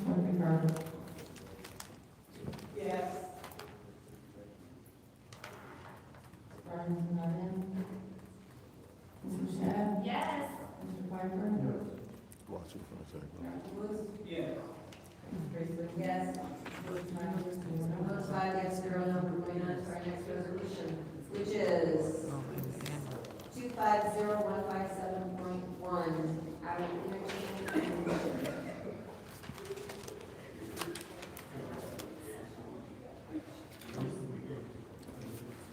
Councilman Ricardo.
Yes.
Brian's not in. Mr. Shad?
Yes.
Mr. Piper?
Watch it for a second.
Yes.
Yes. Votes 5 yes, 0 no. We're going on to our next resolution, which is 250157.1. I will entertain a motion.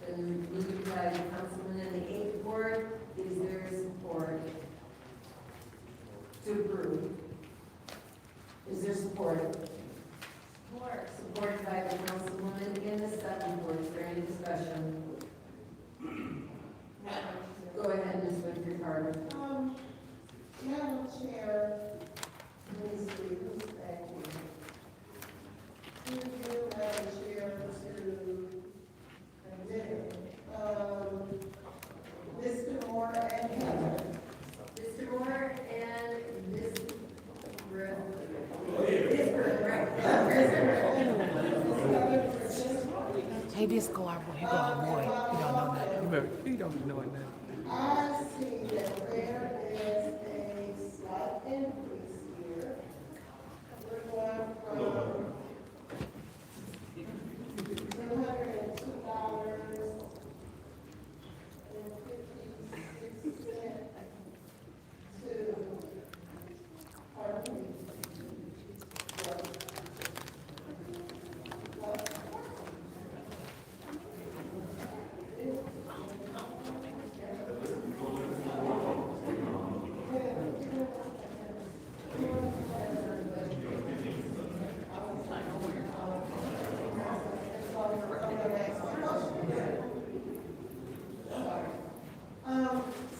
Been moved by Councilman in the eighth ward. Is there support to approve? Is there support? Support. Supported by the Councilwoman in the seventh ward. Is there any discussion? Go ahead, Ms. Winfrey Carter.
Madam Chair, who's back here? You, Madam Chair, Mr. Moore and Heather.
Mr. Moore and Ms.
Hey, this go our boy. He go our boy. He don't know nothing. Remember, he don't know nothing.
I see that there is a slight increase here. We're going from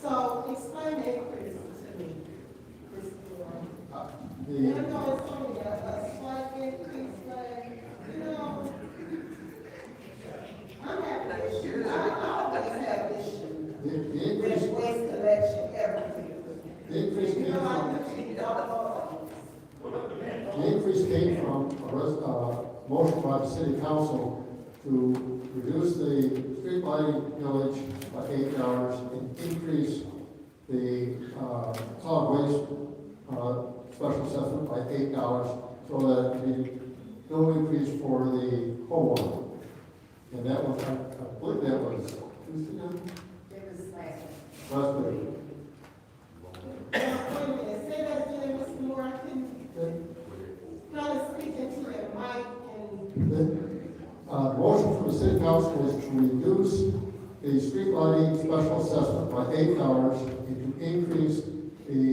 so explain the increase to me, Ms. Moore. Even though it's only a slight increase, but, you know, I'm having issues. I always have issues with waste collection everywhere.
The increase
You
came
know, I
from,
usually don't know.
the increase came from a motion by the city council to reduce the street lighting millage by $8 and increase the solid waste special assessment by $8, so that the no increase for the homeowner. And that was, I believe that was Tuesday night?
It was last.
Last week.
Wait a minute, say that again, Mr. Moore, I can kind of speak into your mic and.
The motion from the city council is to reduce the street lighting special assessment by $8 and to increase the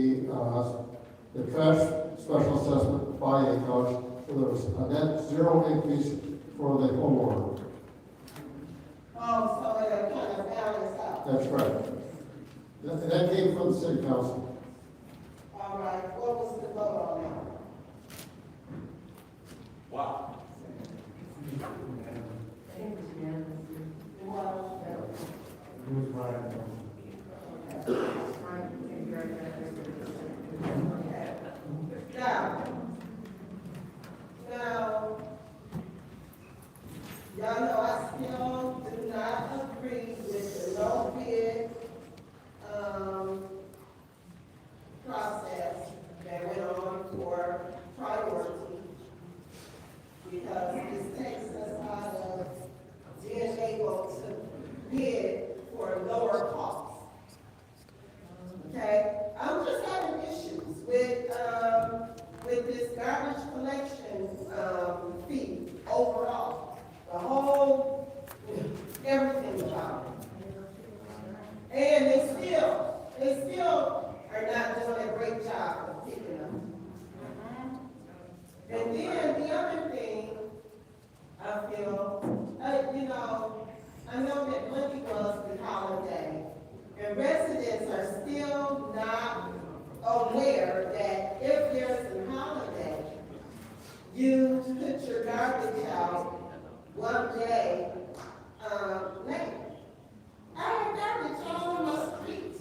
trash special assessment by $8. So there was a net zero increase for the homeowner.
Oh, so it kind of balance out.
That's right. And that came from the city council.
All right, what was the vote on that?
Wow.
Now, y'all know I still do not agree with the no bid, process that went on for priority. Because this takes us out of being able to bid for lower costs. Okay, I'm just having issues with this garbage collection, fee overall. The whole, everything about it. And they still are not doing a great job of picking up. And then the other thing, I feel, I know that Monday was the holiday, and residents are still not aware that if there's a holiday, you put your garbage out one day late. I have garbage all on my street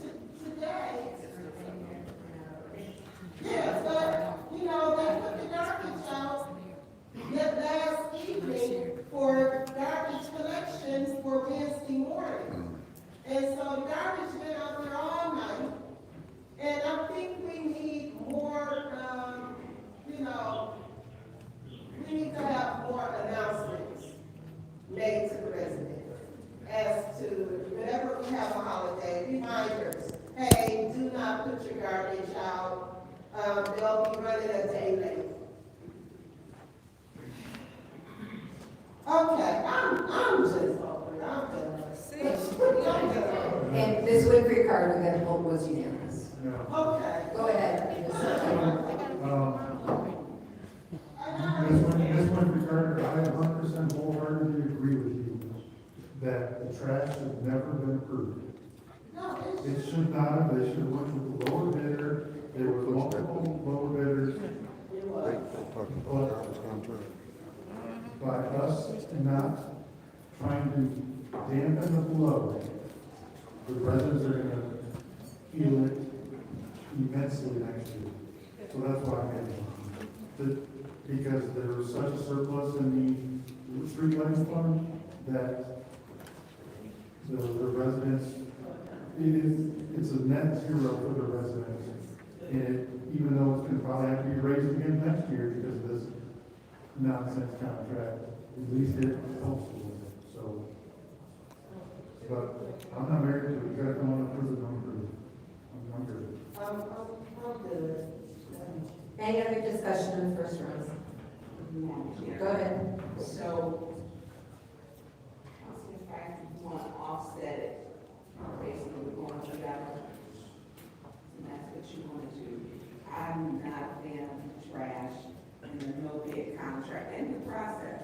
today. Yeah, but, they put the garbage out last evening for garbage collections for Wednesday morning. And so garbage been out there all night. And I think we need more, we need to have more announcements made to the residents as to whenever we have a holiday, reminders. Hey, do not put your garbage out. They'll be running a day late. Okay, I'm just over it. I'm done.
And Ms. Winfrey Carter, that vote was unanimous.
Okay.
Go ahead.
Ms. Winfrey Carter, I 100% wholeheartedly agree with you that the trash should never been approved.
No,
It should not have, they should have went with the lower bidder, there were multiple lower bidders. By us not trying to dampen the blow, the residents are gonna feel it immensely next year. So that's why I'm getting because there was such a surplus in the street lighting fund that the residents, it's a net zero for the residents. And even though it's gonna probably have to be raised again next year because of this nonsense contract, at least it helps a little bit, so. But I'm not married to it, you gotta come on and prove it, I'm good. I'm good.
I'm good.
Any other discussion in the first round? Go ahead.
So, Councilman Frank, you want to offset it, basically we're going together. And that's what you want to do. I'm not a fan of trash and the no bid contract and the process.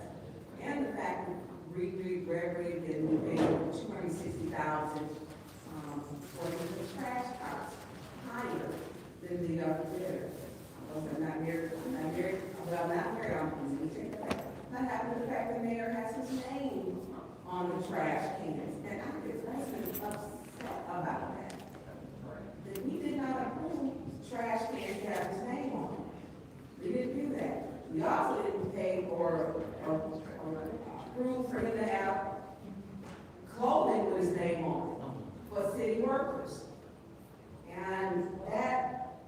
And the fact that Gregory did we paid $260,000 for the trash costs higher than the other bidder. I'm not married, well, not married, not having the fact that the mayor has his name on the trash cans. And I get residents upset about that. That we did not approve trash cans to have his name on them. We didn't do that. We also didn't pay for approved for him to have clothing with his name on it for city workers. And that,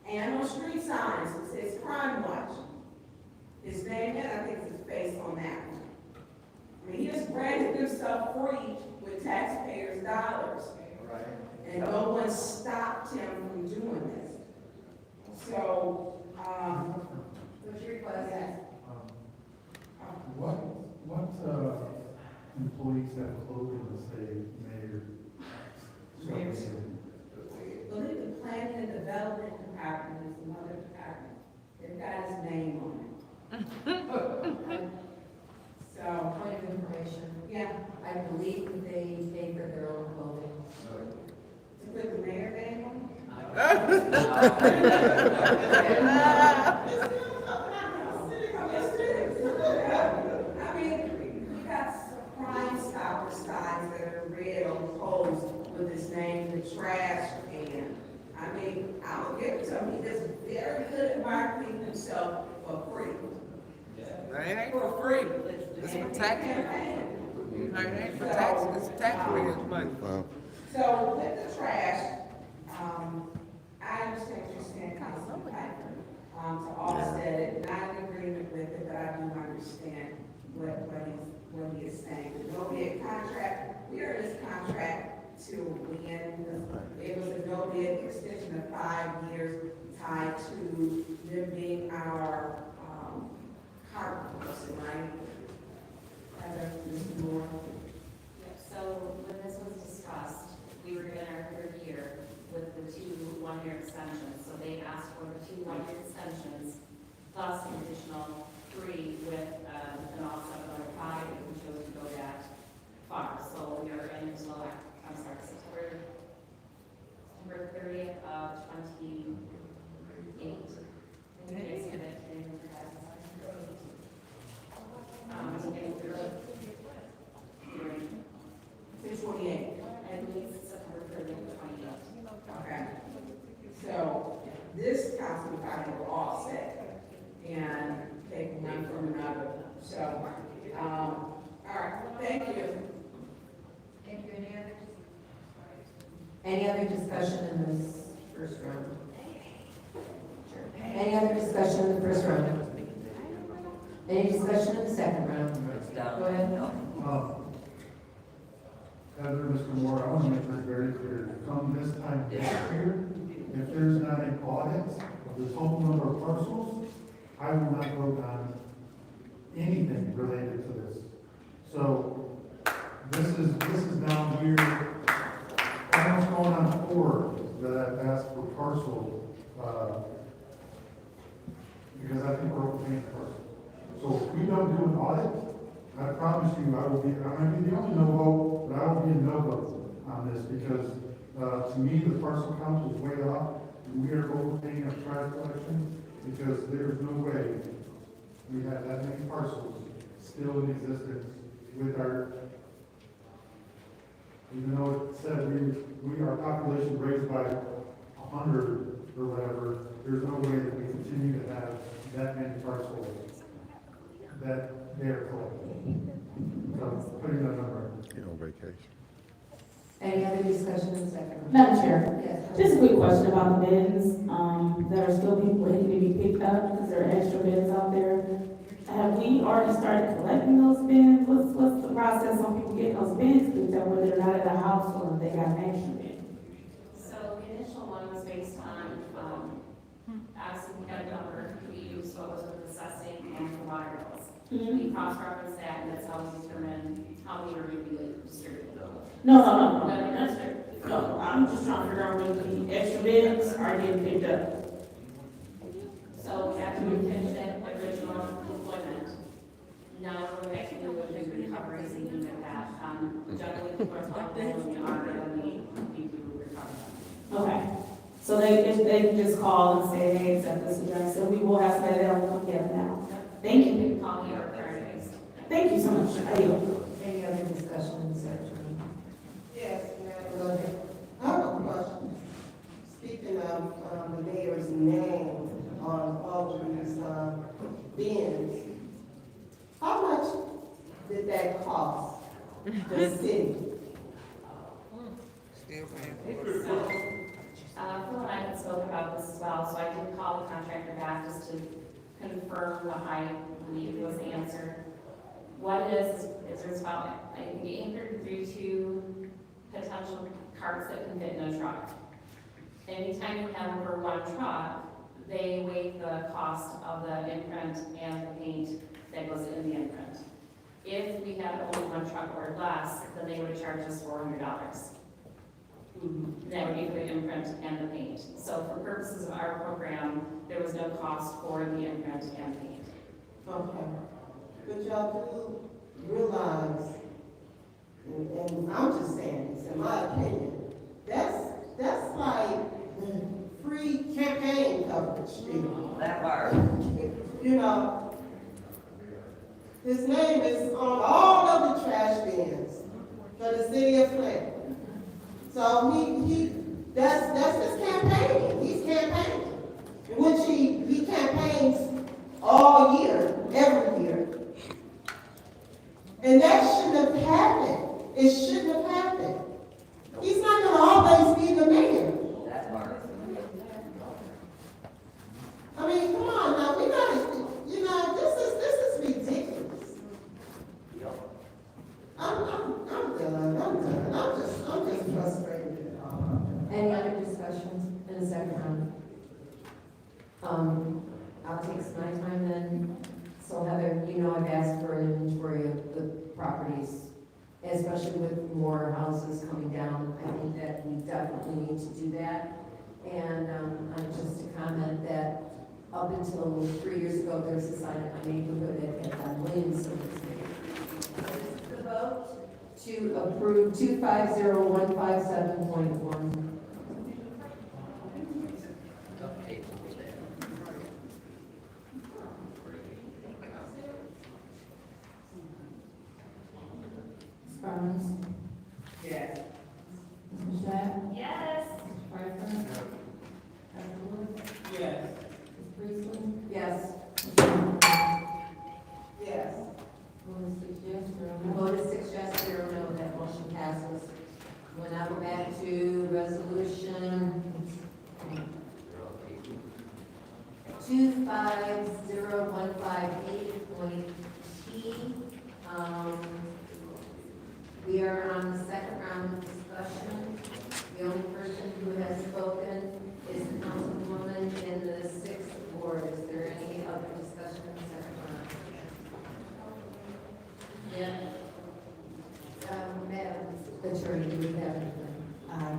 and on street signs, it says crime watch. His name, and I think his face on that one. I mean, he just granted himself free with taxpayers' dollars. And no one stopped him from doing this. So,
What's your request?
What employees have clothing that say mayor?
I believe the planning and development department is another department. They've got his name on it. So,
Point of information,
yeah,
I believe that they pay for their own clothing.
to put the mayor name on it. I mean, you got Crime Stopper signs that are red on poles with his name in the trash can. I mean, I'll give it to him, he does very good at marketing himself for free.
It ain't for free. It's for tax. It ain't for tax, it's taxpayers' money.
So with the trash, I understand what you're saying, Councilman Piper, to offset it, not in agreement with it, but I do understand what he is saying. The no bid contract, we are in this contract to win, it was a no bid extension of 5 years tied to them being our, carbon person, right? Heather, Mr. Moore?
Yep, so when this was discussed, we were given our third year with the 2 one-year extensions. So they asked for the 2 one-year extensions, plus an additional 3 with an offset of another 5 if we chose to go that far. So we are in until, I'm sorry, September 30th of 28.
It's 28.
At least September 30th of 28.
Okay. So this council body will offset and take one from another. So, all right, thank you.
Thank you. Any other discussion in this first round? Any other discussion in the first round? Any discussion in the second round? Go ahead.
Heather, Mr. Moore, I want to make this very clear. Come this time next year, if there's not an audit of the total number of parcels, I will not vote on anything related to this. So this is down here, almost going on 4 that I've asked for parcel, because I think we're overpaying parcel. So if we don't do an audit, I promise you, I might be the only no vote, but I will be a no vote on this because, to me, the parcel count is way off. And we are overpaying our trash collection because there's no way we have that many parcels still in existence with our, even though it said our population raised by 100 or whatever, there's no way that we continue to have that many parcels that they're collecting. So putting that number.
You're on vacation.
Any other discussion in the second round?
Madam Chair,
Yes.
just a quick question about the bins, that are still being waiting to be picked up, because there are extra bins out there. Have we already started collecting those bins? What's the process on people getting those bins picked up, whether they're not at the house or they got an extra bin?
So the initial one was based on, asking a number, we used what was with assessing and the water bills. We cross-referenced that, and that's how we determined how we were going to be distributing them.
No, I'm just trying to figure out when the extra bins are getting picked up.
So after we finished that original deployment, now we're actually looking at recoveries and things like that. Generally, people are talking when we are going to need to recover.
Okay, so they can just call and say, hey, accept this address, so we will have somebody that will come get them now. Thank you.
You can call me or Paradise.
Thank you so much. Adios.
Any other discussion in the second round?
Yes,
Go ahead.
I have a question. Speaking of the mayor's name on all of these bins, how much did that cost the city?
Phil and I had spoken about this as well, so I did call the contractor back just to confirm what I believe was answered. What it is there's about, I think, 832 potential carts that can fit in a truck. Anytime you have over one truck, they waive the cost of the imprint and the paint that goes in the imprint. If we had only one truck or less, then they would charge us $400. That would be for the imprint and the paint. So for purposes of our program, there was no cost for the imprint and paint.
Okay. But y'all do realize, and I'm just saying this in my opinion, that's like free campaign coverage.
That part.
You know, his name is on all of the trash bins for the city of Flint. So that's his campaign. He's campaigning, which he campaigns all year, every year. And that shouldn't have happened. It shouldn't have happened. He's not going to always be the mayor.
That part.
I mean, come on now, we gotta, you know, this is ridiculous. I'm done. I'm just frustrated.
Any other discussions in a second round? I'll take some of my time then. So Heather, you know I've asked for an inventory of the properties, especially with more houses coming down. I think that we definitely need to do that. And just to comment that up until 3 years ago, there was a sign in my neighborhood that had Williamson. The vote to approve 250157.1.
Barnes?
Yes.
Mr. Shack?
Yes.
Mr. Pfeiffer? Dr. Wood?
Yes.
Ms. Priestley?
Yes.
Yes.
Vote is 6 yes, 0
The
no.
vote is 6 yes, 0 no, that motion passes. We'll now go back to resolution 250158.T. We are on the second round of discussion. The only person who has spoken is the councilwoman in the 6th ward. Is there any other discussion in the second round? Yeah. Madam Attorney, do you have anything?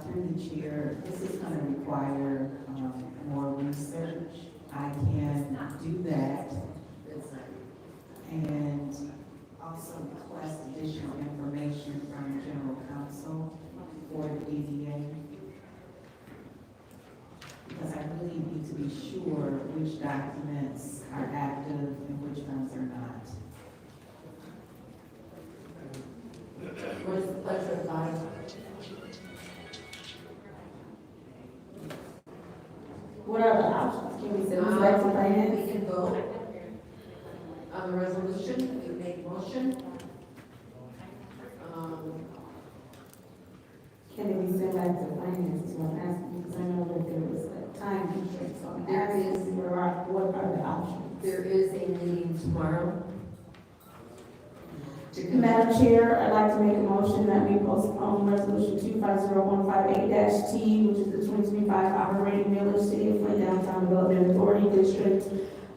Through the chair, this is going to require more research. I can do that and also request additional information from general counsel for the DDA. Because I really need to be sure which documents are active and which ones are not.
What is the pleasure of the body?
What are the options? Can we send this back to
We
finance?
can vote on the resolution, we make motion.
Can it be sent back to finance, is what I'm asking, because I know that there was a time constraint, so I'm
There
asking,
is.
what are the options?
There is a meeting tomorrow.
Madam Chair, I'd like to make a motion that we postpone resolution 250158-T, which is the 2025 operating millage City of Flint Downtown Development Authority District,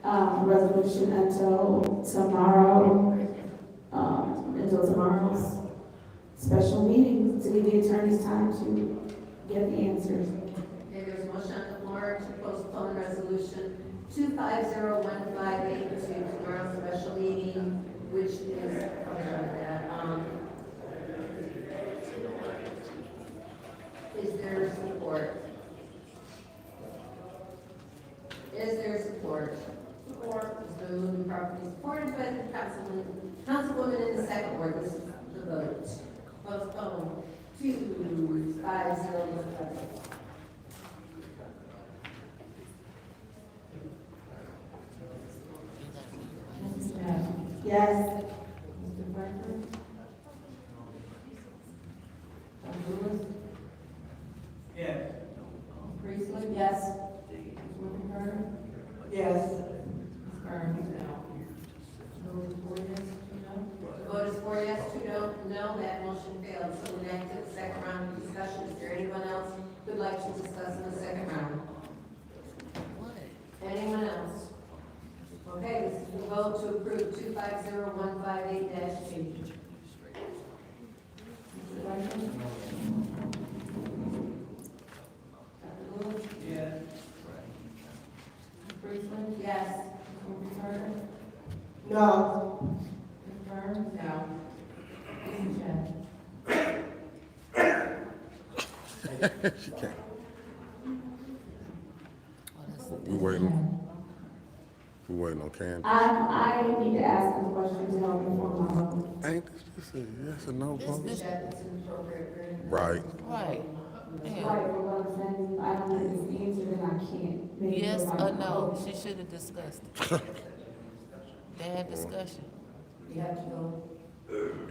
resolution until tomorrow's special meeting to give the attorneys time to get the answers.
Okay, there's a motion on the floor to postpone resolution 250158 to tomorrow's special meeting, which is, is there support? Is there support? Support. It's been moved and properly supported by the councilwoman in the second ward. This is the vote. Postpone 250158.
Mr. Shack?
Yes.
Mr. Pfeiffer?
cast 2 no, that motion failed. So we're back to the second round of discussion. Is there anyone else who'd like to discuss in the second round? Anyone else? Okay, this is the vote to approve 250158-2.
Yes. Priestman?
Yes.
Carter?
No.
Burns? No.
She can't. We waiting. We waiting on Candy.
I need to ask a question to help inform my vote.
Ain't this just a yes or no vote?
This is
Right.
Right.
Right,
Yeah.
but what I'm saying, I don't know if it's the answer, then I can't. make
Yes
the right
or no?
vote.
She should have discussed it. They had discussion.
You have to go,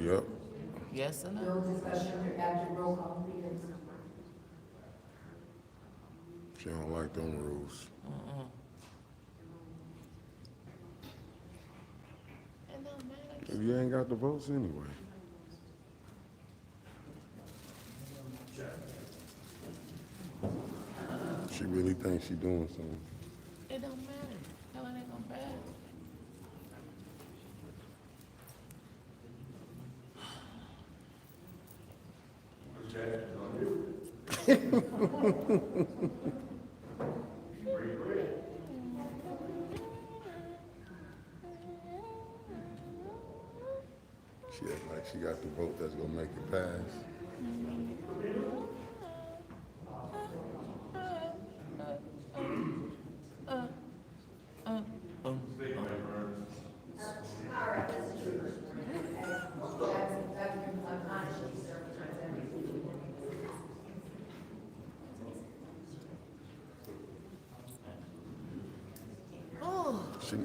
Yep.
Yes or no?
no discussion after roll call, please.
She don't like them rules.
Mm-mm. It don't matter.
If you ain't got the votes anyway. She really thinks she doing something.
It don't matter. Hell, it ain't gonna pass.
She act like she got the vote that's gonna make it pass.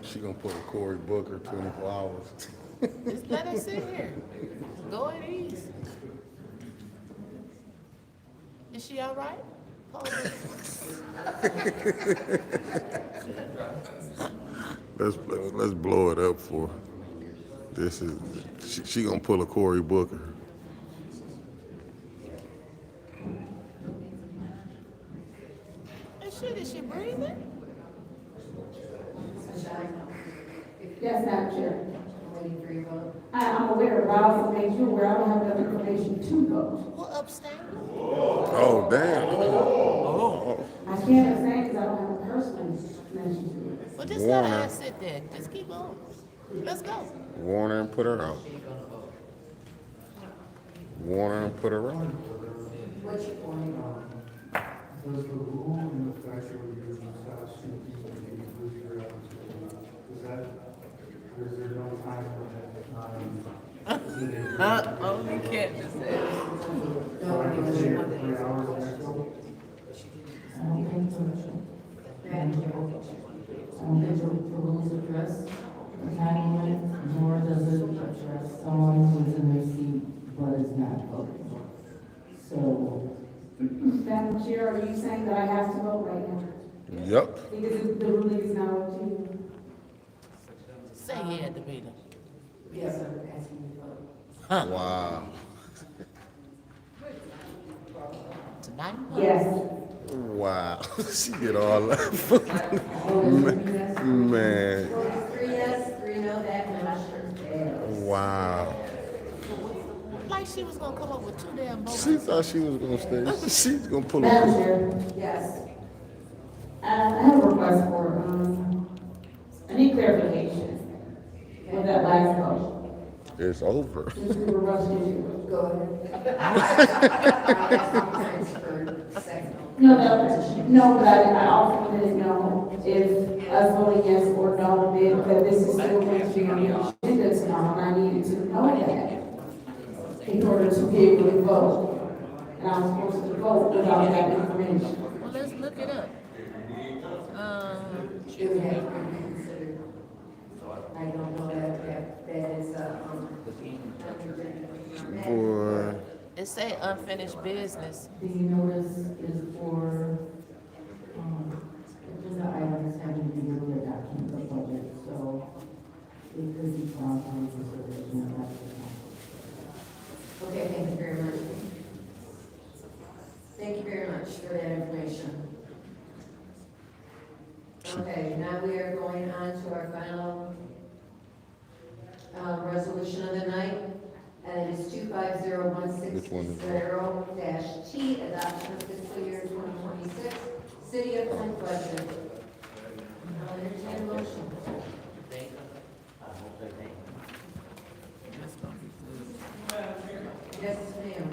She gonna put a Cory Booker 24 hours.
Just let her sit here. Go at ease. Is she all right? Hold it.
Let's blow it up for her. This is she gonna pull a Cory Booker.
And shit, is she breathing?
Yes, Madam Chair.
Waiting for your vote.
I'm aware, but I also made you aware I don't have enough information to vote.
Well, abstain.
Oh damn. Oh.
I can't abstain because I don't have a personal mention to it.
Well, just let her ass sit there. Just keep on. Let's go.
Warn her and put her out. Warn her and put her out.
What's your point?
Does the rule in effect where you stop two people and you lose your opportunity, is that, or is there no time limit?
Only Candace said.
So I can stay here 3 hours next week?
I don't think so. I don't think the rules address the time limit, nor does it address someone who's in their seat but is not voting. So,
Madam Chair, are you saying that I have to vote right now?
Yep.
Because the ruling is now up to you.
Say yeah, DeVita.
Yes, I'm asking you to vote.
Wow.
Tonight?
Yes.
Wow. She get all that. Man.
3 yes, 3 no, that motion fails.
Wow.
Like she was gonna come up with 2 damn votes.
She thought she was gonna stay. She's gonna pull
Madam
a.
Chair,
Yes.
I have a request for, I need clarification with that last vote.
It's over.
Since we were rushed into
Go ahead.
No, but I also didn't know if us voting yes or no meant that this is still going to be on the agenda tomorrow, and I needed to know that in order to be able to vote. And I was supposed to vote without that information.
Well, let's look it up.
It would have to be considered. I don't know that is,
Boy.
It say unfinished business.
the notice is for, agenda items having to do with the adoption of the budget, so it could be found on consideration of that.
Thank you very much. Thank you very much for that information. Okay, now we are going on to our final resolution of the night, and it is 250160-T, adoption of fiscal year 2026, City of Flint budget. I'll entertain a motion. Yes, ma'am.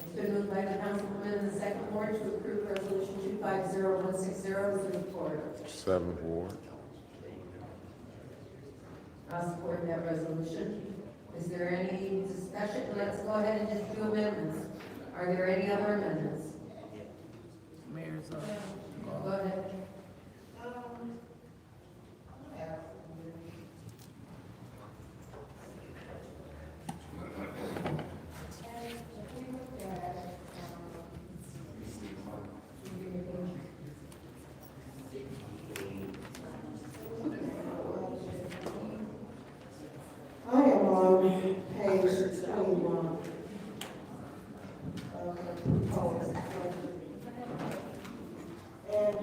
It's been moved by the councilwoman in the second ward to approve resolution 250160 as a report.
7th Ward.
I'll support that resolution. Is there any discussion? Let's go ahead and just do amendments. Are there any other amendments?
Mayor's
Go ahead.
I am on page 21. And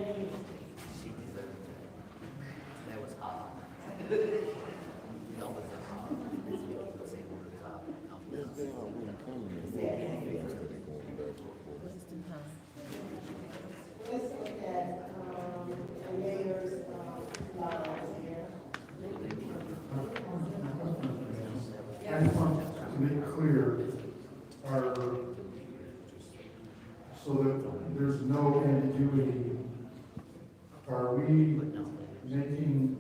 let's look at, the mayor's, laws here.
I just want to make clear, so that there's no ambiguity, are we making,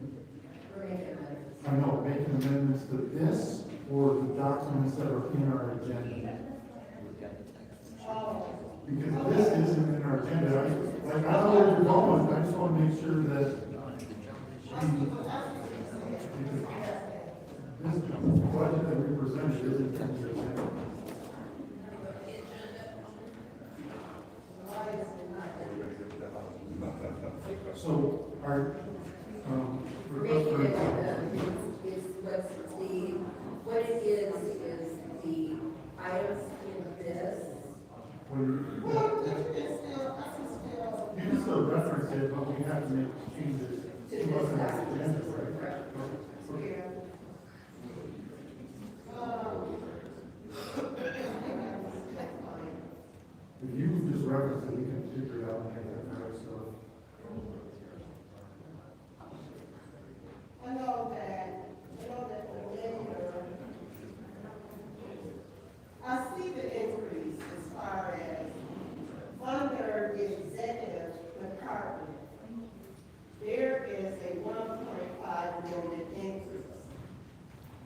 making amendments to this or the documents that are in our agenda? Because this isn't in our agenda. I know where you're going, I just want to make sure that this budget that we presented isn't in the agenda. So, our,
What it is the items in this.
You can still reference it, but we have to make changes.
To this
agenda,
right?
If you just reference it, we can figure it out and make that right, so.
I know that the mayor, I see the increase as far as under the executive department, there is a 1.5 million increase.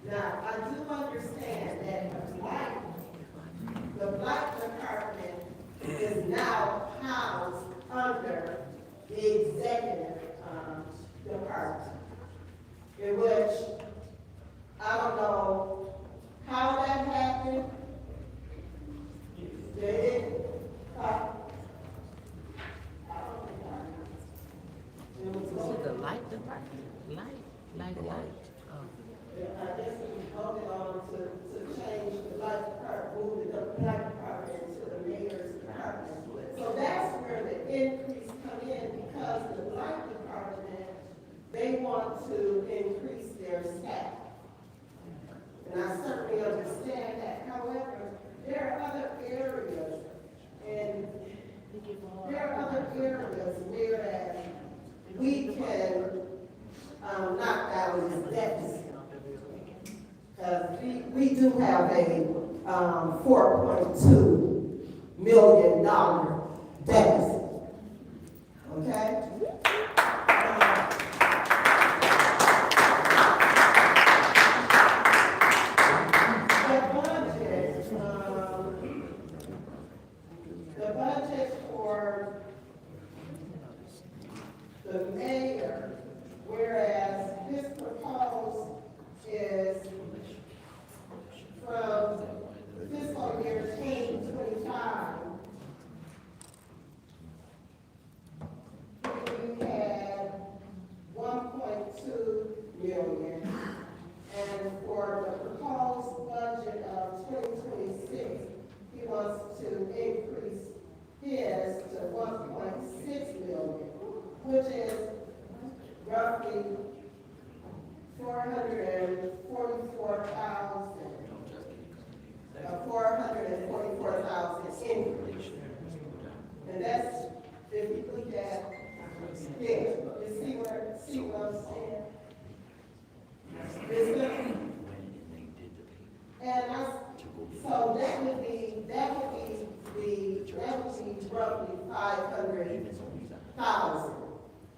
Now, I do understand that the black department is now housed under the executive department, in which I don't know how that happened.
The light department, light.
I guess we voted on to change the light department, move the light department to the mayor's department. So that's where the increase come in, because the light department, they want to increase their staff. And I certainly understand that. However, there are other areas, and there are other areas where we can knock down this deficit. We do have a $4.2 million deficit. Okay? The budget for the mayor, whereas his proposed is from fiscal year 2025, And so that would be roughly 500,000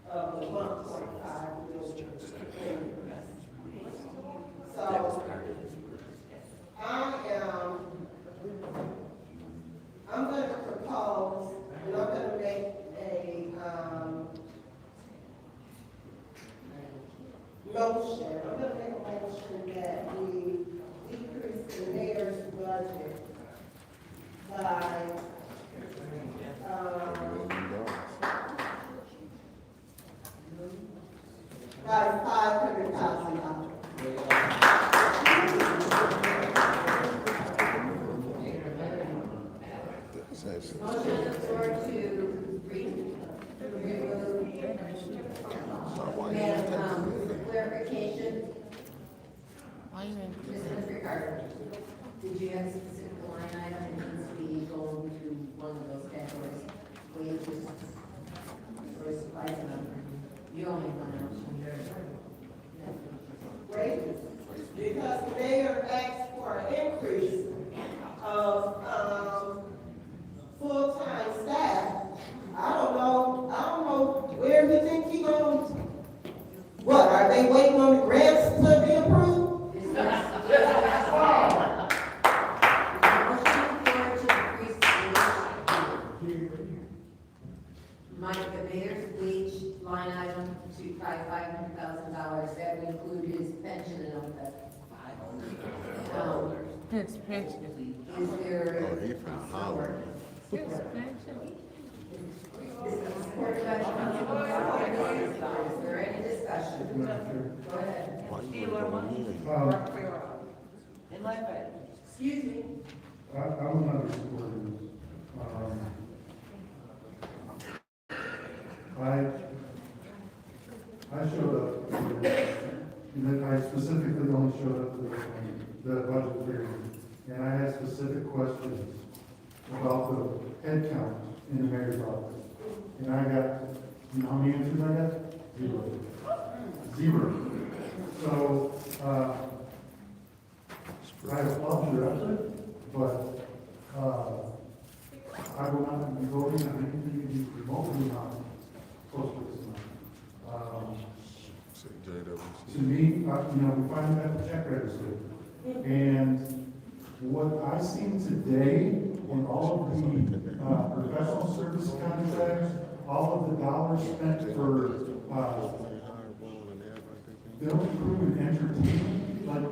of the 1.5 million. So I'm going to propose, and I'm going to make a motion. I'm going to make a motion that we decrease the mayor's budget by $500,000.
Motion on the floor to remove, Madam, clarification. Mrs. Ricardo, did you have a specific line item that needs to be going to one of those categories? Wages or supplies and other? You only want to.
Wages. Because the mayor asked for an increase of full-time staff. I don't know where you think he goes. What, are they waiting on the grants to be approved?
Mike, the mayor's wage line item to $500,000, that would include his pension and all that.
His pension.
Is there?
Oh, he from Howard.
Is there any discussion? Go ahead. Excuse me.
I would not support this. I showed up, and I specifically only showed up to the budget hearing, and I had specific questions about the head count in the mayor's office. And I got, you know how many answers I got? Zero. So, I applaud your effort, but, I will not be voting on anything remotely not close to this amount. To me, you know, we finally got the check register. And what I seen today in all of the professional service contracts, all of the dollars spent for film crew and entertainment,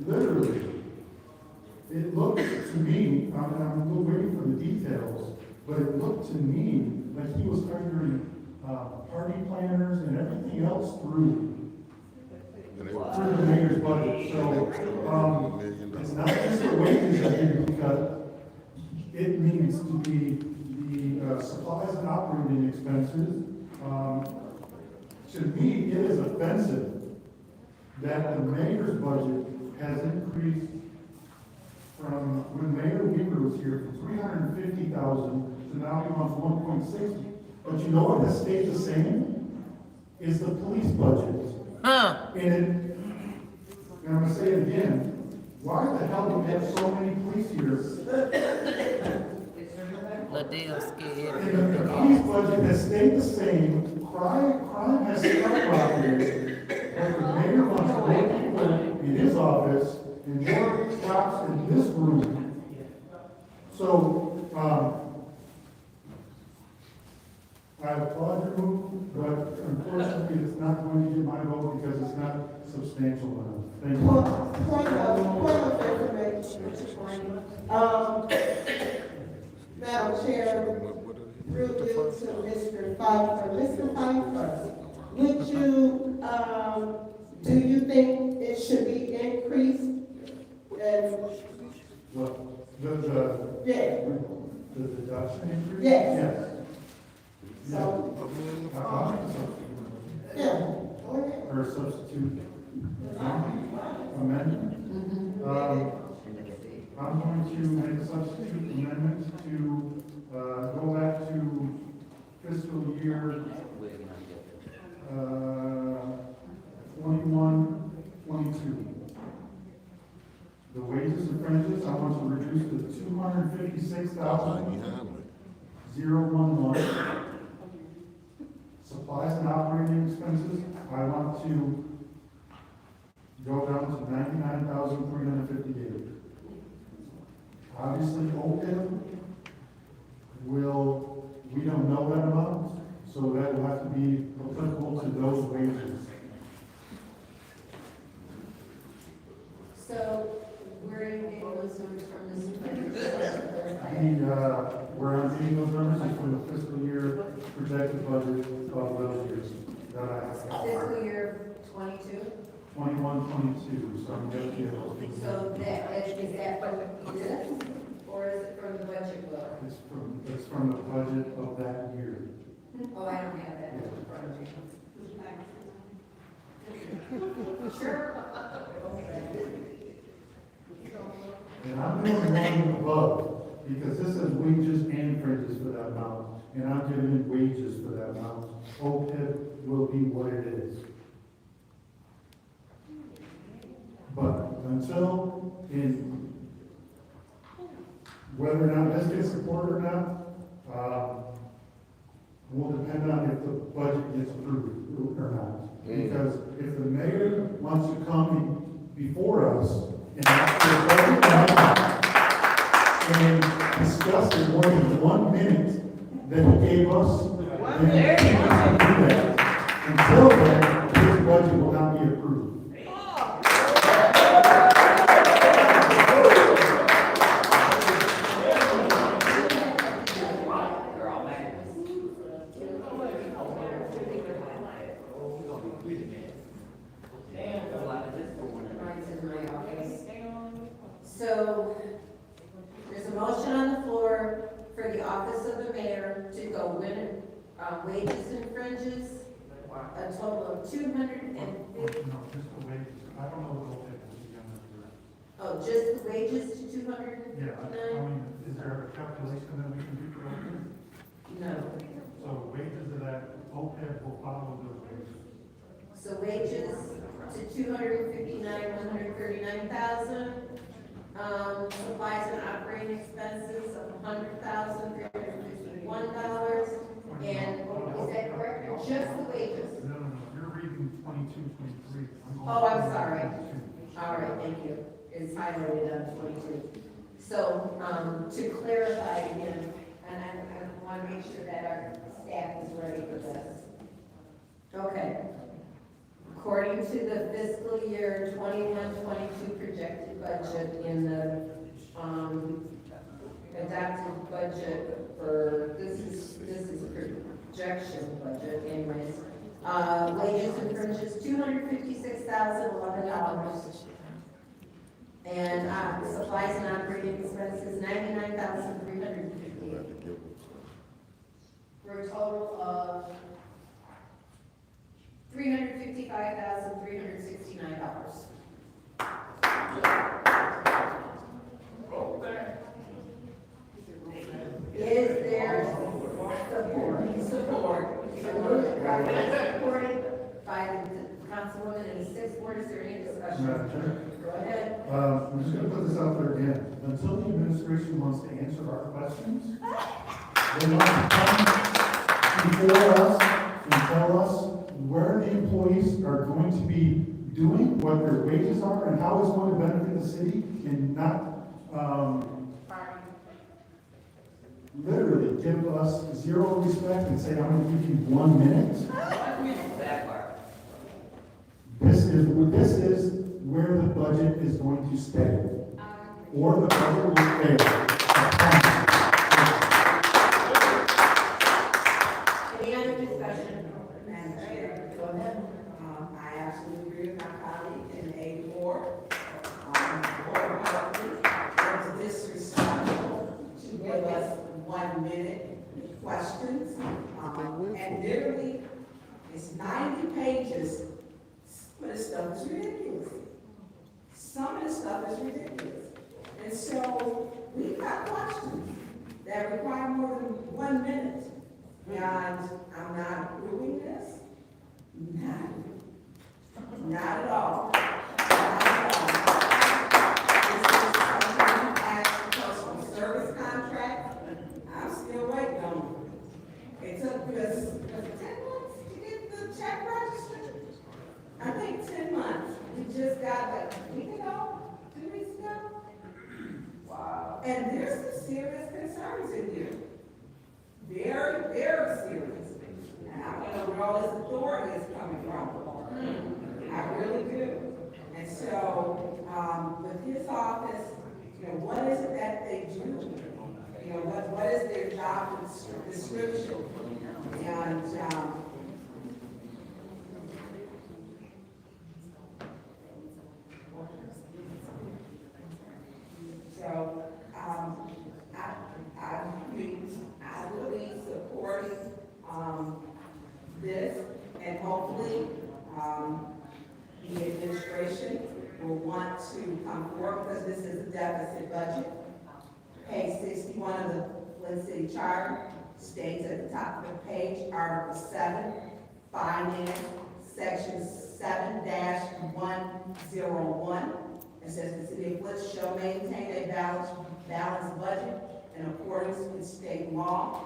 literally, it looked to me, I'm still waiting for the details, but it looked to me like he was hiring party planners and everything else through the mayor's budget. So it's not just the wages that need to be cut. It needs to be the supplies and operating expenses. To me, it is offensive that the mayor's budget has increased from when Mayor Weaver was here from $350,000 to now he wants $1.6. But you know what has stayed the same? Is the police budget. And I'm gonna say it again, why the hell do we have so many police here?
Liddell's scared.
And the police budget has stayed the same, crime has skyrocketed, but the mayor wants more people in his office and more cops in this room. So, I applaud your move, but unfortunately, it's not going to get my vote because it's not substantial enough. Thank you.
Point of information. Madam Chair, through you to Mr. Pfeiffer. Mr. Pfeiffer, would you, do you think it should be increased? And yeah.
The deduction increase?
Yes.
So,
yeah.
or substitute amendment. I'm going to make a substitute amendment to go back to fiscal year 21, 22. The wages and fringes, I want to reduce to $256,011. Supplies and operating expenses, I want to go down to $99,358. Obviously, OPEB we don't know that amount, so that will have to be applicable to those wages.
So, where are you getting those numbers from this?
Where I'm getting those numbers is from the fiscal year projected budget of those years.
Fiscal year 22?
21, 22, so I'm just here.
So is that from this, or is it from the budget book?
It's from the budget of that year.
Oh, I don't have that in front of me. Sure.
And I'm doing everything above, because this is wages and fringes for that amount, and I'm giving wages for that amount. OPEB will be what it is. But until whether or not this gets supported or not, will depend on if the budget gets approved or not. Because if the mayor wants to come before us and discuss in more than 1 minute that he gave us, then he can't do that. Until then, his budget will not be approved.
So, there's a motion on the floor for the office of the mayor to go wages and fringes, a total of 250.
No, just the wages. I don't know what OPEB is again.
Oh, just the wages to 200?
Yeah, I mean, is there a calculation that we can do for OPEB?
No.
So wages of that, OPEB will follow those wages.
So wages to 139,000. Supplies and operating expenses of $100,351. And is that correct? Or just the wages?
No, you're reading 22, 23.
Oh, I'm sorry. All right, thank you. It's highlighted on 22. So, to clarify again, and I want to make sure that our staff is ready for this. Okay. According to the fiscal year 21-22 projected budget in the adopted budget for this is projection budget anyways. Wages and fringes $256,011, and supplies and operating expenses $99,358 for a total of $355,369. Is there support? Support. Supported by the councilwoman in the sixth ward. Is there any discussion?
Madam Chair?
Go ahead.
I'm just going to put this out there again. Until the administration wants to answer our questions, they want to come before us and tell us where the employees are going to be doing, what their wages are, and how it's going to benefit the city, and not literally give us zero respect and say, I'm going to give you 1 minute. This is where the budget is going to stay, or the budget will fail.
Any other discussion?
Madam Chair, go ahead. I absolutely agree with my colleague in the 84. It's disrespectful to give us 1 minute questions. And literally, it's 90 pages. Some of the stuff is ridiculous. Some of the stuff is ridiculous. And so, we've got questions that require more than 1 minute. And I'm not approving this. Not at all. got like a week ago, 2 weeks ago. Wow. And there's some serious concerns in here. Very, very serious. And I don't know where all this authority is coming from. I really do. And so, with his office, what is it that they do? What is their job description? And, so, I will be supporting, this, and hopefully, the administration will want to come forward, because this is a deficit budget. Page 61 of the Flint City Charter states at the top of the page, Article 7, Finance, Section 7-101. It says the city of Flint shall maintain a balanced budget in accordance with state law.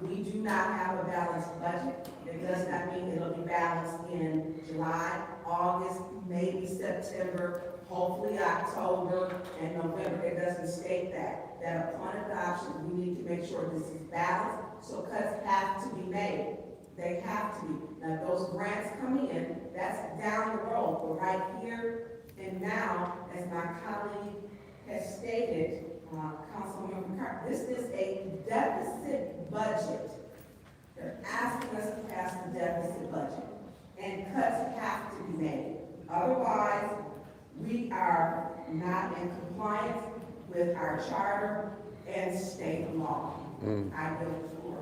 We do not have a balanced budget. It does not mean it'll be balanced in July, August, maybe September, hopefully October and November. It doesn't state that. That upon adoption, we need to make sure this is balanced, so cuts have to be made. They have to be. Now, if those grants come in, that's down the road, but right here and now, as my colleague has stated, Councilwoman McCarthy, this is a deficit budget. They're asking us to pass the deficit budget, and cuts have to be made. Otherwise, we are not in compliance with our charter and state law. I bill the floor.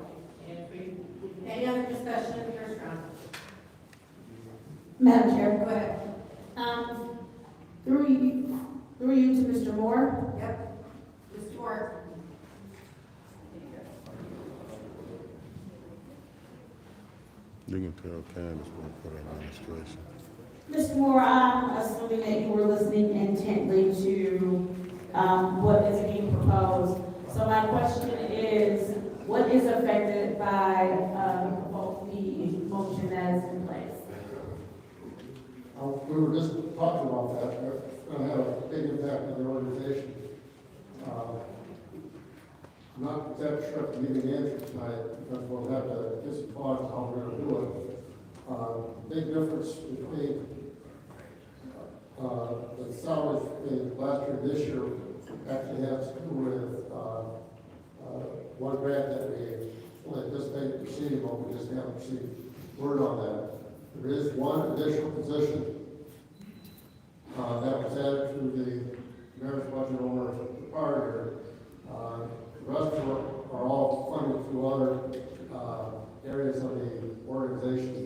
Any other discussion in the first round?
Madam Chair,
Go ahead.
through you to Mr. Moore.
Yep. Mr. Moore.
You can tell Candace will put her administration.
Mr. Moore, I'm assuming that you were listening intently to what is being proposed. So my question is, what is affected by the motion that is in place?
We were just talking about that. It's going to have a big impact on the organization. I'm not exactly sure if I'm giving the answer tonight, because we'll have to get some thoughts on how we're going to do it. Big difference between the salaries between last year and this year actually has to do with one grant that we fully anticipated receiving, but we just haven't received word on that. There is one additional position that was added to the mayor's budget over the prior year. The rest are all funded through other areas of the organization.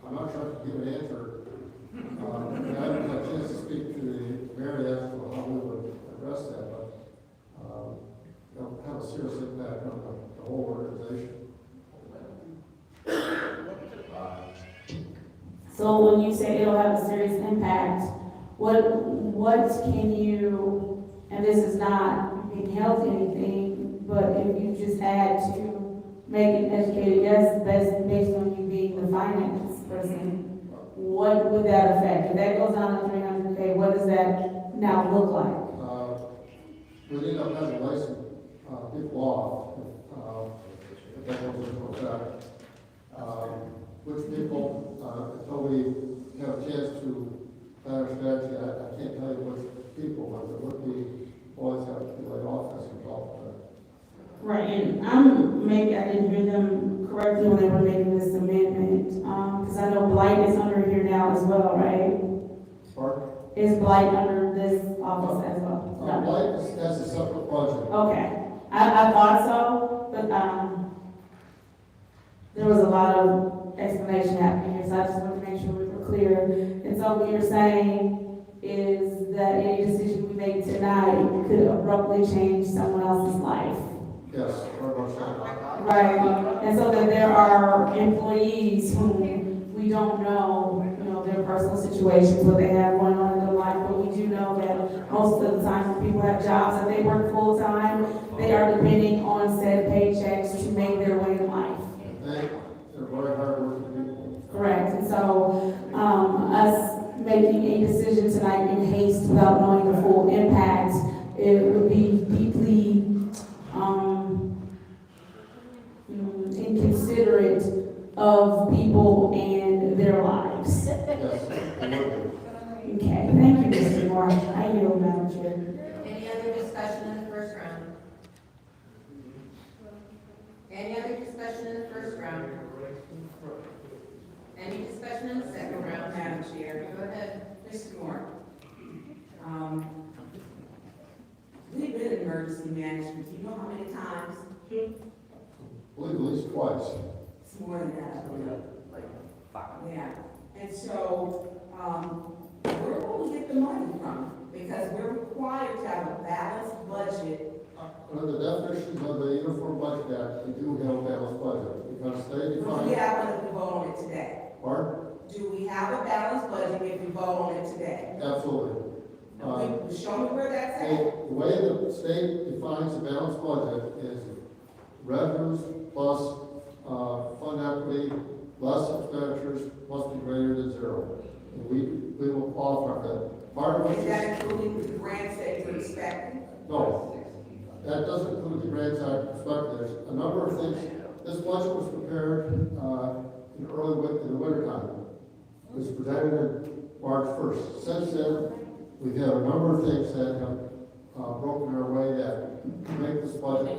I'm not sure I can give an answer. I haven't had a chance to speak to the mayor yet as to how we would address that, but it'll have a serious impact on the whole organization.
So when you say it'll have a serious impact, what can you, and this is not being held to anything, but if you just had to make an educated guess based on you being the finance person, what would that affect? If that goes down to $300K, what does that now look like?
We end up having license people off if that goes into effect. Which people, until we have a chance to plan our strategy, I can't tell you which people, but there would be always have to be laid off as a result of that.
Right, and maybe I didn't hear them correctly when they were making this amendment, because I know blight is under here now as well, right?
Pardon?
Is blight under this office as well? No.
Blight has a separate budget.
Okay, I thought so, but, there was a lot of explanation happening here, so I just wanted to make sure we were clear. And so what you're saying is that any decision we make tonight could abruptly change someone else's life.
Yes, very much so.
Right, and so that there are employees whom we don't know, their personal situations, what they have going on in their life, but we do know that most of the time when people have jobs and they work full-time, they are depending on said paychecks to make their way in life.
They're very hard working people.
Correct, and so So, us making a decision tonight in haste without knowing the full impact, it would be deeply, inconsiderate of people and their lives.
Yes, I would.
Okay, thank you, Mr. Moore. I yield, Madam Chair.
Any other discussion in the first round? Any other discussion in the first round? Any discussion in the second round?
Madam Chair.
Go ahead.
Mr. Moore. We've been in emergency management, do you know how many times?
I believe at least twice.
It's more than that, I believe. Like 5. Yeah, and so, where will we get the money from? Because we're required to have a balanced budget.
Under the definitions of the Uniform Budget Act, we do have a balanced budget, because they
Do
define.
we have one if we vote on it today?
Pardon?
Do we have a balanced budget if we vote on it today?
Absolutely.
Show me where that's at.
The way the state defines a balanced budget is revenues plus fund equity, less expenditures must be greater than zero. And we will qualify that. Part of
Is
it
that including the grants that you're expecting?
no, that doesn't include the grants I expect. There's a number of things. This budget was prepared in the wintertime. It was presented in March 1st. Since then, we've had a number of things that have broken our way that make this budget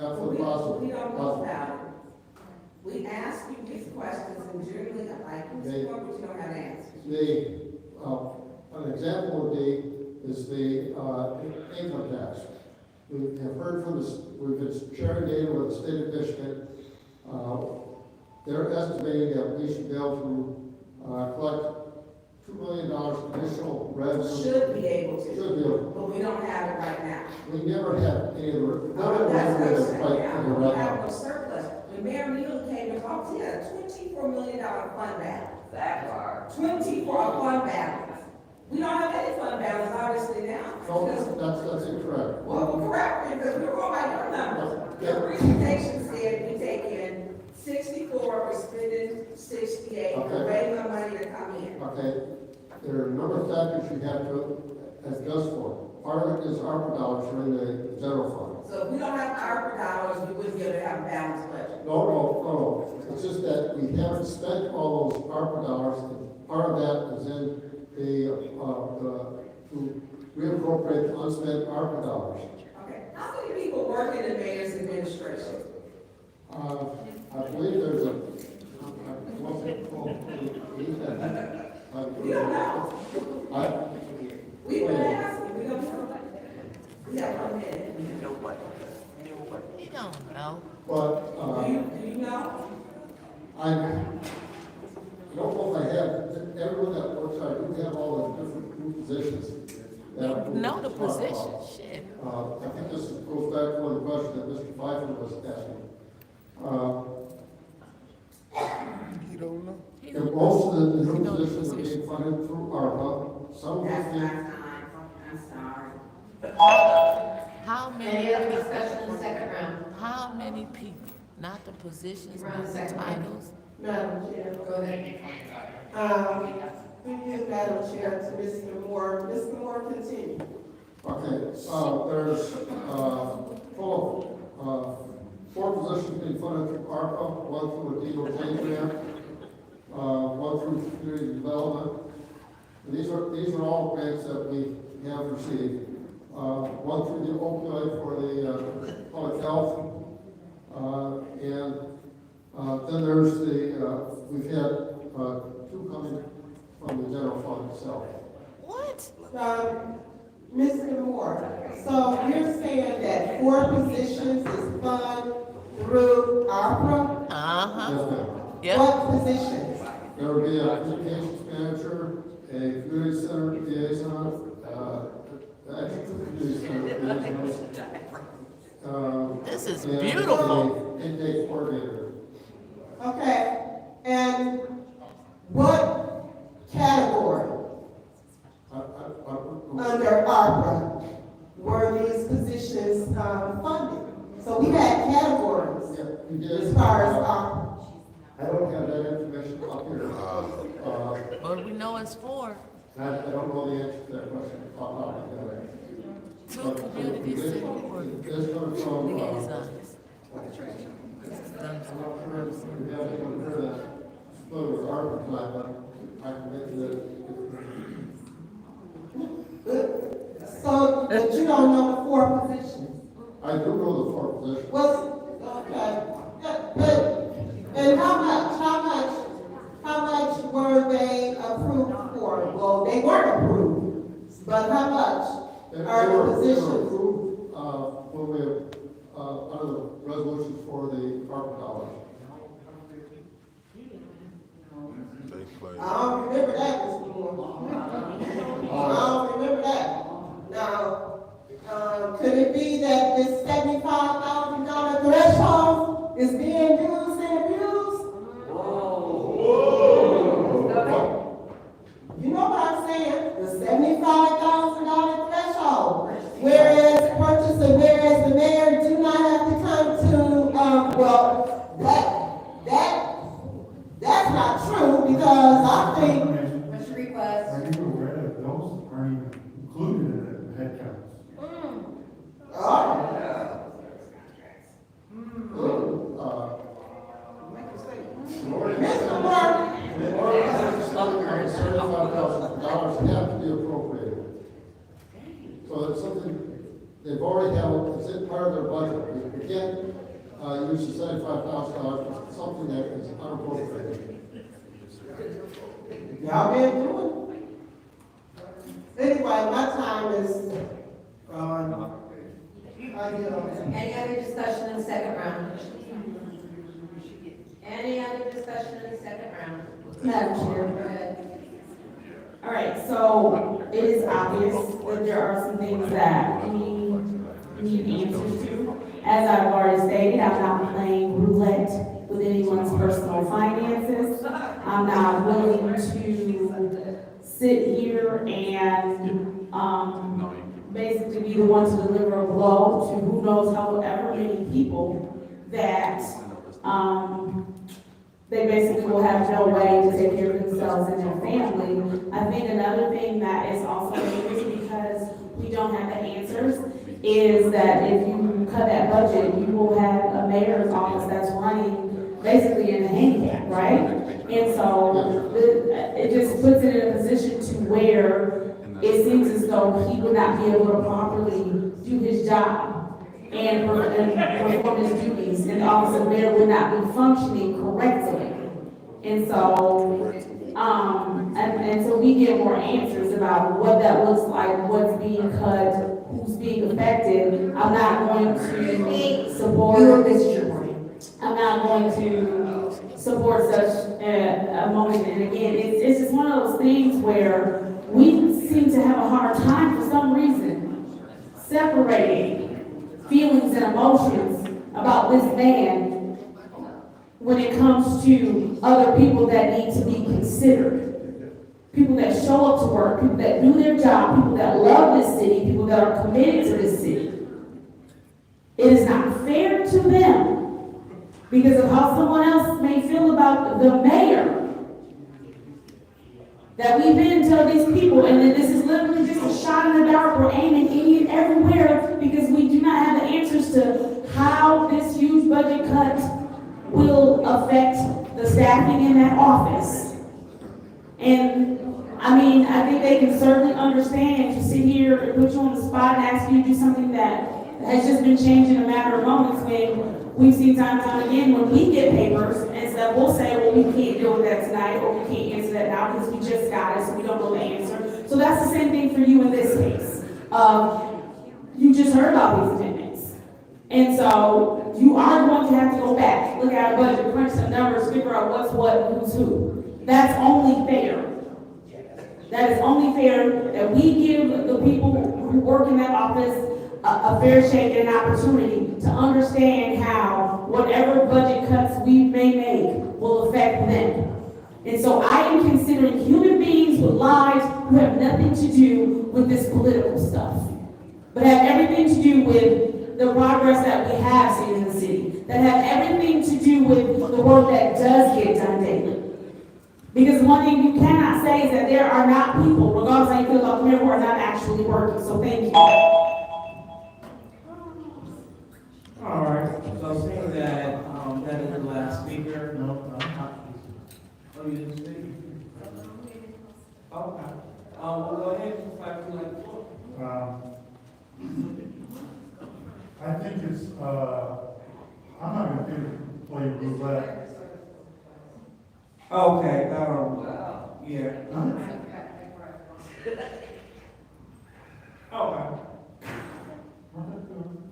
absolutely possible.
We don't know about it. We ask you these questions and generally like you but you don't have answers.
An example would be is the income tax. We have heard from we've been sharing data with the state of Michigan. They're estimating that we should be able to collect $2 million additional revenue.
Should be able to.
Should be able.
But we don't have it right now.
We never had any of the.
That's what I'm saying.
Right
We have
now.
no surplus. When Mayor Neal came to talk, he had a $24 million fund balance. That far. 24 fund balance. We don't have any fund balance obviously now.
No, that's incorrect.
Well, correct me because we're going by your numbers. Your presentation said we take in 64, we're spending 68, we're waiting on money to come in.
Okay, there are a number of factors you have to adjust for. Part of it is ARPA dollars are in the general fund.
So if we don't have ARPA dollars, we wouldn't be able to have a balanced budget.
No. It's just that we haven't spent all those ARPA dollars, and part of that is in to reappropriate the unspent ARPA dollars.
Okay, how many people work in the mayor's administration?
I believe there's a,
We don't know. We will ask, we don't know. We have 1 minute.
You don't know.
But,
Do you know?
I don't know if I have, everyone that works, I do have all the different group positions.
You know the position, shit.
I think this goes back to the question that Mr. Pfeiffer was asking.
You don't know?
And most of the new positions are being funded through ARPA. Some of
That's
them,
my time. I'm sorry.
How
Any other
many,
discussion in the second round?
how many people, not the positions,
Round
not the
second.
titles?
Madam Chair.
Go ahead.
Madam Chair, to Mr. Moore. Mr. Moore, continue.
okay, there's, total, 4 positions being funded through ARPA, 1 through a DOT grant, 1 through community development. And these are all grants that we have received. 1 through the opioid for the public health, and then there's we've had 2 coming from the general fund itself.
What?
Mr. Moore, so you're saying that 4 positions is funded through ARPA?
Uh-huh.
Yes, ma'am.
Yep.
What positions?
There will be a communications manager, a community center liaison, actually 2 community center liaisons.
This is
and
beautiful.
a intake coordinator.
Okay, and what category under ARPA were these positions funded? So we had categories
Yeah, we did.
as far as ARPA.
I don't have that information up here.
funds for?
I don't know the answer to that question.
To community support
This comes from,
liaisons.
we haven't compared that split with ARPA time, but I can make
So, but you don't know the four positions?
I do know the four positions.
Well, okay, but, and how much were they approved for? Well, they weren't approved, but how much are the positions?
When we have, under the resolutions for the ARPA dollars.
I don't remember that, Mr. Moore. I don't remember that. Now, could it be that this $75,000 threshold is being used and abused? You know what I'm saying? The $75,000 threshold. Whereas the mayor do not have to come to, that's not true because I think.
What's your request?
Are you aware that those aren't even included in the head counts?
$75,000 have to be appropriated. So it's something they've already held, it's in part of their budget. We can't use the $75,000 for something that is unappropriated.
Y'all been doing it. Anyway, my time is gone.
Any other discussion in the second round? Any other discussion in the second round?
Madam Chair.
Go ahead.
All right, so it is obvious that there are some things that we need answers to. As I've already stated, I'm not playing roulette with anyone's personal finances. I'm not willing to sit here and, basically be the one to deliver a blow to who knows however many people that, they basically will have no way to take care of themselves and their family. I think another thing that is also dangerous because we don't have the answers is that if you cut that budget, you will have a mayor's office that's running basically in a handicap, right? And so it just puts it in a position to where it seems as though he would not be able to properly do his job and perform his duties, and the office of mayor would not be functioning correctly. And so, and so we get more answers about what that looks like, what's being cut, who's being affected. I'm not going to support. I'm not going to support such a motion. And again, it's just one of those things where we seem to have a hard time for some reason separating feelings and emotions about this man when it comes to other people that need to be considered. People that show up to work, people that do their job, people that love this city, people that are committed to this city. It is not fair to them because of how someone else may feel about the mayor that we then tell these people, and that this is literally just a shot in the dark. We're aiming in everywhere because we do not have the answers to how this huge budget cut will affect the staffing in that office. And I mean, I think they can certainly understand to sit here and put you on the spot and ask you to do something that has just been changed in a matter of moments when we've seen time and time again when we get papers and stuff, we'll say, well, we can't deal with that tonight, or we can't answer that now because we just got it, so we don't know the answer. So that's the same thing for you in this case. You just heard about these amendments. And so you are going to have to go back, look at our budget, crunch some numbers, figure out what's what, who's who. That's only fair. That is only fair that we give the people who work in that office a fair shake and an opportunity to understand how whatever budget cuts we may make will affect them. And so I am considering human beings with lives who have nothing to do with this political stuff, but have everything to do with the progress that we have seen in the city, that have everything to do with the work that does get done daily. Because one thing you cannot say is that there are not people, regardless of how you feel about the mayor, who are not actually working, so thank you.
All right, so seeing that, that is the last speaker. No, not. Oh, you didn't speak? Okay. We'll go ahead and start to the floor.
I think it's, I'm not gonna play roulette.
Okay, yeah. Okay.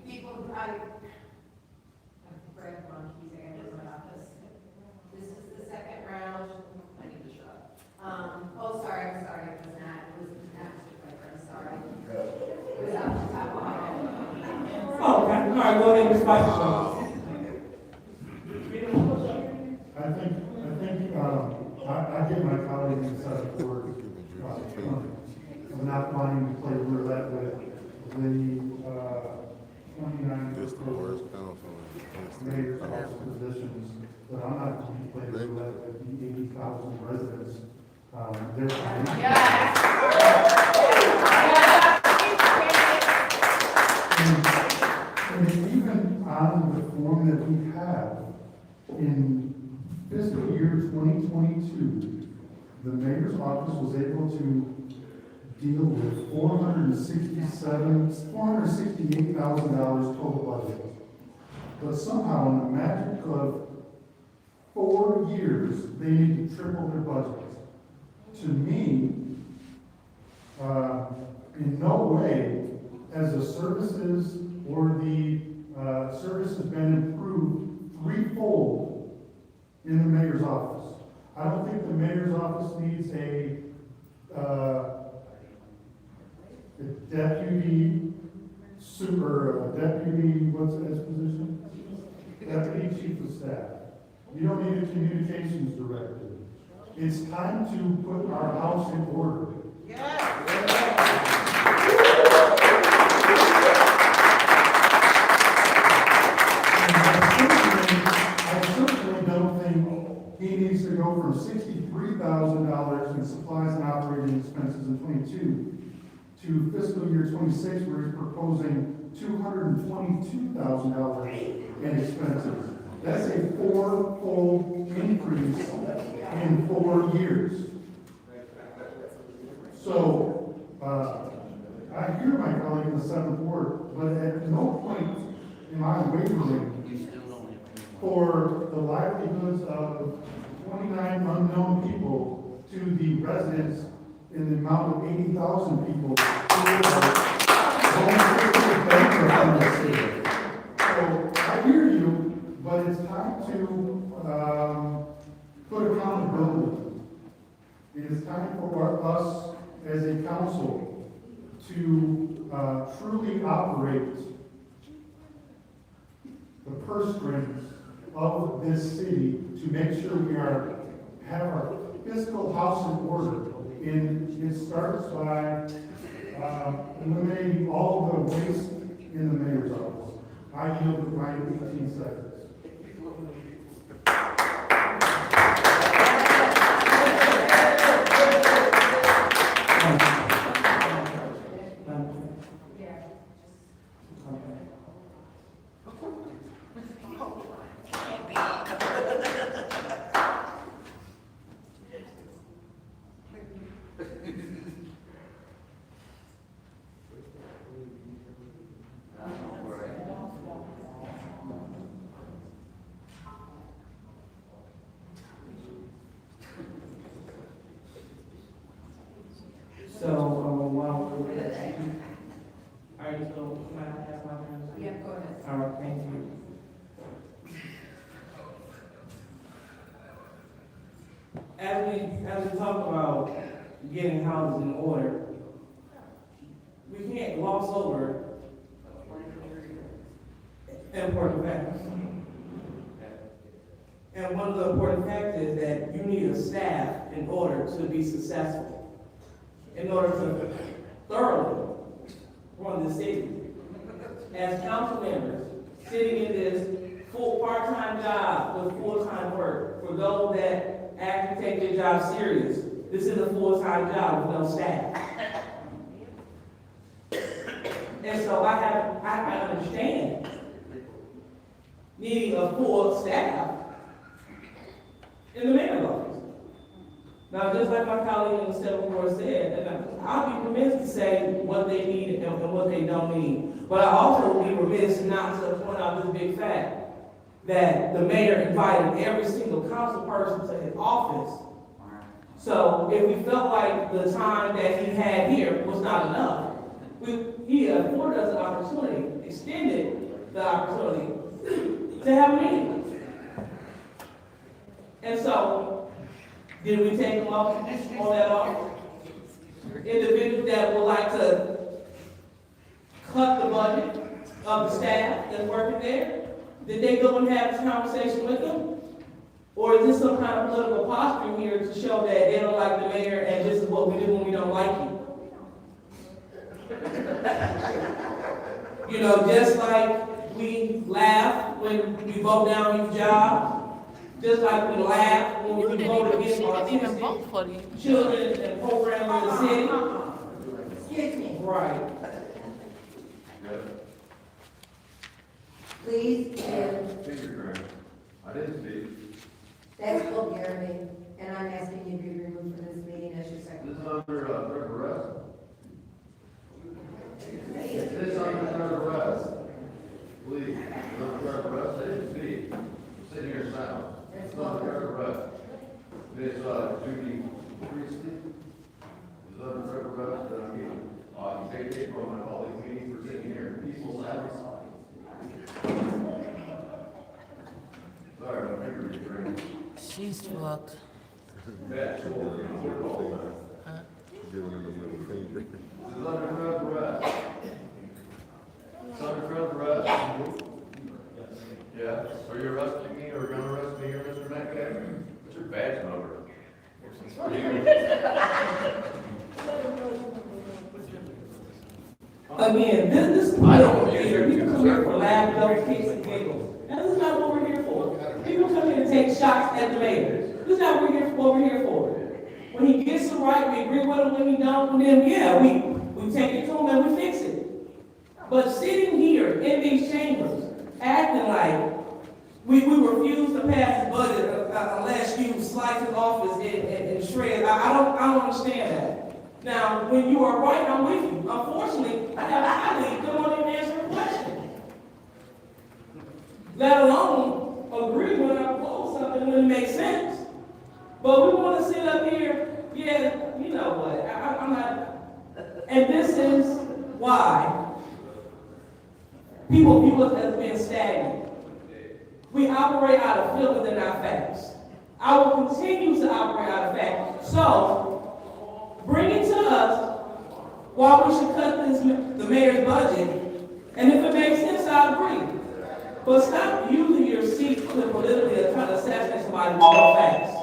People who probably, Brad Monkeys, I got my office. This is the second round. I need to shut up. Oh, sorry, I'm sorry, it was not Mr. Piper, I'm sorry. It was off the top of my head.
Oh, okay, all right, go ahead and respond.
I get my colleagues inside the board, I'm not wanting to play roulette with the, 29
This the worst council.
mayor's office positions, but I'm not going to play roulette with the 80,000 residents. And even on the form that we have, in fiscal year 2022, the mayor's office was able to deal with $468,000 total budget. But somehow, in the magic of 4 years, they need to triple their budget. To me, in no way has the services or the service has been improved threefold in the mayor's office. I don't think the mayor's office needs a deputy what's his position? Deputy chief of staff. You don't need a communications director. It's time to put our house in order. I certainly don't think he needs to go from $63,000 in supplies and operating expenses in 22 to fiscal year 26, where he's proposing $222,000 in expenses. That's a four-fold increase in 4 years. So, I hear my colleague in the 7th Ward, but at no point am I wavering for the livelihoods of 29 unknown people to the residents in the amount of 80,000 people who are going bankrupt in the city. So I hear you, but it's time to put accountability. It is time for us as a council to truly operate the purse strings of this city to make sure we have our fiscal house in order. And it starts by eliminating all of the waste in the mayor's office. I yield with my 18 seconds.
As we talk about getting houses in order, we can't gloss over important factors. And one of the important factors is that you need a staff in order to be successful, in order to thoroughly run the city. As council members, sitting in this full part-time job with full-time work, for those that actually take their job serious. This is a full-time job with no staff. And so I understand needing a full staff in the mayor's office. Now, just like my colleague in the 7th Ward said, and I'll be remiss to say what they need and what they don't need. But I also will be remiss not to point out this big fact that the mayor invited every single council person to his office. So if we felt like the time that he had here was not enough, he afforded us an opportunity, extended the opportunity to have a meeting. And so, did we take them up on that offer? Individuals that would like to cut the budget of the staff that's working there, did they go and have this conversation with them? Or is this some kind of political posturing here to show that they don't like the mayor and this is what we do when we don't like you? You know, just like we laugh when we vote down your job, just like we laugh when we vote against autistic children and programs in the city.
Excuse me.
Right.
Please, and
I didn't speak.
that's vulgarity, and I'm asking you to be removed from this meeting as your secretary.
This is under threat of arrest. This is under threat of arrest. Please, under threat of arrest, I didn't speak. I'm sitting here silent. It's under threat of arrest. This, Judy Priestley is under threat of arrest, that I mean, you take it from my colleagues' meeting for sitting here in peaceful silence. Sorry, my finger is burning.
She's fucked.
That's all.
Huh?
Giving him the middle finger.
This is under threat of arrest. It's under threat of arrest. Yeah, are you arresting me or gonna arrest me here, Mr. Metcalf? What's your badge number?
Again, this I don't care. People come here for laugh, jokes, kicks, and giggles. And this is not what we're here for. People come here to take shots at the mayor. This is not what we're here for. When he gets it right, we agree with him. When he don't, then yeah, we take it to him and we fix it. But sitting here in these chambers, acting like we refuse to pass the budget unless you slice his office and shred. I don't understand that. Now, when you are right, I'm with you. Unfortunately, I have a colleague that won't even answer a question. Let alone agree when I propose something when it makes sense. But we want to sit up here, yeah, you know what, I'm not. And this is why people view us as being stagnant. We operate out of feelings and not facts. I will continue to operate out of facts. So, bring it to us why we should cut the mayor's budget. And if it makes sense, I agree. But stop using your seat to politically try to assassinate somebody with no facts.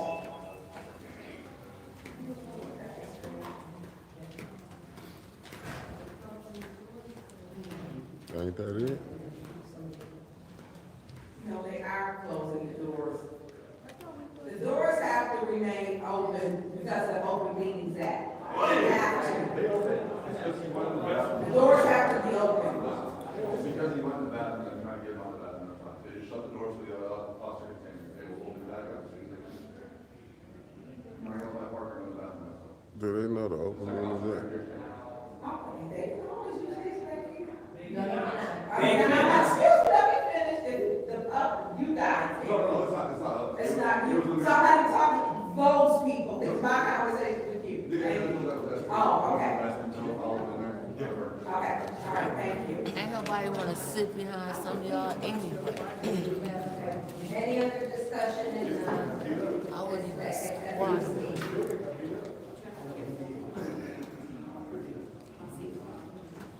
Ain't that it?
No, they are closing the doors. The doors have to remain open because of the Open Meetings Act. They have to. The doors have to be open.
Because he went to the bathroom and tried to get him out of the bathroom. They just shut the doors for the officer and they will open it back up as soon as they can. I'm gonna go to my partner in the bathroom.
Do they know the open meetings act?
They can always use this back here.
No, no, no.
Excuse me, let me finish you guys.
No, it's not.
It's not you. Somebody talking, those people. It's my conversation with you. Oh, okay. Okay, all right, thank you.
Ain't nobody wanna sit behind some of y'all anyway.
Any other discussion in,
I wouldn't even squat.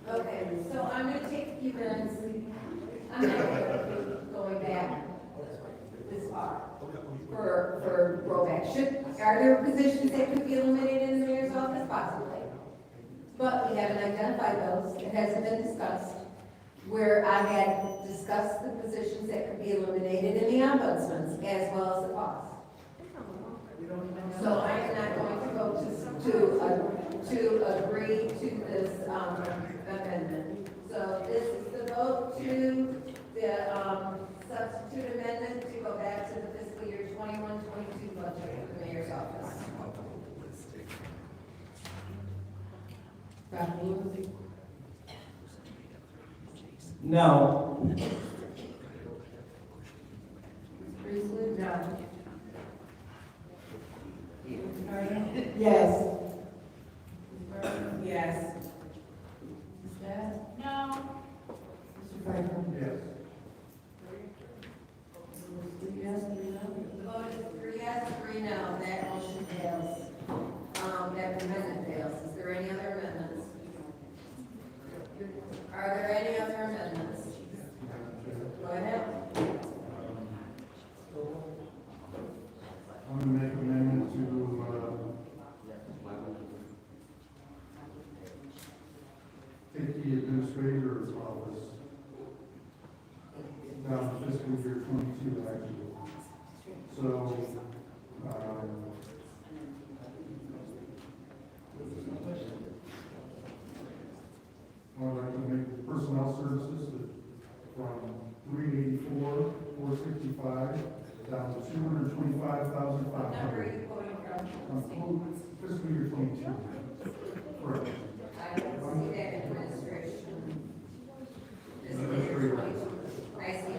Okay, so I'm gonna take a few minutes. I'm not going back this far for rollback. Are there positions that could be eliminated in the mayor's office? Possibly. But we haven't identified those. It hasn't been discussed. Where I had discussed the positions that could be eliminated in the ombudsman's as well as the cost. So I am not going to go to agree to this, amendment. So this is the vote to the, substitute amendment to go back to the fiscal year 21-22 budget of the mayor's office.
Dr. Lewis?
No.
Priestley? No.
Yes.
Yes.
Ms. Bass?
No.
Mr. Pfeiffer?
Yes.
Yes,
The vote is 3 yes, 3 no, that motion fails. That amendment fails. Is there any other amendments? Are there any other amendments? Go ahead.
I'm gonna make an amendment to, take the administrator's office down to fiscal year 22 actually. So, I'd like to make personnel services from 384, 465, down to 225,500.
Number are you quoting from?
Fiscal year 22. Correct.
I don't see that in administration. Fiscal year 22. I see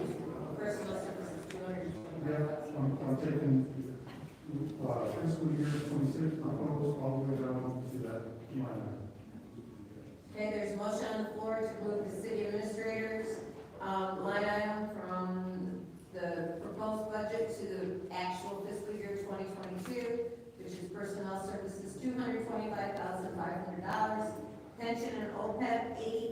personal services, 225.
Yeah, I'm taking, fiscal year 26 proposed all the way down to that line.
Okay, there's a motion on the floor to move the city administrator's, line item from the proposed budget to the actual fiscal year 2022, which is personnel services, $225,500, pension and OPEB,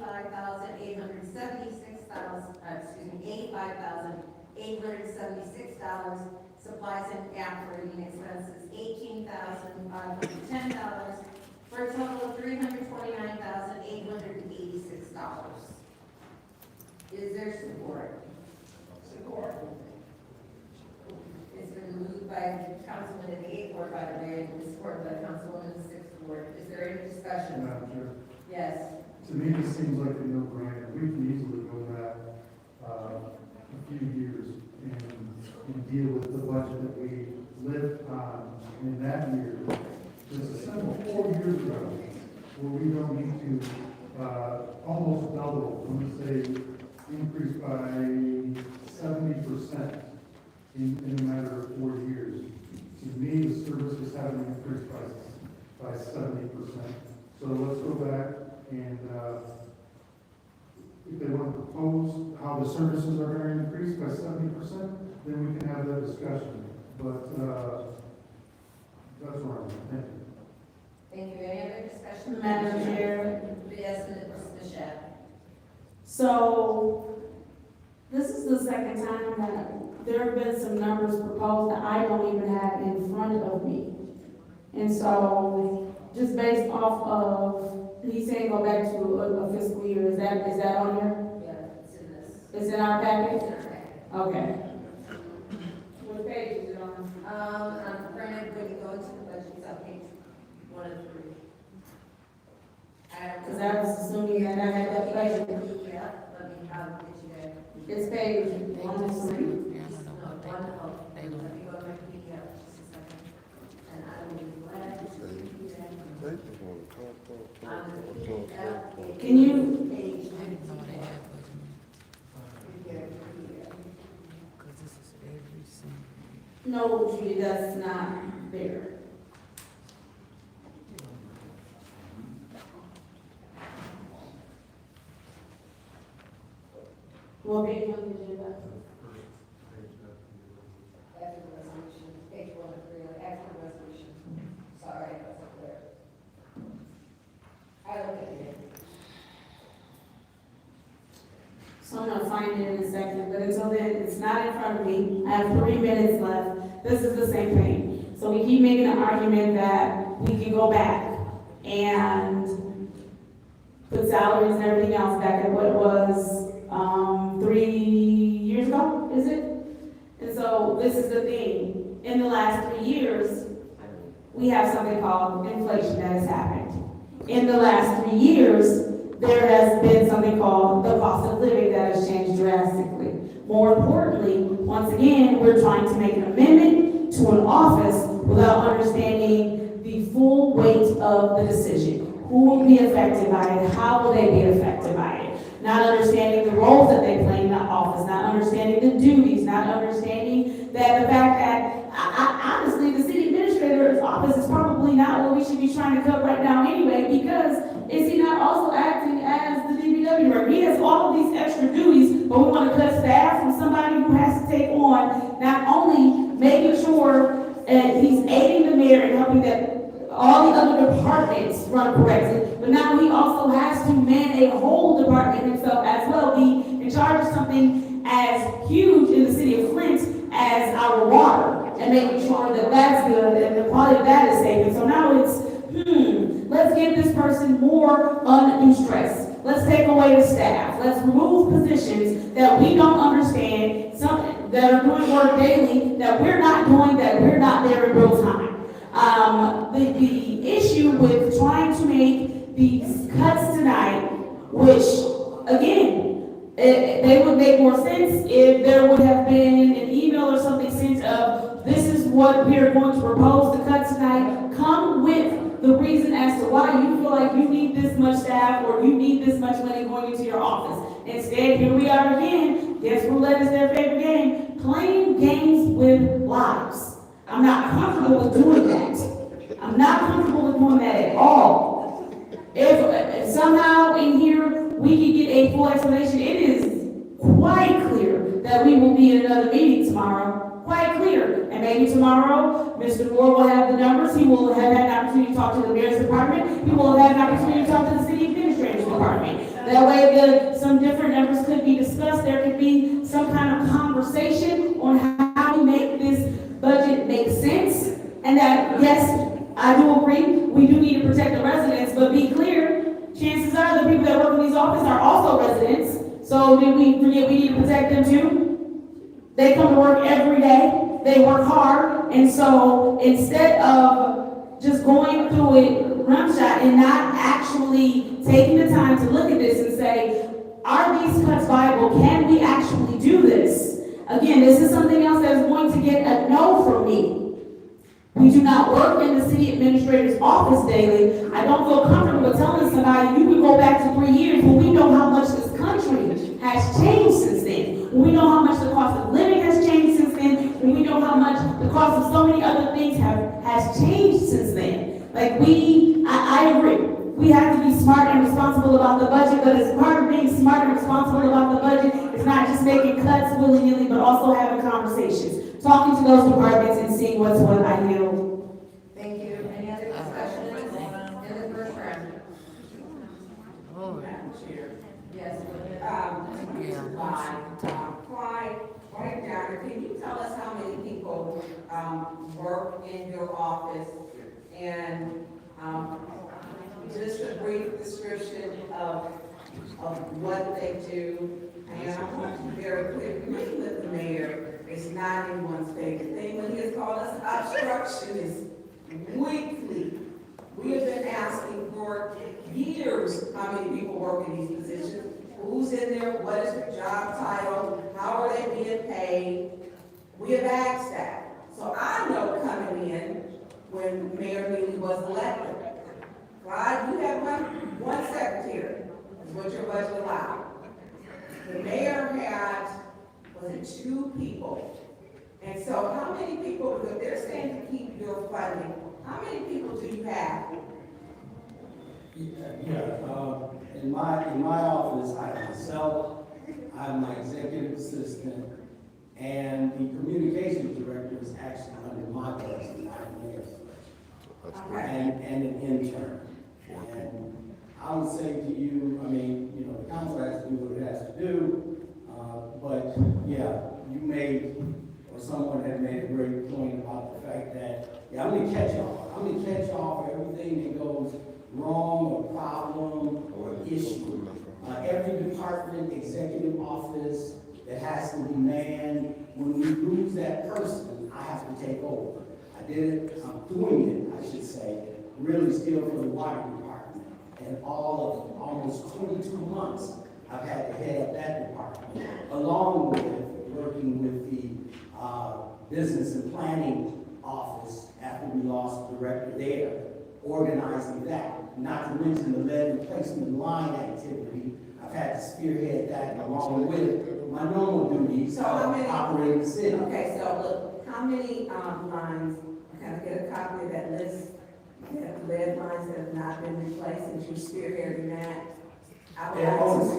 $85,876, supplies and operating expenses, $18,510, for a total of $329,886. Is there support? Support. It's been moved by Councilman in the 8th Ward, by the way, and supported by Councilwoman in the 6th Ward. Is there any discussion?
Madam Chair,
Yes.
to me, this seems like a no-brainer. We can easily go back, a few years and deal with the budget that we lived on in that year. There's a simple 4 years ago where we don't need to, almost double, I'm gonna say, increase by 70% in a matter of 4 years. To me, the services haven't increased by 70%. So let's go back and, if they want to propose how the services are going to increase by 70%, then we can have that discussion. But, that's where I'm at. Thank you.
Thank you. Any other discussion?
Madam Chair.
Yes, Ms. Shep.
So, this is the second time that there have been some numbers proposed that I don't even have in front of me. And so, just based off of, he's saying go back to a fiscal year, is that on here?
Yeah, it's in this.
It's in our package?
It's in our packet.
Okay. What page is it on?
I'm printed, when you go into the budget, it's on page 1 of 3.
Because I was assuming that I had that budget.
Yeah, let me, I'll get you there.
It's page 1 of 3.
No, 1 of, let me go to my PDF, just a second. And I will be glad to see that.
Can you,
Page
no, Judy, that's not there. What page on the agenda?
After the resolution, page 1 of 3, after the resolution. Sorry, I wasn't there. I look at it.
So I'm gonna find it in a second, but until then, it's not in front of me. I have 3 minutes left. This is the same thing. So we keep making an argument that we can go back and put salaries and everything else back at what it was, 3 years ago, is it? And so this is the thing. In the last 3 years, we have something called inflation that has happened. In the last 3 years, there has been something called the cost of living that has changed drastically. More importantly, once again, we're trying to make an amendment to an office without understanding the full weight of the decision. Who will be affected by it? How will they be affected by it? Not understanding the roles that they play in that office, not understanding the duties, not understanding that the fact that, honestly, the city administrator's office is probably not what we should be trying to cut right now anyway, because is he not also acting as the DPW director? He has all of these extra duties, but we want to cut staff from somebody who has to take on not only making sure he's aiding the mayor and helping that all the other departments run correctly, but now he also has to man a whole department himself as well, be in charge of something as huge in the city of Flint as our water, and making sure that that's good and the quality of that is safe. And so now it's, let's give this person more undue stress. Let's take away the staff. Let's remove positions that we don't understand, some that are doing work daily that we're not doing, that we're not there in real time. The issue with trying to make these cuts tonight, which, again, they would make more sense if there would have been an email or something sent of, this is what we are going to propose to cut tonight. Come with the reason as to why you feel like you need this much staff or you need this much money going into your office. Instead, here we are again. Guess roulette is their favorite game. Playing games with lives. I'm not comfortable with doing that. I'm not comfortable with doing that at all. If somehow in here we can get a full explanation, it is quite clear that we will be in another meeting tomorrow. Quite clear. And maybe tomorrow, Mr. Moore will have the numbers. He will have had an opportunity to talk to the mayor's department. He will have had an opportunity to talk to the city administrator's department. That way, some different numbers could be discussed. There could be some kind of conversation on how we make this budget make sense. And that, yes, I do agree, we do need to protect the residents, but be clear, chances are the people that work in these offices are also residents. So did we forget we need to protect them too? They come to work every day, they work hard, and so instead of just going through it rumshot and not actually taking the time to look at this and say, are these cuts viable? Can we actually do this? Again, this is something else that is going to get a no from me. We do not work in the city administrator's office daily. I don't feel comfortable telling somebody you can go back to 3 years when we know how much this country has changed since then. When we know how much the cost of living has changed since then. When we know how much the cost of so many other things has changed since then. Like I agree. We have to be smart and responsible about the budget, but as part of being smart and responsible about the budget, it's not just making cuts willy-nilly, but also having conversations, talking to those departments and seeing what's what. I yield.
Thank you. Any other discussion in the first round?
Madam Chair.
Yes.
Right down, can you tell us how many people work in your office, and just a brief description of what they do? And I want to be very clear, meeting with the mayor is not in one state. The thing when he has called us obstructionists weekly. We have been asking for years how many people work in these positions, who's in there, what is their job title, how are they being paid. We have asked that. So I know coming in when Mayor Neely was elected, Clyde, you have one secretary, is what your budget allowed. The mayor had, was it 2 people? And so how many people, if they're saying to keep your funding, how many people do you have?
In my office, I have myself, I have my executive assistant, and the communications director is actually under my budget, not the mayor's budget. And an intern. And I would say to you, I mean, the council has to do what it has to do, but yeah, you made, or someone had made a great point about the fact that, I'm gonna catch y'all. I'm gonna catch y'all for everything that goes wrong or problem or issue. Every department, executive office that has to be manned, when we lose that person, I have to take over. I did it, I'm doing it. I should say, really still for the water department. And all of almost 22 months, I've had to head up that department, along with working with the business and planning office after we lost the director there, organizing that, not to mention the lead replacement line activity. I've had to spearhead that along with my normal duties
So how many-
operating the city.
Okay, so look, how many, lines, can I get a copy of that list? That lead lines that have not been replaced since you spearheading that? I would like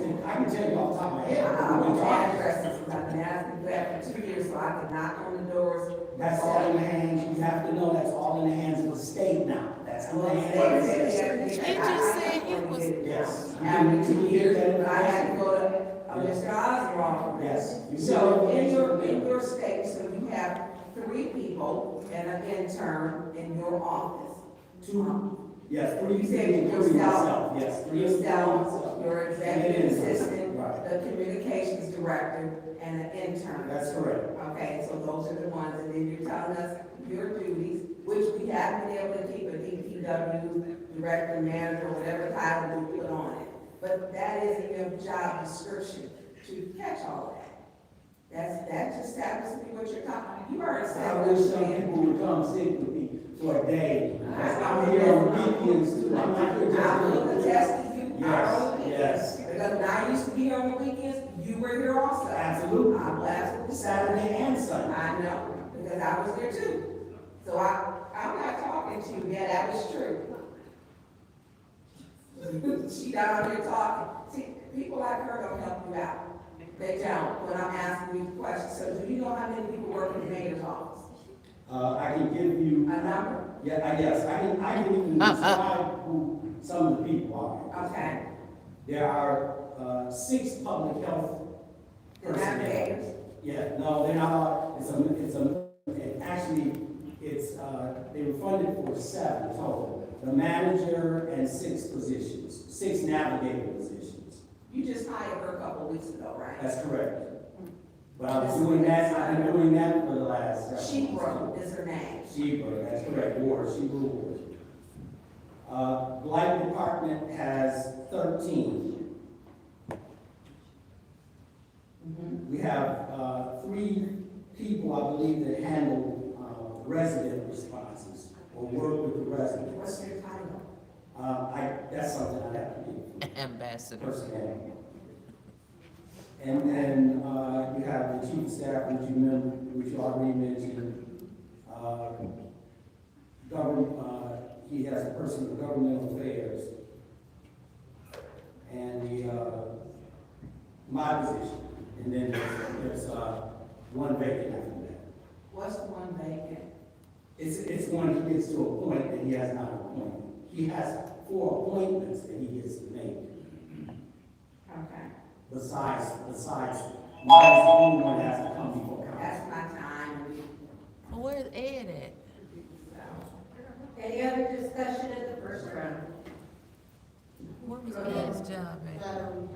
to.
I can tell you off the top of my head.
I want the addresses, because I've been asking for that for 2 years, so I can knock on the doors.
That's all in the hands, you have to know that's all in the hands of the state now. That's in the hands of the state.
He just said he was.
Yes.
After 2 years,
that.
I had to go to Mr. Oswald.
Yes.
So in your state, so you have 3 people and an intern in your office.
Yes, 3
You said
people, including
yourself,
myself, yes. 3
yourself, your executive
And
assistant,
right.
the communications director, and an intern.
That's correct.
Okay, so those are the ones, and then you're telling us your duties, which we have been able to keep a DPW, director, manager, whatever title we put on it. But that isn't your job description to catch all of that. That just happens to be what you're talking. You already said.
I wish some people would come sit with me for a day, because I'm here on the weekends too. I'm not here just
I will
for
attest to you.
Yes, yes.
Because when I used to be here on the weekends, you were here also.
Absolutely.
I will absolutely.
Saturday and Sunday.
I know, because I was there too. So I'm not talking to you, yeah, that was true. She down here talking. See, people like her don't help you out. They don't, when I'm asking you questions. So do you know how many people work in the mayor's office?
I can give you.
A number?
Yeah, yes, I can even describe who some of the people are.
Okay.
There are 6 public health
The navigators?
Yeah, no, they're not, they were funded for 7 total. The manager and 6 positions, 6 navigator positions.
You just hired her a couple of weeks ago, right?
That's correct. But I've been doing that for the last.
Shebro is her name.
Shebro, that's correct, Ward, Shebro Ward. Blight Department has 13. We have 3 people, I believe, that handle resident responses or work with the residents.
What's their title?
That's something I have to do.
Ambassador.
Personnel. And then you have the chief of staff, which you already mentioned. He has a person of governmental affairs. And my position. And then there's 1 vacant after that.
What's the 1 vacant?
It's one he gets to appoint and he has not appointed. He has 4 appointments that he gets to make.
Okay.
Besides, mine's the only one that has to come before council.
That's my time.
Where's Ed at?
Any other discussion in the first round?
Where was Ed's job at?
Dr.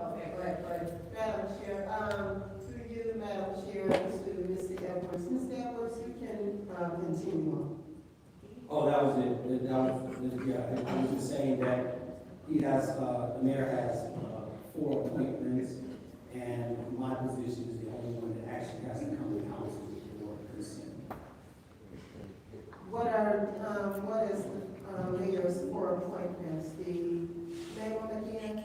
Okay, go ahead.
Madam Chair, through you, Madam Chair, to Mr. Edwards. Mr. Edwards, you can continue on.
Oh, that was it. I was just saying that the mayor has 4 appointments, and my position is the only one that actually has to come to council for consent.
What is the mayor's 4 appointments? The name of it again?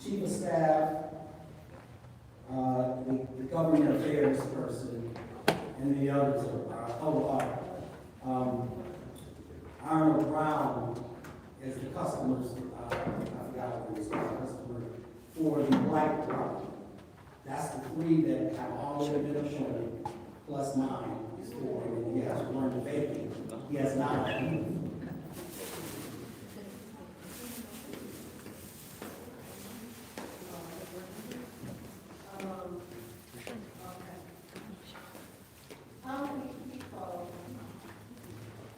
Chief of staff, the government affairs person, and the others are, Arnold Brown is the customers, I forgot what he's called, customer for the Black Department. That's the 3 that have already been appointed, plus mine is 4, and he has 1 vacant. He has 9.
How many people?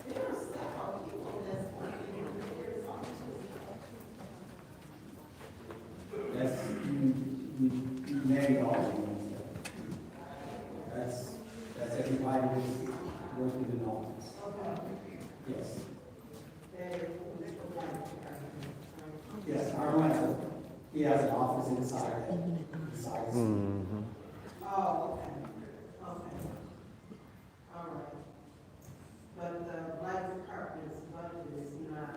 There are several people that's working in the mayor's office.
That's, you named all of them. That's everybody office. Yes. Yes, our master, he has an office inside that.
Oh, okay, okay. All right. But the light department's budget is not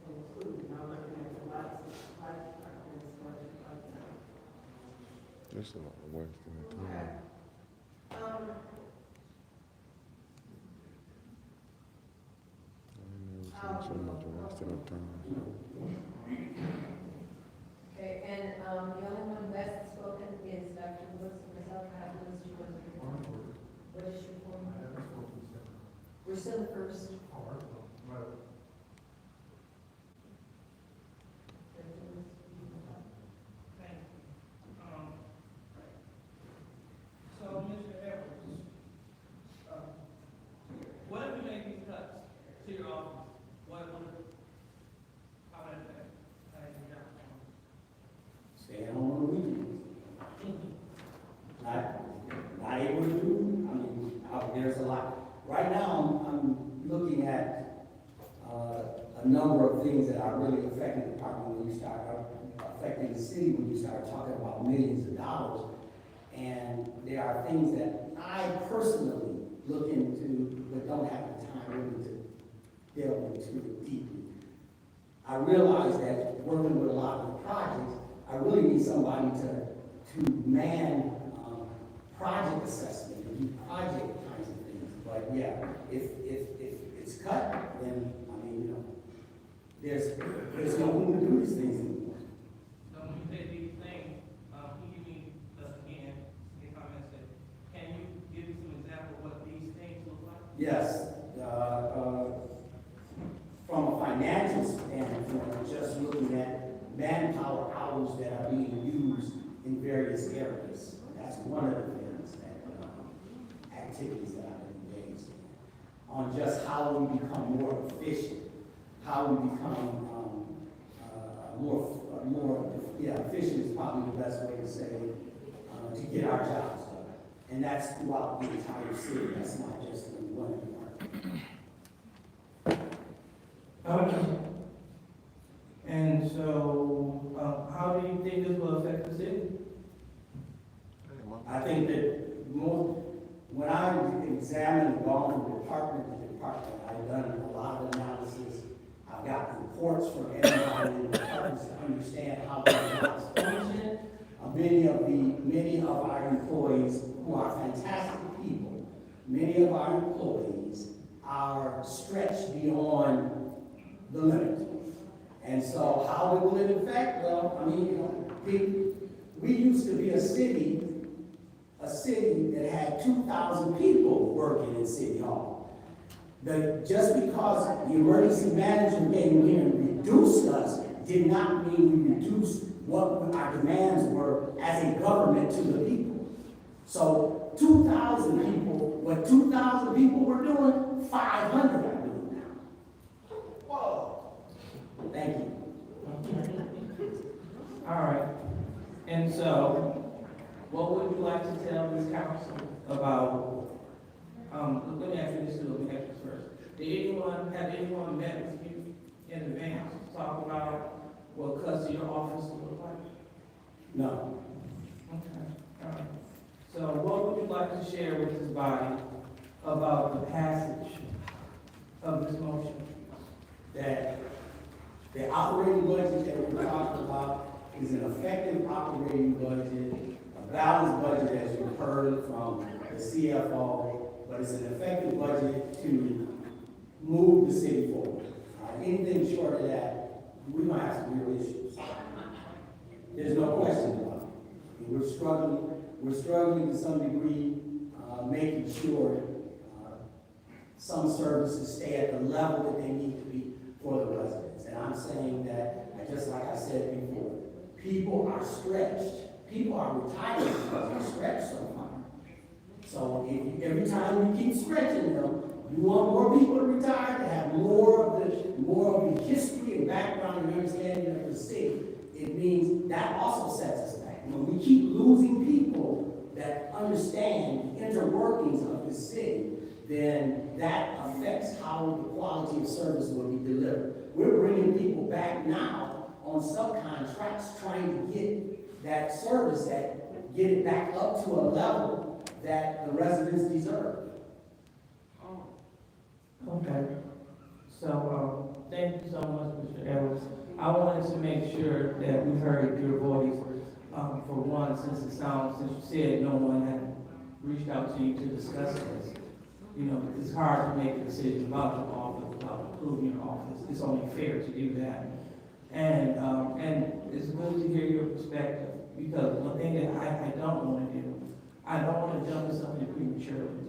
included, I'm looking at the light department's budget right now.
That's a lot of work in the
Okay.
So much waste of time.
Okay, and, the only one who hasn't spoken is Dr. Lewis and myself. Lewis, you want to report? What is your form? We're still the first.
So, Mr. Edwards, what if you make these cuts to your office? How would that affect?
Stay home on the weekends. Not able to do, I mean, there's a lot. Right now, I'm looking at, a number of things that are really affecting the department when you start, affecting the city when you start talking about millions of dollars. And there are things that I personally look into, but don't have the time really to delve into it deeply. I realize that working with a lot of the projects, I really need somebody to man project assessment and do project kinds of things. But yeah, if it's cut, then I mean, you know, there's no room to do these things anymore.
So when you say these things, can you give me, again, your comments, can you give me some example of what these things look like?
Yes, from a financial standpoint, just looking at manpower hours that are being used in various areas. That's one of the things that, activities that I've been engaged in. On just how we become more efficient, how we become efficient is probably the best way to say to get our jobs done. And that's throughout the entire city. That's not just in one department.
And so, how do you think this will affect the city?
I think that when I examined and gone from department to department, I've done a lot of analysis. I've got reports from everybody in the departments to understand how the jobs function. Many of our employees, who are fantastic people, many of our employees are stretched beyond the limit. And so how will it affect? Well, I mean, you know, we used to be a city that had 2,000 people working in City Hall. Just because the emergency manager came here and reduced us did not mean we reduced what our demands were as a government to the people. So 2,000 people, what 2,000 people were doing, 500 are doing now. Whoa. Thank you.
All right. And so, what would you like to tell this council about, let me ask you this too, let me ask you first. Have anyone met with you in advance to talk about what cuts to your office will look like?
No.
Okay, all right. So what would you like to share with this body about the passage of this motion?
That the operating budget that we're talking about is an effective operating budget, a balanced budget as you heard from the CFO, but it's an effective budget to move the city forward. Anything short of that, we might have some real issues. There's no question about it. We're struggling to some degree, making sure some services stay at the level that they need to be for the residents. And I'm saying that, just like I said before, people are stretched. People are retired because they're stretched so far. So every time you keep stretching them, you want more people to retire, to have more of the history and background and understanding of the city. It means that also sets us back. When we keep losing people that understand the inner workings of the city, then that affects how the quality of service will be delivered. We're bringing people back now on subcontracts, trying to get that service, get it back up to a level that the residents deserve.
Okay. So, thank you so much, Mr. Edwards. I wanted to make sure that we heard your voice, for one, since you said no one had reached out to you to discuss this. You know, it's hard to make a decision about your office, about approving your office. It's only fair to do that. And it's good to hear your perspective, because one thing that I don't want to do, I don't want to jump into something prematurely.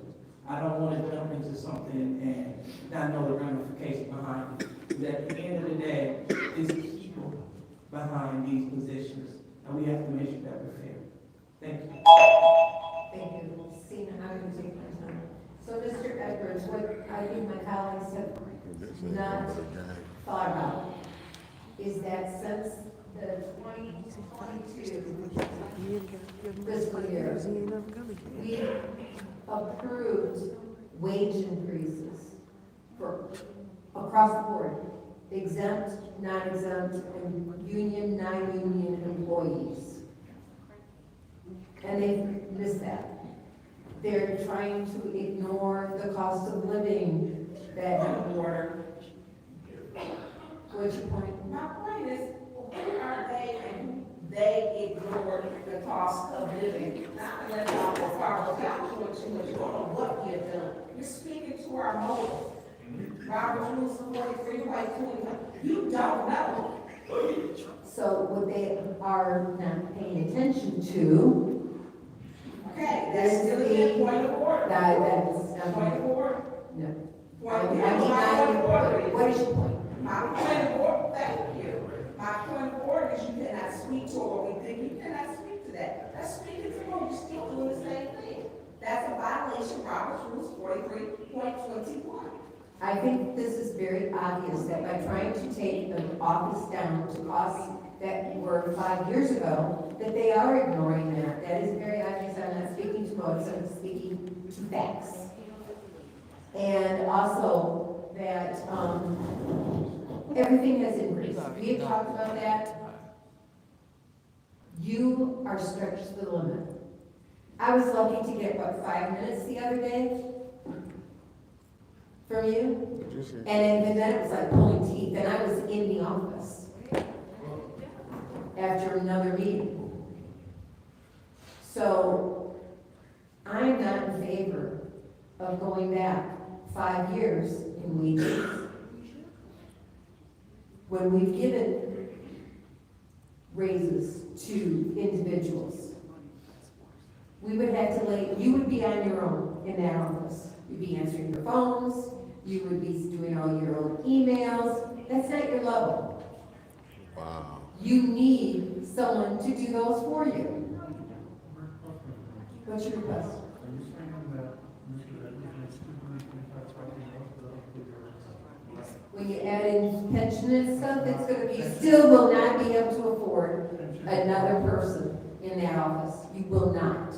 I don't want to jump into something and not know the ramifications behind it. Because at the end of the day, it's people behind these positions, and we have to make sure that we're fair. Thank you.
Thank you. Sina, I'm going to take my time. So, Mr. Edwards, what I think my colleagues have not thought about is that since the 2022 fiscal year, we approved wage increases for across the board, exempt, non-exempt, and union, non-union employees. And they missed that. They're trying to ignore the cost of living that
Order.
what's your point?
My point is, who are they and they ignored the cost of living? Not letting y'all go far, but y'all doing too much, you don't know what you've done. You're speaking to our motive. Robert Rules 43, white 21. You don't know.
So what they are not paying attention to.
Okay, that's still a point of order.
That's
Point of order.
no.
Point of order.
What is your point?
My point of order, thank you. My point of order is you cannot speak to what we think, you cannot speak to that. That's speaking to what you're still doing the same thing. That's a violation of Robert's Rules 43.21.
I think this is very obvious that by trying to take the office down to costs that were 5 years ago, that they are ignoring that. That is very obvious. I'm not speaking to motives, I'm speaking to facts. And also that everything has increased. We have talked about that. You are stretched to the limit. I was lucky to get, 5 minutes the other day from you? And then it was like pulling teeth, and I was in the office after another meeting. So I'm not in favor of going back 5 years in wages when we've given raises to individuals. We would have to you would be on your own in that office. You'd be answering your phones, you would be doing all your own emails. That's not your level.
Wow.
You need someone to do those for you. What's your request?
Are you saying that Mr. Edwards makes $225,000?
When you add in pension and stuff, it's gonna be, still will not be able to afford another person in that office. You will not.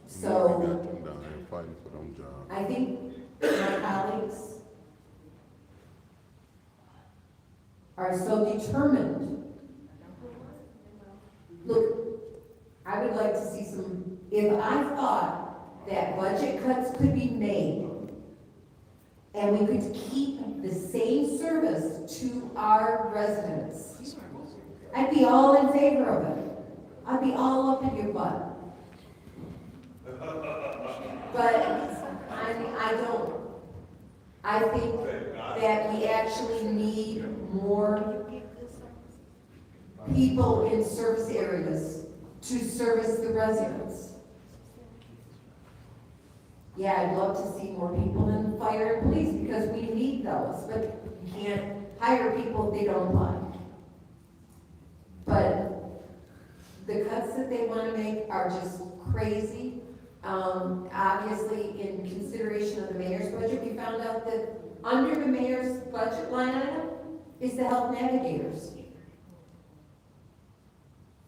So,
Fighting for them jobs.
I think my colleagues are so determined. Look, I would like to see if I thought that budget cuts could be made and we could keep the same service to our residents, I'd be all in favor of it. I'd be all up in your butt. But I don't. I think that we actually need more people in service areas to service the residents. Yeah, I'd love to see more people in fire and police because we need those, but you can't hire people if they don't apply. But the cuts that they want to make are just crazy. Obviously, in consideration of the mayor's budget, we found out that under the mayor's budget line item is the health navigators.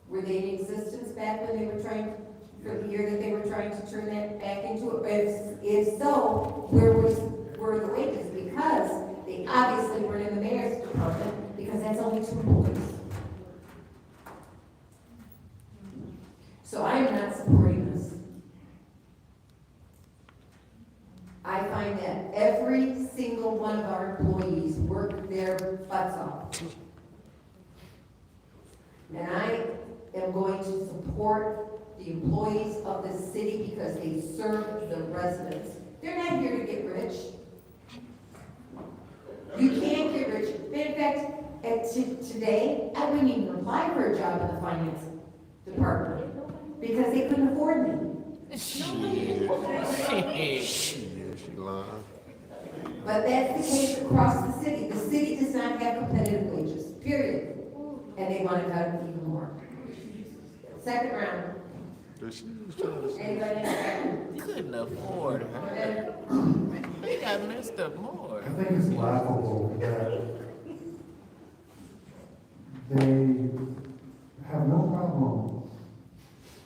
Were they in existence back when they were trying for the year that they were trying to turn that back into it? If so, where were the wages? Because they obviously weren't in the mayor's department, because that's only 2 employees. So I am not supporting this. I find that every single one of our employees work their butts off. And I am going to support the employees of the city because they serve the residents. They're not here to get rich. You can't get rich. In fact, today, I wouldn't even apply for a job in the finance department because they couldn't afford me.
Shit, she lying.
But that's the case across the city. The city does not have competitive wages, period. And they want to cut it even more. Second round. Anybody else?
Couldn't afford her. They got messed up more.
I think it's laughable that they have no problem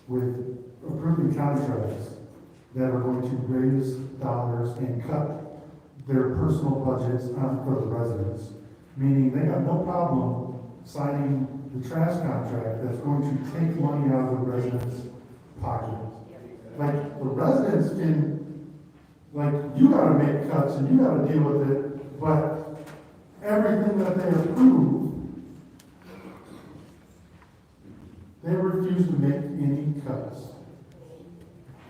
with approving contracts that are going to raise dollars and cut their personal budgets for the residents. Meaning they have no problem signing the trash contract that's going to take money out of the residents' pocket. Like, the residents can, like, you gotta make cuts and you gotta deal with it, but everything that they approve, they refuse to make any cuts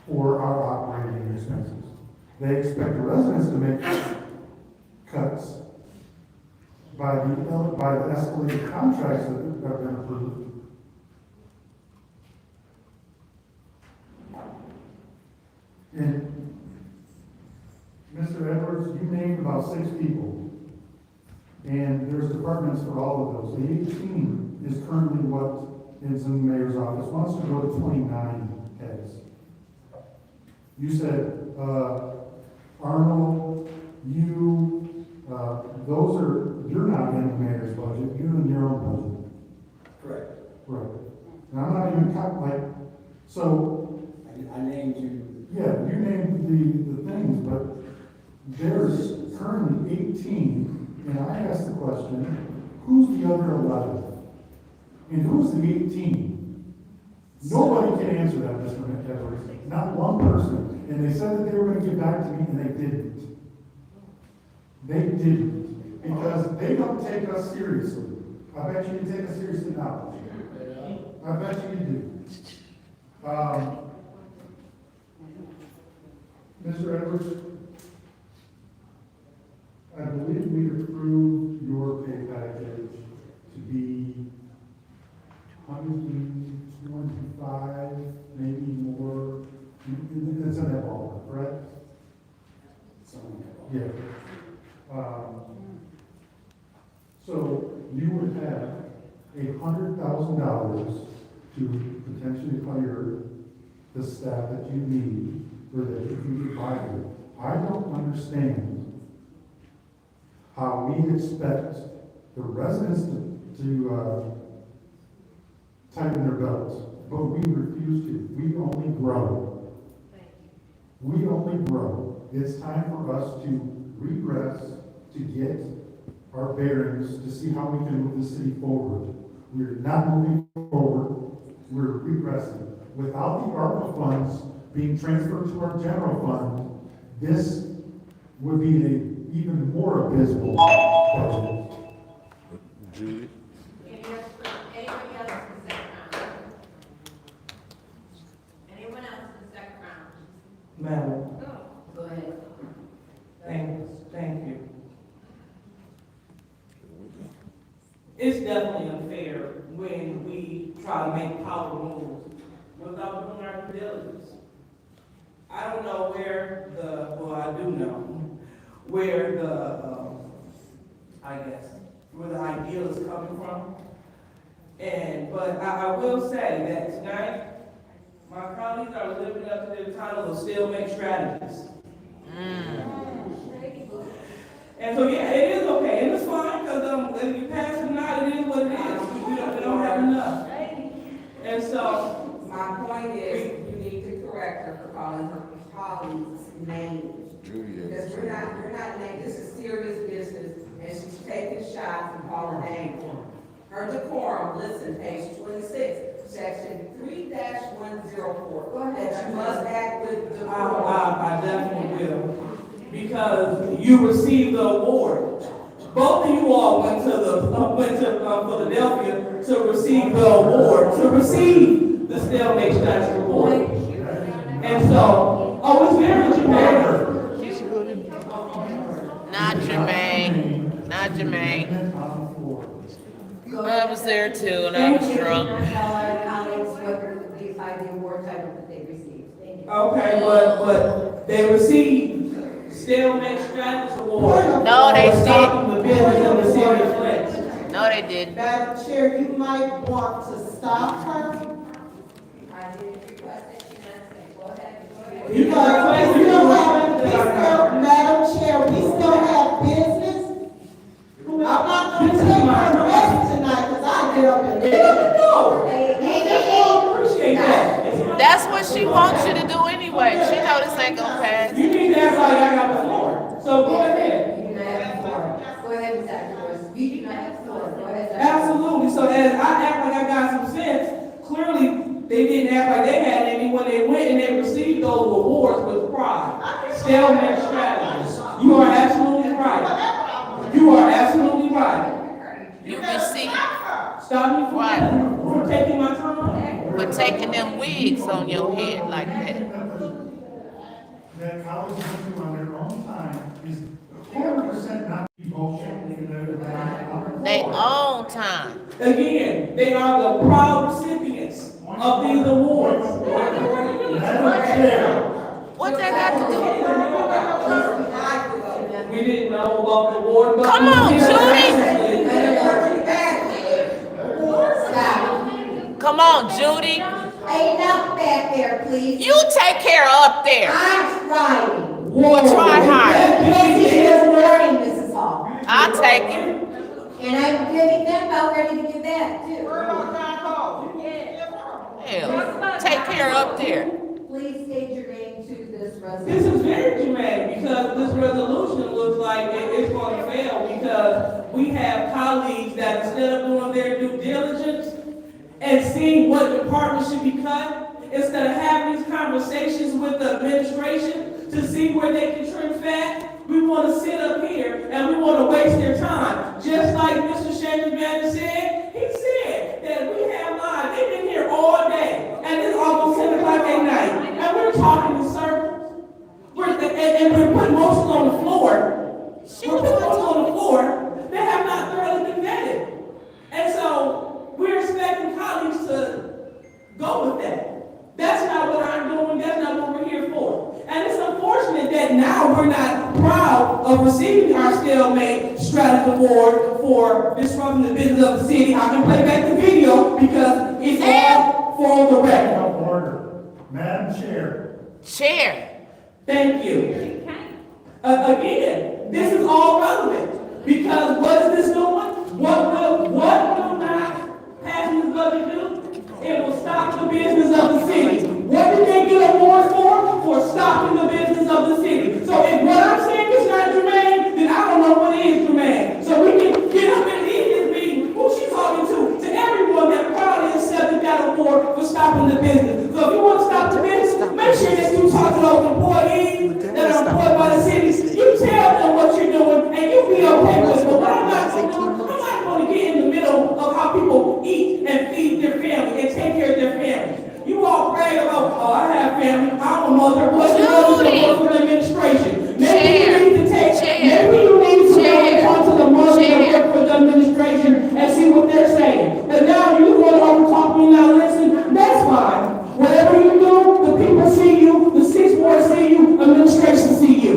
for our operating expenses. They expect the residents to make cuts by the escalated contracts that have been approved. And Mr. Edwards, you named about 6 people. And there's departments for all of those. The 18 is currently what is in the mayor's office, wants to go to 29 heads. You said, Arnold, you're not in the mayor's budget, you're in your own budget.
Correct.
Right. And I'm not even so.
I named you.
Yeah, you named the things, but there's currently 18, and I asked the question, who's the other 11? And who's the 18? Nobody can answer that, Mr. Edwards. Not one person. And they said that they were going to get back to me, and they didn't. They didn't. Because they don't take us seriously. I bet you can take us seriously now. I bet you do. Mr. Edwards, I believe we approved your pay package to be 125, maybe more. It's in that ballpark, correct? Yeah. So you would have $100,000 to potentially hire the staff that you need or that you can provide. I don't understand how we expect the residents to tighten their belts, but we refuse to. We only grow. We only grow. It's time for us to regress, to get our bearings, to see how we can move the city forward. We're not moving forward, we're regressing. Without the ARPA funds being transferred to our general fund, this would be an even more abysmal budget.
Judy?
Anybody else in the second round? Anyone else in the second round?
Madam,
Go ahead.
thank you. It's definitely unfair when we try to make power moves without doing our due diligence. I don't know I do know where where the idea is coming from. But I will say that tonight, my colleagues are living up to their title of stalemate strategists. And so, yeah, it is okay, and it's fine, because if you pass it or not, it is what it is. We don't have enough. And so,
My point is, you need calling her colleagues names. Because we're not named, this is serious business, and she's taking shots and calling names. Her decorum, listen, page 26, section 3-104, that you must act with decorum.
I definitely will, because you received the award. Both of you all went to Philadelphia to receive the award, to receive the stalemate strategy award. And so, it's very Jermaine.
Not Jermaine, not Jermaine. I was there too, and I was drunk.
Tell our colleagues what the award title that they received. Thank you.
Okay, but they received stalemate strategy award.
No, they
for stopping the business of the city of Flint.
No, they didn't.
Madam Chair, you might want to stop her.
I did request that she not say, go ahead.
You
Madam Chair, we still have business. I'm not going to take my rest tonight because I get up and
appreciate that.
That's what she wants you to do anyway. She know this ain't gonna pass.
You need to act like I got the floor. So go ahead.
You do not have the floor. Go ahead, Dr. Lewis. You do not have the floor. Go ahead, Dr.
Absolutely. So as I act like I got some sense, clearly they didn't act like they had any when they went and they received those awards with pride. Stalemate strategies. You are absolutely right. You are absolutely right.
You received
Stop me from taking my time.
for taking them wigs on your head like that.
That college can do on their own time is 100% not emotional.
They own time.
Again, they are the proud recipients of these awards.
What they got to do?
We didn't know about the award. But
Come on, Judy. Come on, Judy.
Enough back there, please.
You take care of up there.
I'm trying.
Well, try hard.
This is warning, Mrs. Hall.
I'll take it.
And I'm giving them about ready to give that too.
Hell, take care of up there.
Please state your name to this resolution.
This is very dramatic because this resolution looks like it's going to fail because we have colleagues that instead of doing their due diligence and seeing what departments should be cut, instead of having these conversations with the administration to see where they can trim fat, we want to sit up here and we want to waste their time. Just like Mr. Shakespeare said, he said that we have lives. They've been here all day and it's almost 10 o'clock at night and we're talking in circles. And we're putting motions on the floor. We're putting motions on the floor that have not thoroughly been vetted. And so we're expecting colleagues to go with that. That's not what I'm doing. That's not what we're here for. And it's unfortunate that now we're not proud of receiving our stalemate strategy award for disrupting the business of the city. I can play back the video because it's all for the record.
Order. Madam Chair.
Chair.
Thank you. Again, this is all relevant because what is this doing? What will not passing this budget do? It will stop the business of the city. What did they get awards for? For stopping the business of the city. So if what I'm saying is not germane, then I don't know what is germane. So we can get up and leave this meeting. Who she's talking to everyone that proudly accepted that award for stopping the business. So if you want to stop the business, make sure that you talk to those employees that are employed by the city. You tell them what you're doing and you be okay with it. But what I'm not going to do, I'm not going to get in the middle of how people eat and feed their family and take care of their family. You all brag about, I have family, I'm a mother. What's the mother for the administration? Maybe you need to talk to the mother that work for the administration and see what they're saying. And now you want to overtalk me, now listen, that's fine. Whatever you do, the people see you, the 6 boards see you, administration see you.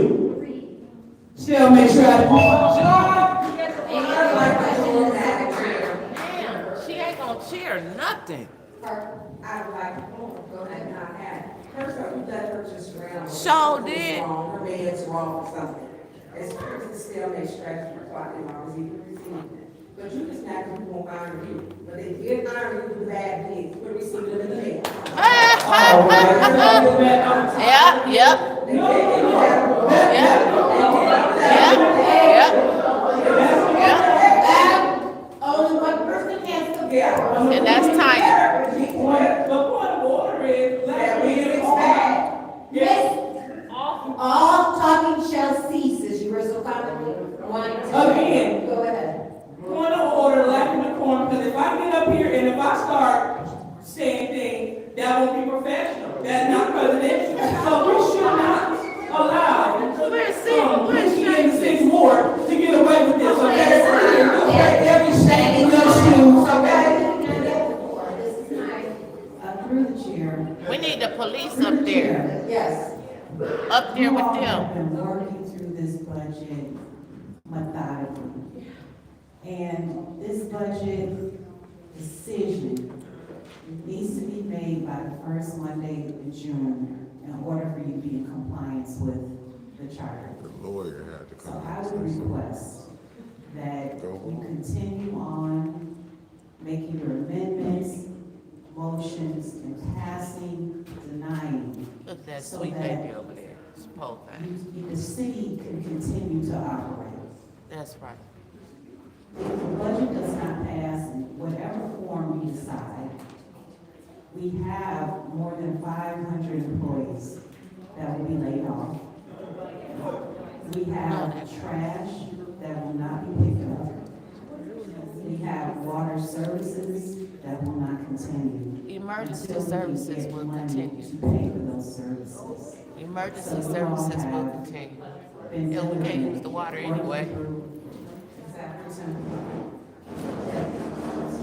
Still make sure
She ain't gonna cheer nothing.
I would like to go ahead and not have it. First off, you let her just around.
Sure did.
Her bed's wrong or something. As far as the stalemate strategy, I was even receiving it. But you just not gonna won't honor you. But they did honor you for bad things. We're receiving them in the jail.
Yeah, yep.
They gave you
Only one person has to.
And that's Tanya.
The point of order is, let me get on.
Yes. All talking shall cease, as you were so commonly wanting to.
Again.
Go ahead.
Point of order, left in the corner, because if I get up here and if I start saying things, that won't be professional. That's not presidential. So we should not allow six more to get away with this, okay?
every shame in your shoes, okay?
Through the chair.
We need the police up there,
Yes.
up there
You
with
all have
them.
been working through this budget methodically. And this budget decision needs to be made by the first Monday in June in order for you to be in compliance with the charter.
The lawyer had to
So
come.
I would request that you continue on making your amendments, motions, and passing, denying.
Look at that
so
sweet
that
baby over there. It's poor thing.
the city can continue to operate.
That's right.
If the budget does not pass in whatever form we decide, we have more than 500 employees that will be laid off. We have trash that will not be picked up. We have water services that will not continue.
Emergency
until we
services
get
will
money
continue.
to pay for those services.
Emergency
So we all
services will
have
continue.
been
And we can't
diligent
use the water
working
anyway.
through exactly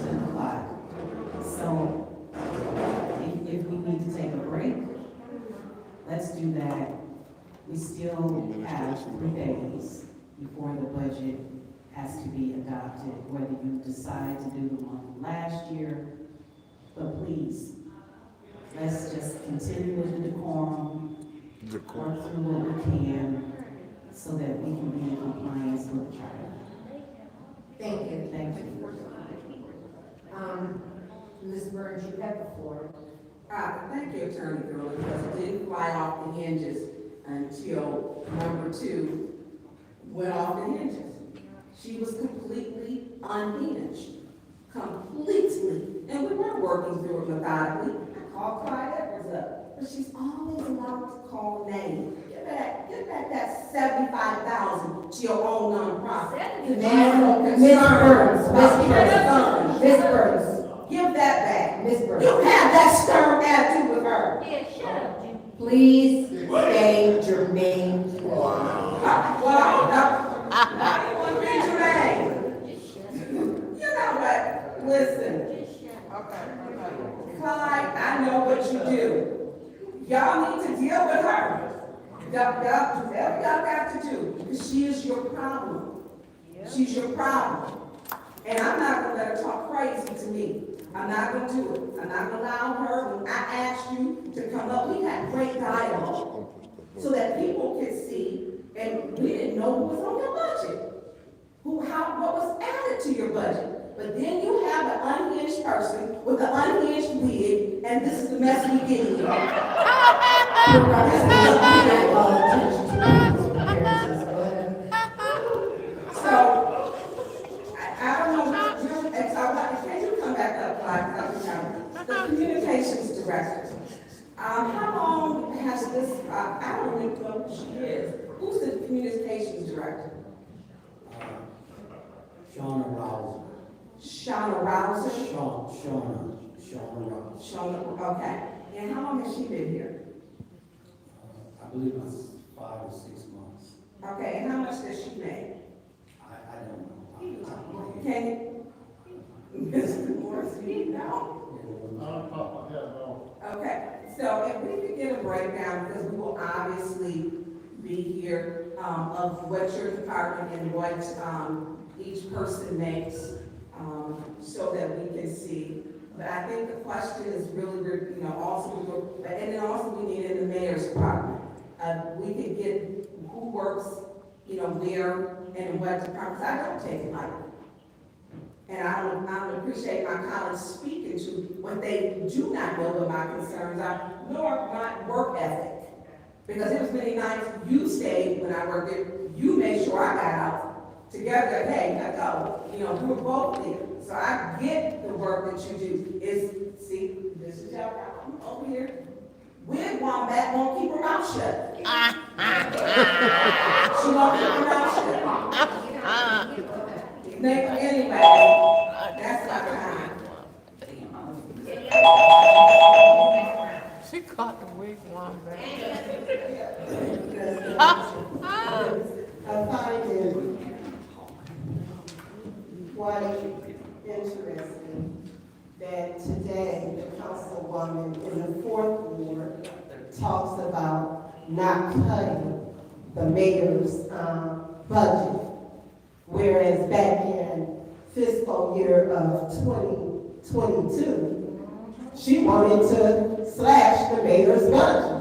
10 o'clock. So if we need to take a break, let's do that. We still have 3 days before the budget has to be adopted, whether you decide to do the one last year. But please, let's just continue with the decorum, work through what we can, so that we can be in compliance with the charter.
Thank you.
Thank you.
Ms. Burns, you have the floor.
Thank you, Attorney Gurley, because it didn't fly off the hinges until number 2 went off the hinges. She was completely unhinged, completely. And we were working through it methodically. I called Clyde Edwards up, but she's always allowed to call names. Get back that $75,000 to your own nonprofit.
Ms. Burns.
Give that back.
Ms. Burns.
You have that stern attitude with her.
Yeah, shut up.
Please stay germane.
I didn't want to read your name. You know what? Listen. Clyde, I know what you do. Y'all need to deal with her. Y'all got to do, because she is your problem. She's your problem. And I'm not gonna let her talk crazy to me. I'm not gonna do it. I'm not gonna allow her, when I asked you to come up, we had great dialogue so that people could see, and we didn't know what was on your budget. What was added to your budget. But then you have an unhinged person with an unhinged wig, and this is the mess we get in. So, I don't know, can you come back up, Clyde? The communications director. How long has this, I don't even know who she is. Who's the communications director?
Shauna Rouser.
Shauna Rouser?
Shauna Rouser.
Shauna, okay. And how long has she been here?
I believe it's 5 or 6 months.
Okay, and how much does she make?
I don't know.
Can you? Mr. Morrissey, no? Okay, so if we could get a breakdown, because we will obviously be here, of what your department and what, each person makes, so that we can see. But I think the question is really, also, and then also we need in the mayor's department. We could get who works, where and in what departments. I don't take it lightly. And I don't appreciate my colleagues speaking to what they do not know what my concerns are, nor my work ethic. Because there was many nights you stayed when I worked there, you made sure I got out together, hey, let's go. You know, we were both there. So I get the work that you do. See, this is your problem over here. We're one that won't keep her mouth shut. She won't keep her mouth shut. Anyway, that's my time.
She caught the wigwam back.
I find it quite interesting that today the councilwoman in the fourth ward talks about not cutting the mayor's budget, whereas back in fiscal year of 2022, she wanted to slash the mayor's budget.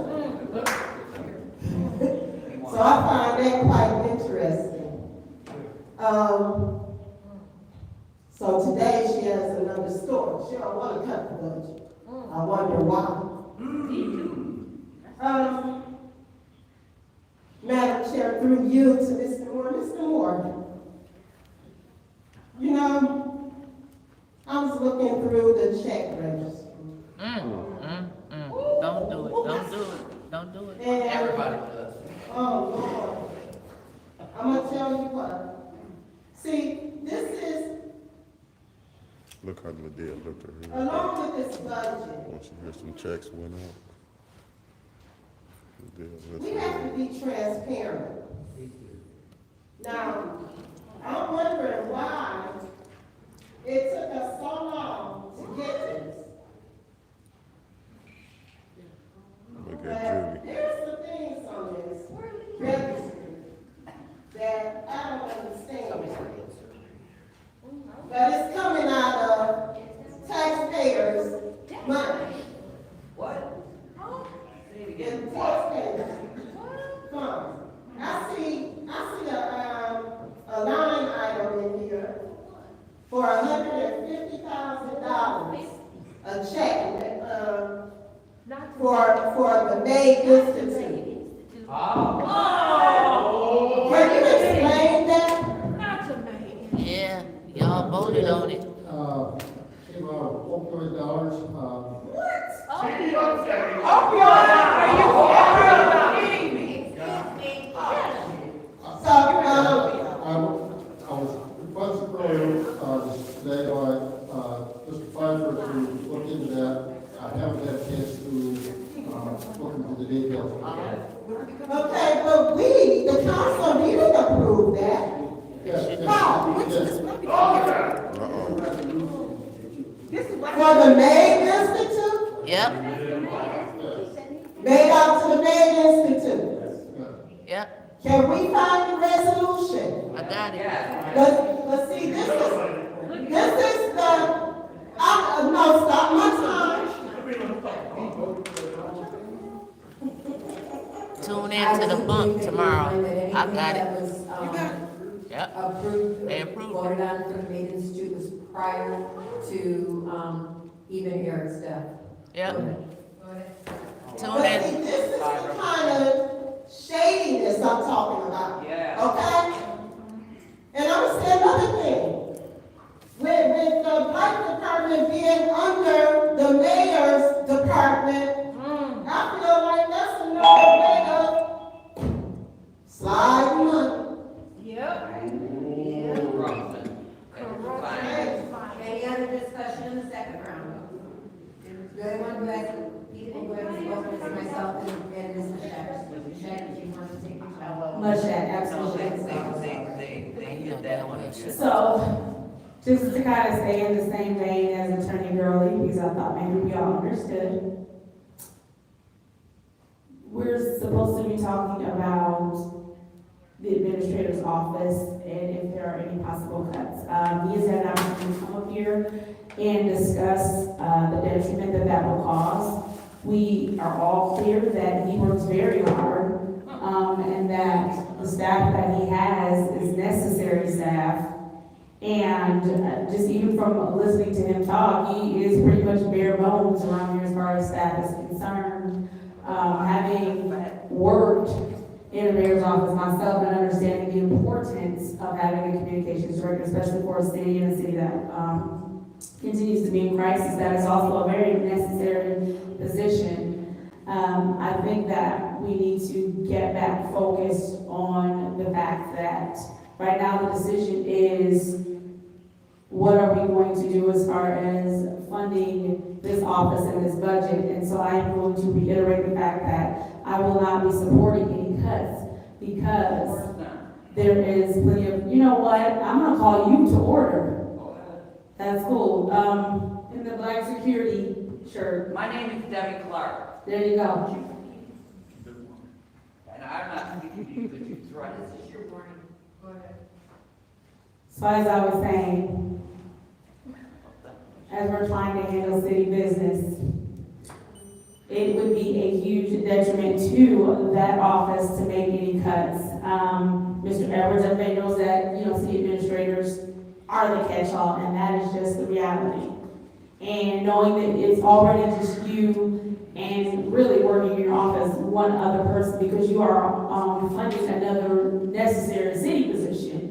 So I find that quite interesting. So today she has another story. She don't want to cut the budget. I wonder why. Madam Chair, through you to Mr. Moore. Mr. Moore, you know, I was looking through the check register.
Don't do it, don't do it, don't do it.
And,
Everybody does.
oh, Lord. I'm going to tell you what. See, this is,
Look how Liddell looked at her.
along with this budget,
Once you hear some checks went out. Liddell,
we have to be transparent. Now, I'm wondering why it took us so long to get this.
Look
But
at Judy.
there's some things on this registry that I don't understand. But it's coming out of taxpayers' money. What? In taxpayers' funds. I see a line item in here for $150,000, a check, for the May Institute. Oh. Can you explain that?
Yeah, y'all voted on it.
Came out of opioid dollars,
So,
I was requested earlier, today by, Mr. Pfeiffer to look into that. I haven't had a chance to, look into the details.
okay, but we, the council, we didn't approve that.
Yes,
How?
yes.
For the May Institute?
Yep,
Made out to the May Institute.
yep,
Can we find the resolution?
I got it.
But see, this is the, no, stop my time.
Tune in to the bunk tomorrow. I got it. Yep,
Approved,
they approved
voted
it.
on for the Main Institute was prior to, even Eric's death.
Yep,
Go ahead.
tune
But
in.
see, this is the kind of shadiness I'm talking about. Okay? And I'm gonna say another thing. With the Life Department being under the mayor's department, I feel like that's another way of sliding money.
Any other discussion in the second round? Do anyone who has, people who have spoken to myself and Ms. Shaq? Shaq, do you want to take your time?
Mushak, absolutely.
You know that one.
So, just to kind of stay in the same vein as Attorney Gurley, because I thought maybe we all understood. We're supposed to be talking about the administrator's office and if there are any possible cuts. He has had an opportunity to come up here and discuss the detriment that will cause. We are all clear that he works very hard, and that the staff that he has is necessary staff. And just even from listening to him talk, he is pretty much bare bones around here as far as staff is concerned. Having worked in the mayor's office myself and understanding the importance of having a communications director, especially for a city and a city that continues to be in crisis, that is also a very necessary position. I think that we need to get back focused on the fact that right now the decision is what are we going to do as far as funding this office and this budget. And so I am going to reiterate the fact that I will not be supporting any cuts because there is plenty of, you know what, I'm gonna call you to order. That's cool. In the black security shirt.
My name is Debbie Clark,
There you go.
and I'm not speaking to you because you threatened.
This is your warning. Go ahead.
So as I was saying, as we're trying to handle city business, it would be a huge detriment to that office to make any cuts. Mr. Edwards, everybody knows that, you know, city administrators are the catch-all, and that is just the reality. And knowing that it's already just you and really working in your office, one other person, because you are funding another necessary city position.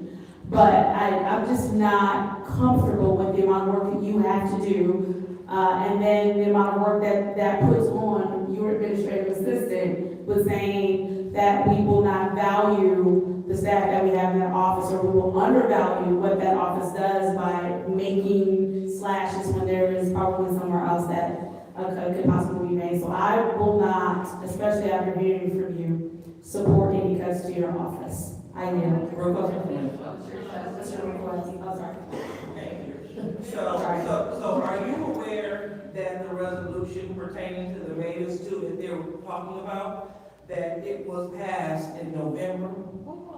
But I'm just not comfortable with the amount of work that you have to do. And then the amount of work that puts on your administrative assistant with saying that we will not value the staff that we have in that office, or we will undervalue what that office does by making slashes when there is probably somewhere else that could possibly be made. So I will not, especially after hearing from you, support any cuts to your office. I am.
So are you aware that the resolution pertaining to the mayor's too that they were talking about, that it was passed in November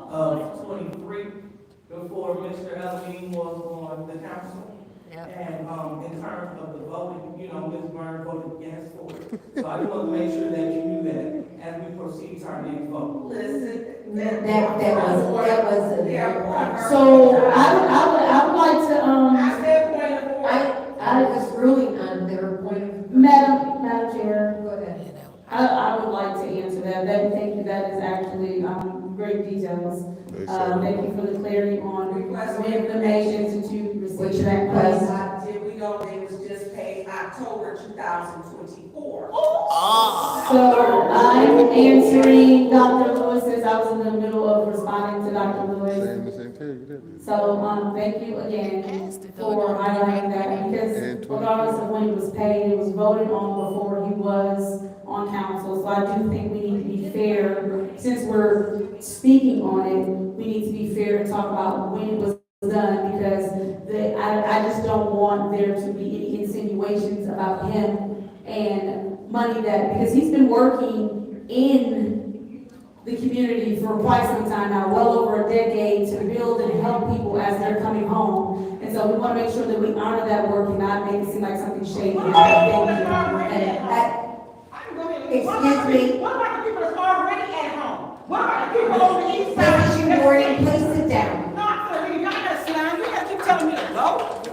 of 23 before Mr. Elamine was on the council? And, in terms of the voting, you know, Ms. Byrne voted yes for it. So I just want to make sure that you knew that as we proceed to our next vote.
Listen.
That was a very point.
So I would like to,
I said point of order.
I was ruling on their point of.
Madam Chair,
Go ahead.
I would like to answer that. Thank you, that is actually, great details. Thank you for the clarity on the information to receive that request.
Did we know they was just paid October 2024?
So I'm answering Dr. Lewis, since I was in the middle of responding to Dr. Lewis. So, thank you again for highlighting that, because regardless of when it was paid, it was voted on before he was on council. So I do think we need to be fair, since we're speaking on it, we need to be fair and talk about when it was done, because I just don't want there to be any insinuations about him and money because he's been working in the community for quite some time now, well over a decade, to build and help people as they're coming home. And so we want to make sure that we honor that work and not make it seem like something shady.
Excuse me.
What about the people that's already at home? What about the people on the east side?
This is your warning, please sit down.
Not for me, not that slime. You gotta keep telling me to go.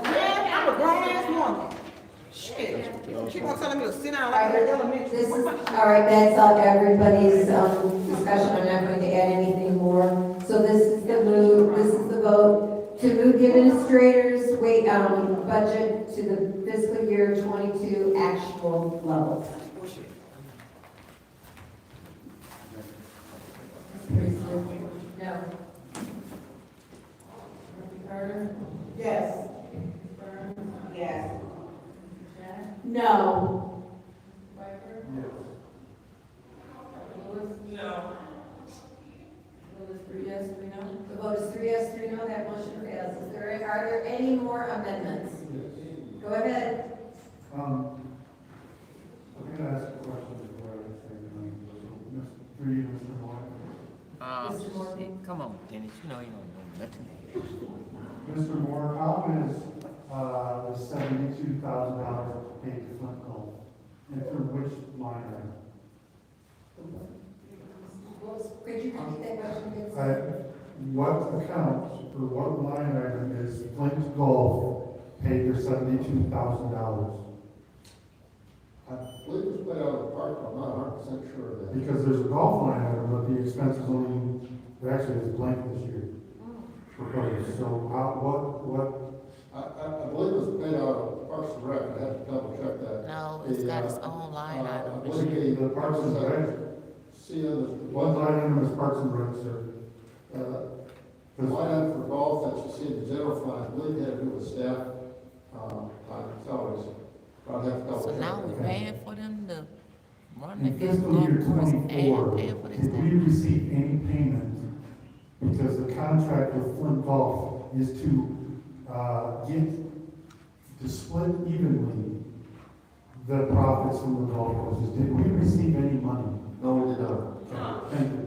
Man, I'm a grown ass woman. Shit. Keep on telling me to sit down like they're elementary.
This is, all right, that's everybody's discussion. I'm not going to add anything more. So this is the move, this is the vote to move the administrator's budget to the fiscal year 22 actual level. No. Carter?
Yes. Yes.
No.
No.
Yes, 3 no. The vote is 3 yes, 3 no. That motion fails. Are there any more amendments? Go ahead.
I'm gonna ask a question before I say the through you, Mr. Moore.
Mr. Moore.
Come on, Dennis, you know you don't know nothing.
Mr. Moore, how is the $72,000 paid to Flint Gulf? And through which line item?
Could you repeat that question, please?
what account or what line item is Flint Golf paid their $72,000?
I believe it's paid out of the park, I'm not 100% sure of that.
Because there's a golf line item, but the expense is only, actually is blank this year. Proposed, so
I believe it's paid out of Parks and Rec, I have to double check that.
No, it's got its own line
I
item.
believe
the Parks and Rec, what line item is Parks and Rec, sir?
The line item for golf that you see in the general fund, I believe had to do with staff, salaries. But I'd have to double
So
check.
now we're paying for them to run the
In fiscal year
golf course
'24,
and paying for this
did we
stuff.
receive any payment? Because the contract with Flint Golf is to split evenly the profits from the golf courses. Did we receive any money?
No, we did not.
Thank you.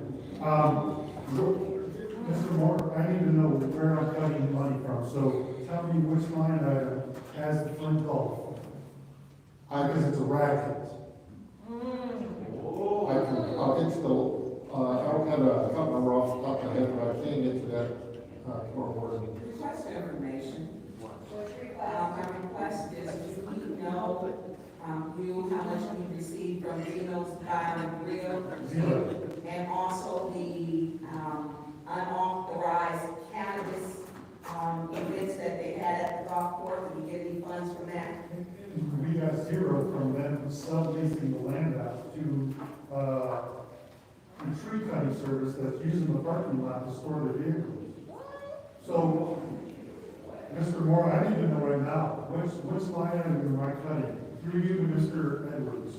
Mr. Moore, I need to know where I'm cutting money from, so tell me which line item has the Flint Golf. Because it's a racket.
I'll get you I don't have a account number off the top of my head, but I can get you that, tomorrow morning.
Request for information. My request is you know, how much you received from Dino's Bar and Grill. And also the, unauthorized cannabis, events that they had at the golf course. Did we get any funds from that?
We got zero from them subleasing the land out to, a tree cutting service that's using the parking lot to store their vehicles. So, Mr. Moore, I need to know right now, which line item am I cutting? Through you to Mr. Edwards.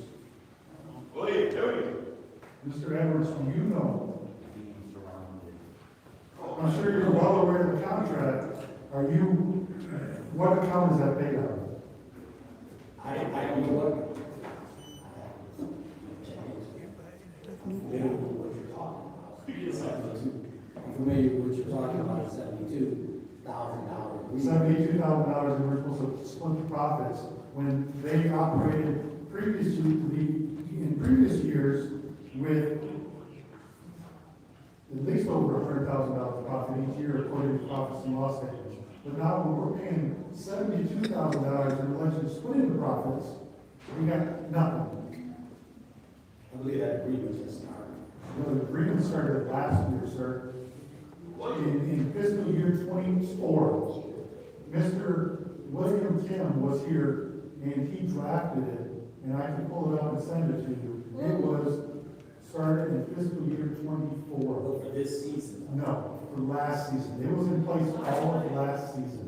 What are you doing?
Mr. Edwards, do you know? I'm sure you're well aware of the contract. What account is that paid out of?
I don't know what you're talking about. I'm familiar with what you're talking about, $72,000.
$72,000, and we're supposed to split the profits when they operated in previous years with at least over $100,000 profit each year according to profits and loss statements. But now when we're paying $72,000 in relation to splitting the profits, we got nothing.
I believe that agreement just started.
The agreement started last year, sir. In fiscal year '24, Mr. William Kim was here and he drafted it, and I can pull it out and send it to you. It was started in fiscal year '24.
For this season?
No, for last season. It was in place all of last season.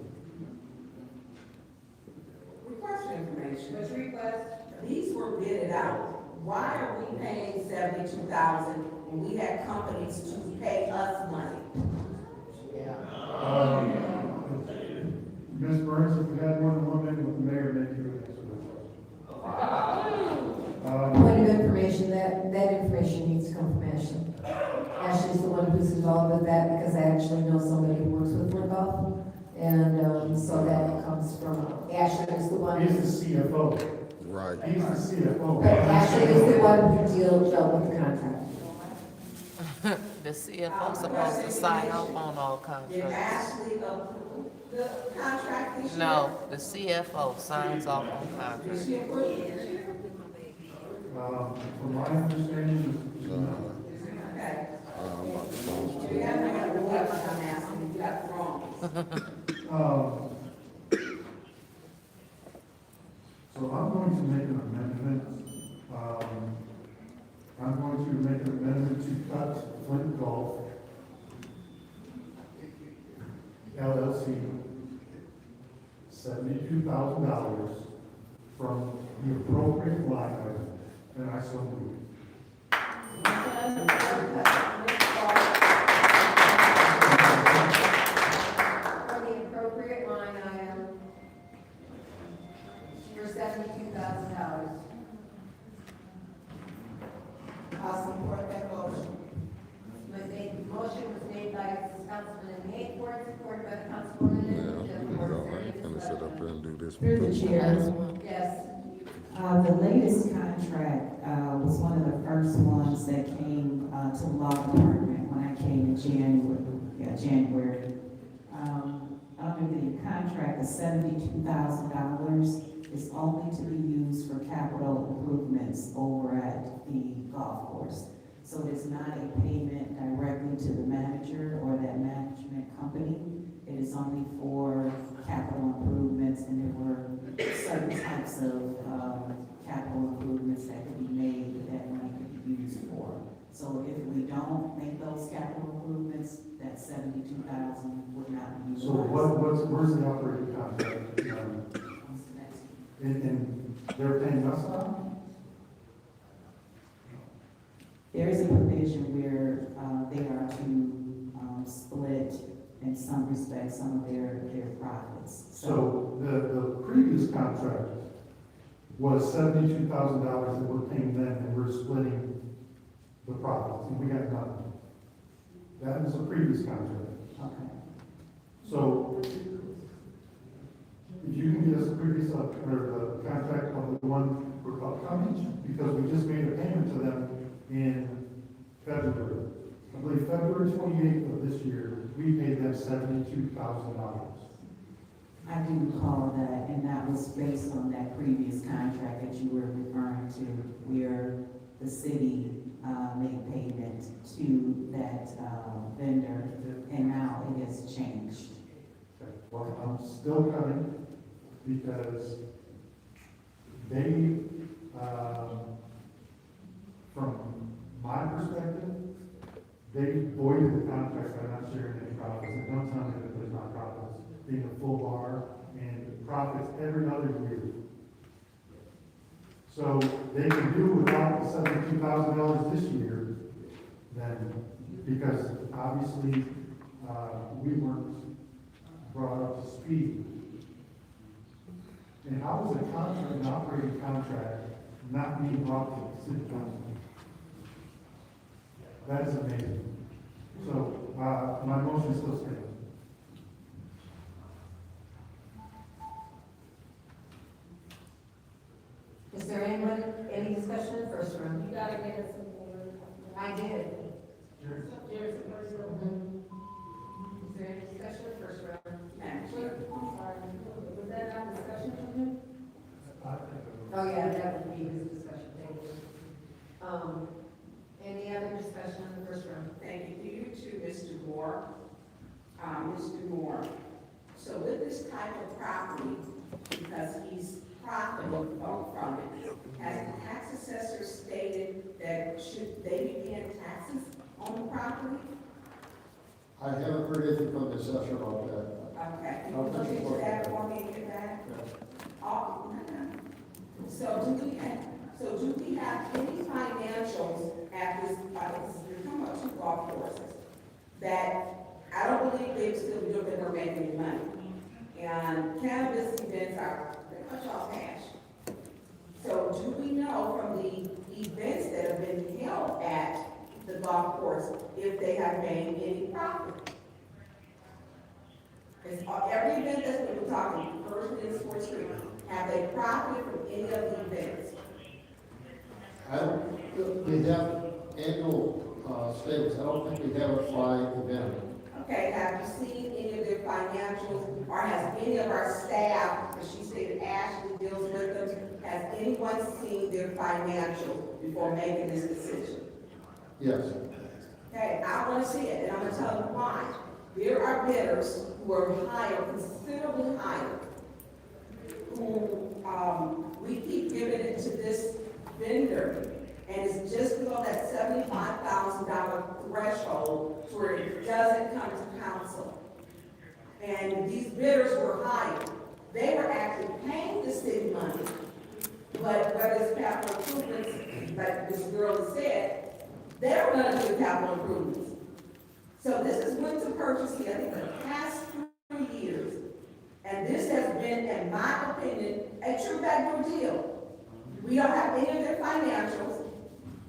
Request for information.
What's your request?
These were bidded out. Why are we paying $72,000 when we had companies to pay us money?
Ms. Burns, if we had more than 1 minute with the mayor, maybe you would answer that question.
Point of information, that information needs confirmation. Ashley's the one who's involved with that because I actually know somebody who works with Flint Golf. And so that comes from, Ashley is the one.
He's the CFO.
Right.
He's the CFO.
But Ashley is the one who dealt with the contract.
The CFO supposed to sign off on all
Did
contracts.
Ashley, the contract issue?
No, the CFO signs off on
Did
contracts.
she approve it?
From my understanding,
Okay.
I'm about to close
You have to have the weapon I'm asking, you got it wrong.
So I'm going to make an amendment. I'm going to make an amendment to cut Flint Golf LLC $72,000 from the appropriate line item, and I so move.
For the appropriate line item for $72,000.
I'll support that motion.
Motion was made by Councilman Hayford, supported by Councilwoman
I'm gonna sit up here and do this.
Through the chair.
Yes.
The latest contract, was one of the first ones that came, to the law department when I came in January. January. Under the contract, the $72,000 is only to be used for capital improvements over at the golf course. So it's not a payment directly to the manager or that management company. It is only for capital improvements, and there were certain types of capital improvements that could be made that money could be used for. So if we don't make those capital improvements, that $72,000 would not be used.
So where's the operating contract? And they're paying us now?
There is a provision where they are to split, in some respects, some of their profits.
So the previous contract was $72,000 that we're paying them, and we're splitting the profits, and we got nothing. That was the previous contract.
Okay.
So if you can get us a previous, or the contract of the one for upcoming, because we just made a payment to them in February. I believe February 28th of this year, we paid them $72,000.
I do recall that, and that was based on that previous contract that you were referring to, where the city made payment to that vendor, and now it has changed.
Okay. Well, I'm still cutting because they, from my perspective, they voided the contract by not sharing any profits, and don't tell me that there's not profits. Being a full bar and profits every other year. So they can do without the $72,000 this year, then, because obviously, we weren't brought up to speed. And how is a contract, an operating contract, not being brought to the city council? That is amazing. So, my motion still stands.
Is there anyone, any discussion in the first round?
You gotta get us some more.
I did.
There's a person.
Is there any discussion in the first round?
I'm sorry. Was that not discussion from him?
Oh, yeah, that would be his discussion, thank you. Any other discussion in the first round?
Thank you to Mr. Moore. Mr. Moore, so with this type of property, because he's profiting from it, has the tax assessor stated that should they be paying taxes on the property?
I haven't heard anything from the assessor about that.
Okay, can you look into that for me and get back? Oh, so do we have any financials at this, we're talking about two golf courses, that I don't believe they still do it, they're making any money. And cannabis events they cut y'all cash. So do we know from the events that have been held at the golf course if they have made any profit? It's every event that's been talking, first in Sports Street, have they profited from any of the events?
We have annual statements. I don't think we have it by event.
Okay, have you seen any of their financials, or has any of our staff, as she stated, Ashley deals with them, has anyone seen their financials before making this decision?
Yes.
Okay, I want to see it, and I'm going to tell you why. There are bidders who are higher, considerably higher, who we keep giving it to this vendor, and it's just below that $75,000 threshold where it doesn't come to council. And these bidders were higher. They were actually paying the city money, but whether it's capital improvements, like this girl has said, they're gonna do capital improvements. So this is Wyntis purchasing, I think, the past 3 years. And this has been, in my opinion, a true backdoor deal. We don't have any of their financials.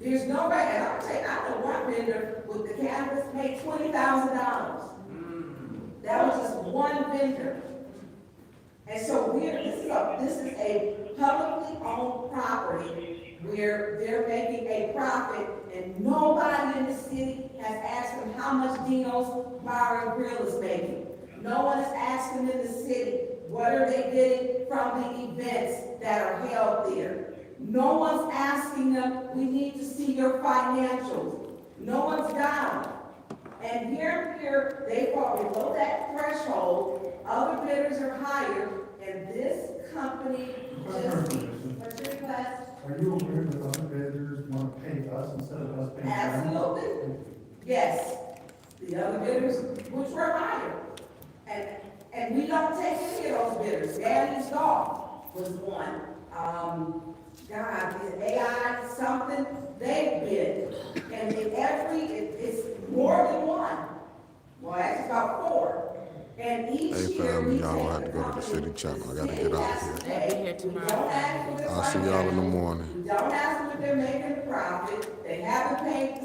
There's no way, and I'll tell you, I know one vendor with the cannabis made $20,000. That was just one vendor. And so this is a publicly owned property where they're making a profit, and nobody in the city has asked them how how much Dino's Bar and Grill is making. No one is asking in the city, what are they getting from the events that are held there? No one's asking them, we need to see your financials. No one's down. And here, they fall below that threshold, other bidders are higher, and this company just, what's your request?
Are you aware that other bidders want to pay us instead of us paying them?
Absolutely. Yes, the other bidders, which were higher. And we don't take any of those bidders. Daddy's Golf was one. God, the AI something, they bid. And it's more than one. Well, it's about 4. And each
Hey
year
family,
we
y'all
take
have to go to the city chapel. I gotta get out of here.
I'll be here tomorrow.
I'll see y'all in the morning.
We don't ask them if they're making a profit. They haven't paid the